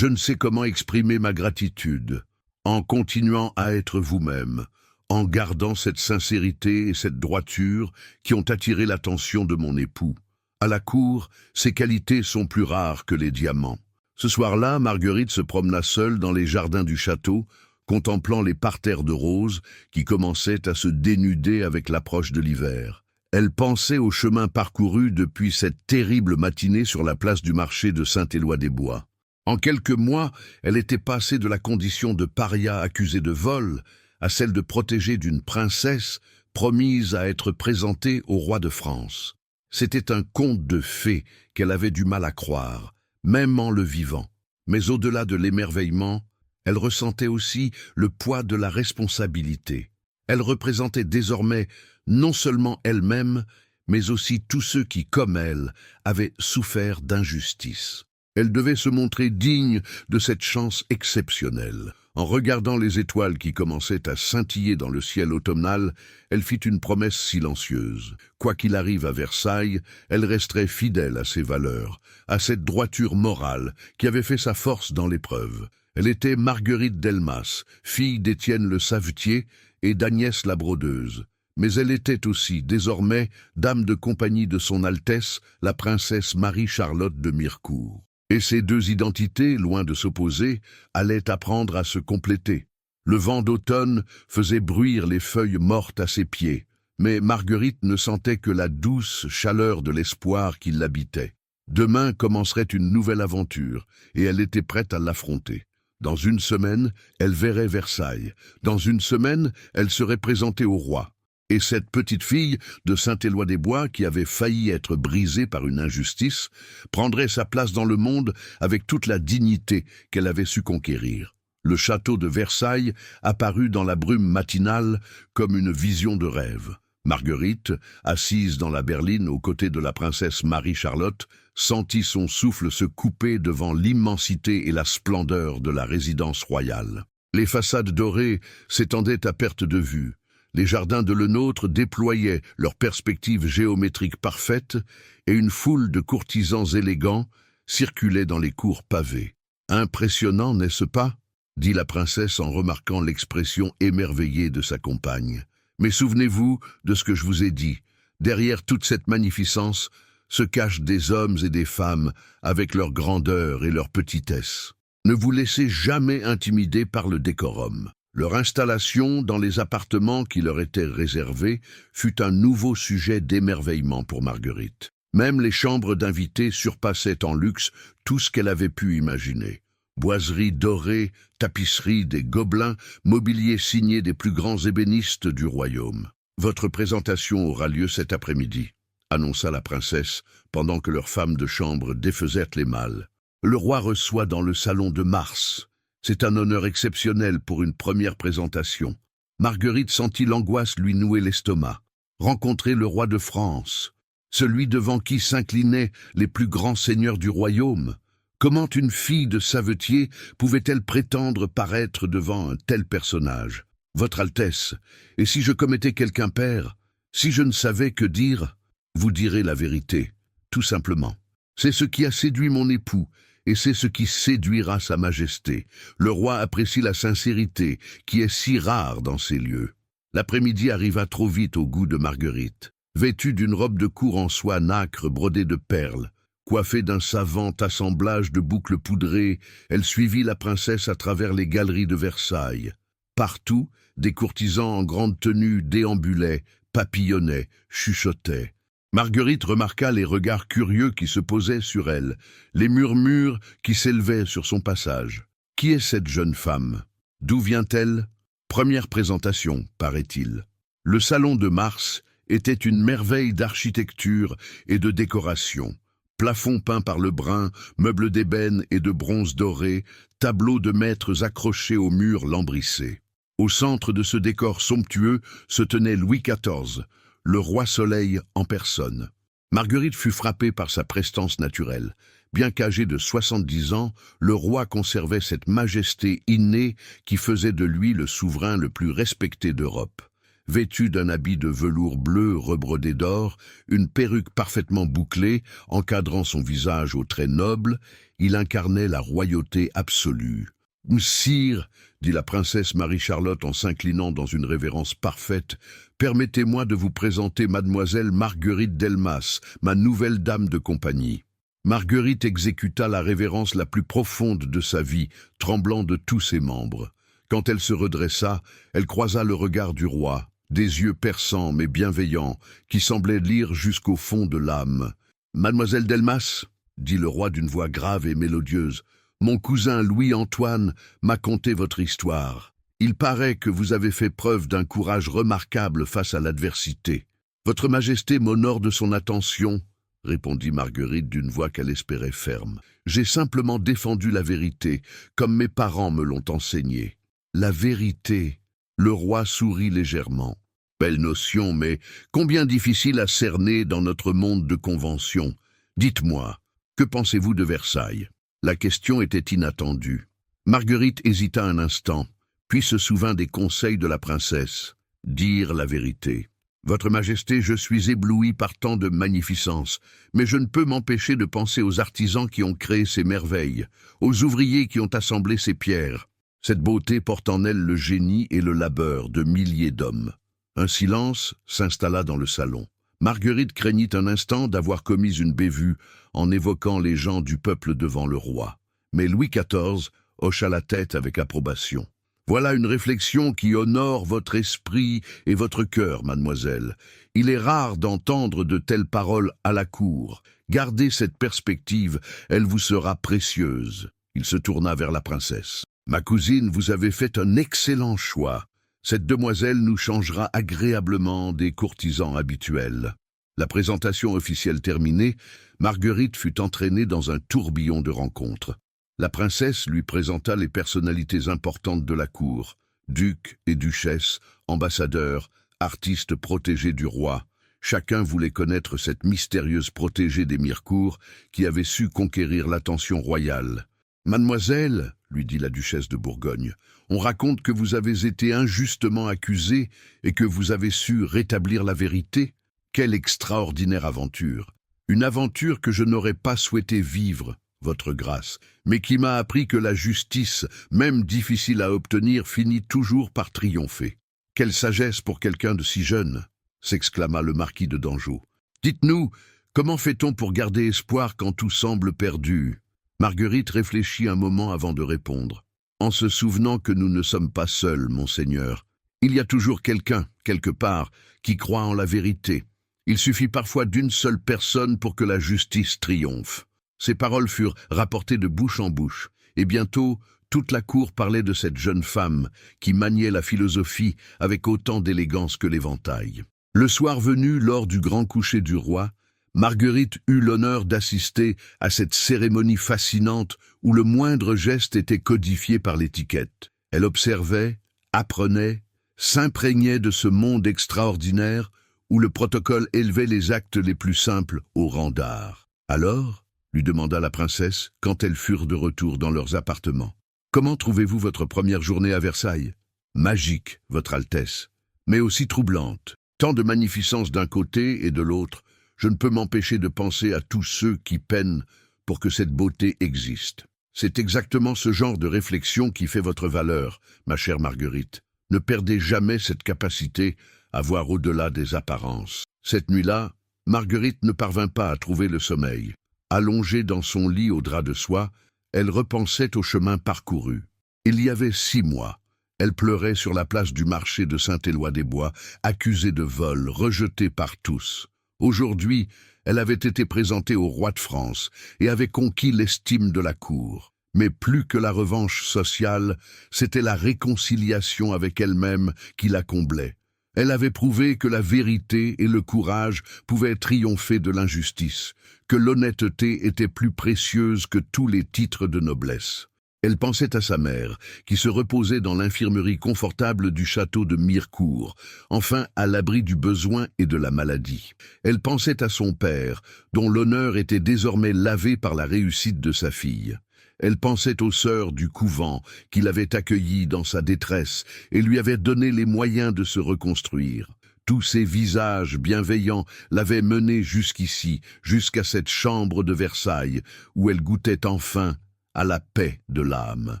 ne sais comment exprimer ma gratitude. En continuant à être vous-même, en gardant cette sincérité et cette droiture qui ont attiré l'attention de mon époux. À la cour, ces qualités sont plus rares que les diamants. Ce soir-là, Marguerite se promena seule dans les jardins du château, contemplant les parterres de roses qui commençaient à se dénuder avec l'approche de l'hiver. Elle pensait au chemin parcouru depuis cette terrible matinée sur la place du marché de Saint-Éloi-des-Bois. En quelques mois, elle était passée de la condition de paria accusée de vol à celle de protégée d'une princesse promise à être présentée au roi de France. C'était un conte de fées qu'elle avait du mal à croire, même en le vivant. Mais au-delà de l'émerveillement, elle ressentait aussi le poids de la responsabilité. Elle représentait désormais non seulement elle-même, mais aussi tous ceux qui, comme elle, avaient souffert d'injustice. Elle devait se montrer digne de cette chance exceptionnelle. En regardant les étoiles qui commençaient à scintiller dans le ciel automnal, elle fit une promesse silencieuse. Quoi qu'il arrive à Versailles, elle resterait fidèle à ses valeurs, à cette droiture morale qui avait fait sa force dans l'épreuve. Elle était Marguerite Delmas, fille d'Étienne le Savetier et d'Agnès la Brodeuse. Mais elle était aussi, désormais, dame de compagnie de son Altesse, la princesse Marie-Charlotte de Mirecourt. Et ces deux identités, loin de s'opposer, allaient apprendre à se compléter. Le vent d'automne faisait bruire les feuilles mortes à ses pieds, mais Marguerite ne sentait que la douce chaleur de l'espoir qui l'habitait. Demain commencerait une nouvelle aventure, et elle était prête à l'affronter. Dans une semaine, elle verrait Versailles. Dans une semaine, elle serait présentée au roi. Et cette petite fille de Saint-Éloi-des-Bois, qui avait failli être brisée par une injustice, prendrait sa place dans le monde avec toute la dignité qu'elle avait su conquérir. Le château de Versailles apparut dans la brume matinale comme une vision de rêve. Marguerite, assise dans la berline aux côtés de la princesse Marie-Charlotte, sentit son souffle se couper devant l'immensité et la splendeur de la résidence royale. Les façades dorées s'étendaient à perte de vue. Les jardins de Lenôtre déployaient leurs perspectives géométriques parfaites et une foule de courtisans élégants circulait dans les cours pavées. « Impressionnant, n'est-ce pas ?» dit la princesse en remarquant l'expression émerveillée de sa compagne. « Mais souvenez-vous de ce que je vous ai dit. Derrière toute cette magnificence se cachent des hommes et des femmes avec leur grandeur et leur petitesse. Ne vous laissez jamais intimider par le décorum. » Leur installation dans les appartements qui leur étaient réservés fut un nouveau sujet d'émerveillement pour Marguerite. Même les chambres d'invités surpassaient en luxe tout ce qu'elle avait pu imaginer. Boiseries dorées, tapisseries des Gobelins, mobilier signé des plus grands ébénistes du royaume. « Votre présentation aura lieu cet après-midi », annonça la princesse, pendant que leurs femmes de chambre défaisaient les malles. « Le roi reçoit dans le salon de Mars. C'est un honneur exceptionnel pour une première présentation. » Marguerite sentit l'angoisse lui nouer l'estomac. Rencontrer le roi de France, celui devant qui s'inclinaient les plus grands seigneurs du royaume. Comment une fille de savetier pouvait-elle prétendre paraître devant un tel personnage? « Votre Altesse, et si je commettais quelque impair, si je ne savais que dire, vous direz la vérité, tout simplement. C'est ce qui a séduit mon époux, et c'est ce qui séduira sa majesté. Le roi apprécie la sincérité, qui est si rare dans ces lieux. » L'après-midi arriva trop vite au goût de Marguerite. Vêtue d'une robe de cour en soie nacre brodée de perles, coiffée d'un savant assemblage de boucles poudrées, elle suivit la princesse à travers les galeries de Versailles. Partout, des courtisans en grande tenue déambulaient, papillonnaient, chuchotaient. Marguerite remarqua les regards curieux qui se posaient sur elle, les murmures qui s'élevaient sur son passage. Qui est cette jeune femme? D'où vient-elle? Première présentation, paraît-il. Le salon de Mars était une merveille d'architecture et de décoration. Plafond peint par le brun, meubles d'ébène et de bronze doré, tableaux de maîtres accrochés aux murs lambrissés. Au centre de ce décor somptueux se tenait Louis XIV, le roi soleil en personne. Marguerite fut frappée par sa prestance naturelle. Bien qu'âgé de 70 ans, le roi conservait cette majesté innée qui faisait de lui le souverain le plus respecté d'Europe. Vêtu d'un habit de velours bleu rebrodé d'or, une perruque parfaitement bouclée, encadrant son visage aux traits nobles, il incarnait la royauté absolue. « Sire, » dit la princesse Marie-Charlotte en s'inclinant dans une révérence parfaite, « permettez-moi de vous présenter mademoiselle Marguerite Delmas, ma nouvelle dame de compagnie. » Marguerite exécuta la révérence la plus profonde de sa vie, tremblant de tous ses membres. Quand elle se redressa, elle croisa le regard du roi, des yeux perçants mais bienveillants, qui semblaient lire jusqu'au fond de l'âme. « Mademoiselle Delmas, » dit le roi d'une voix grave et mélodieuse, « mon cousin Louis-Antoine m'a conté votre histoire. Il paraît que vous avez fait preuve d'un courage remarquable face à l'adversité. Votre Majesté m'honore de son attention, » répondit Marguerite d'une voix qu'elle espérait ferme. « J'ai simplement défendu la vérité, comme mes parents me l'ont enseigné. » La vérité. Le roi sourit légèrement. Belle notion, mais combien difficile à cerner dans notre monde de conventions. Dites-moi, que pensez-vous de Versailles? La question était inattendue. Marguerite hésita un instant, puis se souvint des conseils de la princesse. Dire la vérité. Votre Majesté, je suis ébloui par tant de magnificence, mais je ne peux m'empêcher de penser aux artisans qui ont créé ces merveilles, aux ouvriers qui ont assemblé ces pierres. Cette beauté porte en elle le génie et le labeur de milliers d'hommes. Un silence s'installa dans le salon. Marguerite craignit un instant d'avoir commis une bévue en évoquant les gens du peuple devant le roi. Mais Louis XIV hocha la tête avec approbation. « Voilà une réflexion qui honore votre esprit et votre cœur, mademoiselle. Il est rare d'entendre de telles paroles à la cour. Gardez cette perspective, elle vous sera précieuse. » Il se tourna vers la princesse. « Ma cousine, vous avez fait un excellent choix. Cette demoiselle nous changera agréablement des courtisans habituels. » La présentation officielle terminée, Marguerite fut entraînée dans un tourbillon de rencontres. La princesse lui présenta les personnalités importantes de la cour, ducs et duchesses, ambassadeurs, artistes protégés du roi. Chacun voulait connaître cette mystérieuse protégée des Mirecourt qui avait su conquérir l'attention royale. « Mademoiselle, » lui dit la duchesse de Bourgogne, « on raconte que vous avez été injustement accusée et que vous avez su rétablir la vérité. Quelle extraordinaire aventure! Une aventure que je n'aurais pas souhaité vivre, votre grâce, mais qui m'a appris que la justice, même difficile à obtenir, finit toujours par triompher. Quelle sagesse pour quelqu'un de si jeune !» s'exclama le marquis de Dangeau. « Dites-nous, comment fait-on pour garder espoir quand tout semble perdu ?» Marguerite réfléchit un moment avant de répondre. « En se souvenant que nous ne sommes pas seuls, monseigneur. Il y a toujours quelqu'un, quelque part, qui croit en la vérité. Il suffit parfois d'une seule personne pour que la justice triomphe. » Ces paroles furent rapportées de bouche en bouche, et bientôt, toute la cour parlait de cette jeune femme qui maniait la philosophie avec autant d'élégance que l'éventail. Le soir venu, lors du grand coucher du roi, Marguerite eut l'honneur d'assister à cette cérémonie fascinante où le moindre geste était codifié par l'étiquette. Elle observait, apprenait, s'imprégnait de ce monde extraordinaire où le protocole élevait les actes les plus simples au rang d'art. « Alors ?» lui demanda la princesse quand elles furent de retour dans leurs appartements. « Comment trouvez-vous votre première journée à Versailles ?»« Magique, votre Altesse, mais aussi troublante. Tant de magnificence d'un côté et de l'autre, je ne peux m'empêcher de penser à tous ceux qui peinent pour que cette beauté existe. C'est exactement ce genre de réflexion qui fait votre valeur, ma chère Marguerite. Ne perdez jamais cette capacité à voir au-delà des apparences. » Cette nuit-là, Marguerite ne parvint pas à trouver le sommeil. Allongée dans son lit au drap de soie, elle repensait au chemin parcouru. Il y avait 6 mois, elle pleurait sur la place du marché de Saint-Éloi-des-Bois, accusée de vol, rejetée par tous. Aujourd'hui, elle avait été présentée au roi de France et avait conquis l'estime de la cour. Mais plus que la revanche sociale, c'était la réconciliation avec elle-même qui la comblait. Elle avait prouvé que la vérité et le courage pouvaient triompher de l'injustice, que l'honnêteté était plus précieuse que tous les titres de noblesse. Elle pensait à sa mère, qui se reposait dans l'infirmerie confortable du château de Mirecourt, enfin à l'abri du besoin et de la maladie. Elle pensait à son père, dont l'honneur était désormais lavé par la réussite de sa fille. Elle pensait aux sœurs du couvent qui l'avaient accueillie dans sa détresse et lui avaient donné les moyens de se reconstruire. Tous ces visages bienveillants l'avaient menée jusqu'ici, jusqu'à cette chambre de Versailles, où elle goûtait enfin à la paix de l'âme.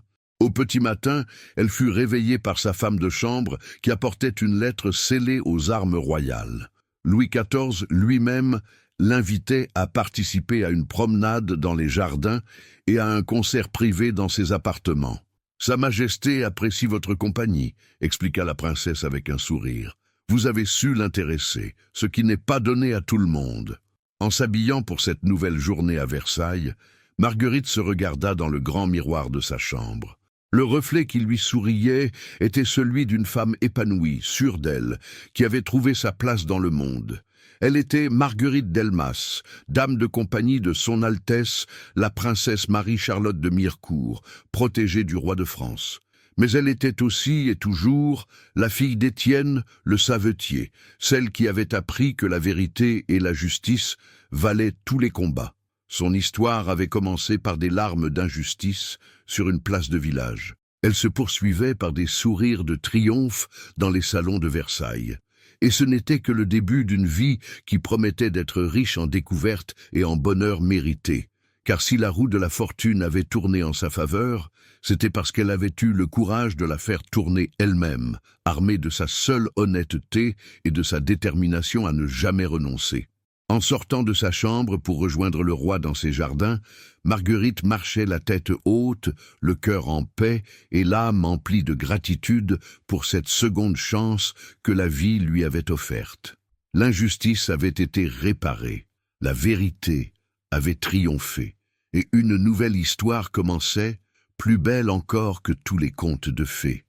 Au petit matin, elle fut réveillée par sa femme de chambre qui apportait une lettre scellée aux armes royales. Louis XIV lui-même l'invitait à participer à une promenade dans les jardins et à un concert privé dans ses appartements. « Sa Majesté apprécie votre compagnie », expliqua la princesse avec un sourire. « Vous avez su l'intéresser, ce qui n'est pas donné à tout le monde. » En s'habillant pour cette nouvelle journée à Versailles, Marguerite se regarda dans le grand miroir de sa chambre. Le reflet qui lui souriait était celui d'une femme épanouie, sûre d'elle, qui avait trouvé sa place dans le monde. Elle était Marguerite Delmas, dame de compagnie de Son Altesse, la princesse Marie-Charlotte de Mirecourt, protégée du roi de France. Mais elle était aussi et toujours la fille d'Étienne, le savetier, celle qui avait appris que la vérité et la justice valaient tous les combats. Son histoire avait commencé par des larmes d'injustice sur une place de village. Elle se poursuivait par des sourires de triomphe dans les salons de Versailles. Et ce n'était que le début d'une vie qui promettait d'être riche en découvertes et en bonheur mérité. Car si la roue de la fortune avait tourné en sa faveur, c'était parce qu'elle avait eu le courage de la faire tourner elle-même, armée de sa seule honnêteté et de sa détermination à ne jamais renoncer. En sortant de sa chambre pour rejoindre le roi dans ses jardins, Marguerite marchait la tête haute, le cœur en paix et l'âme emplie de gratitude pour cette seconde chance que la vie lui avait offerte. L'injustice avait été réparée, la vérité avait triomphé, et une nouvelle histoire commençait, plus belle encore que tous les contes de fées.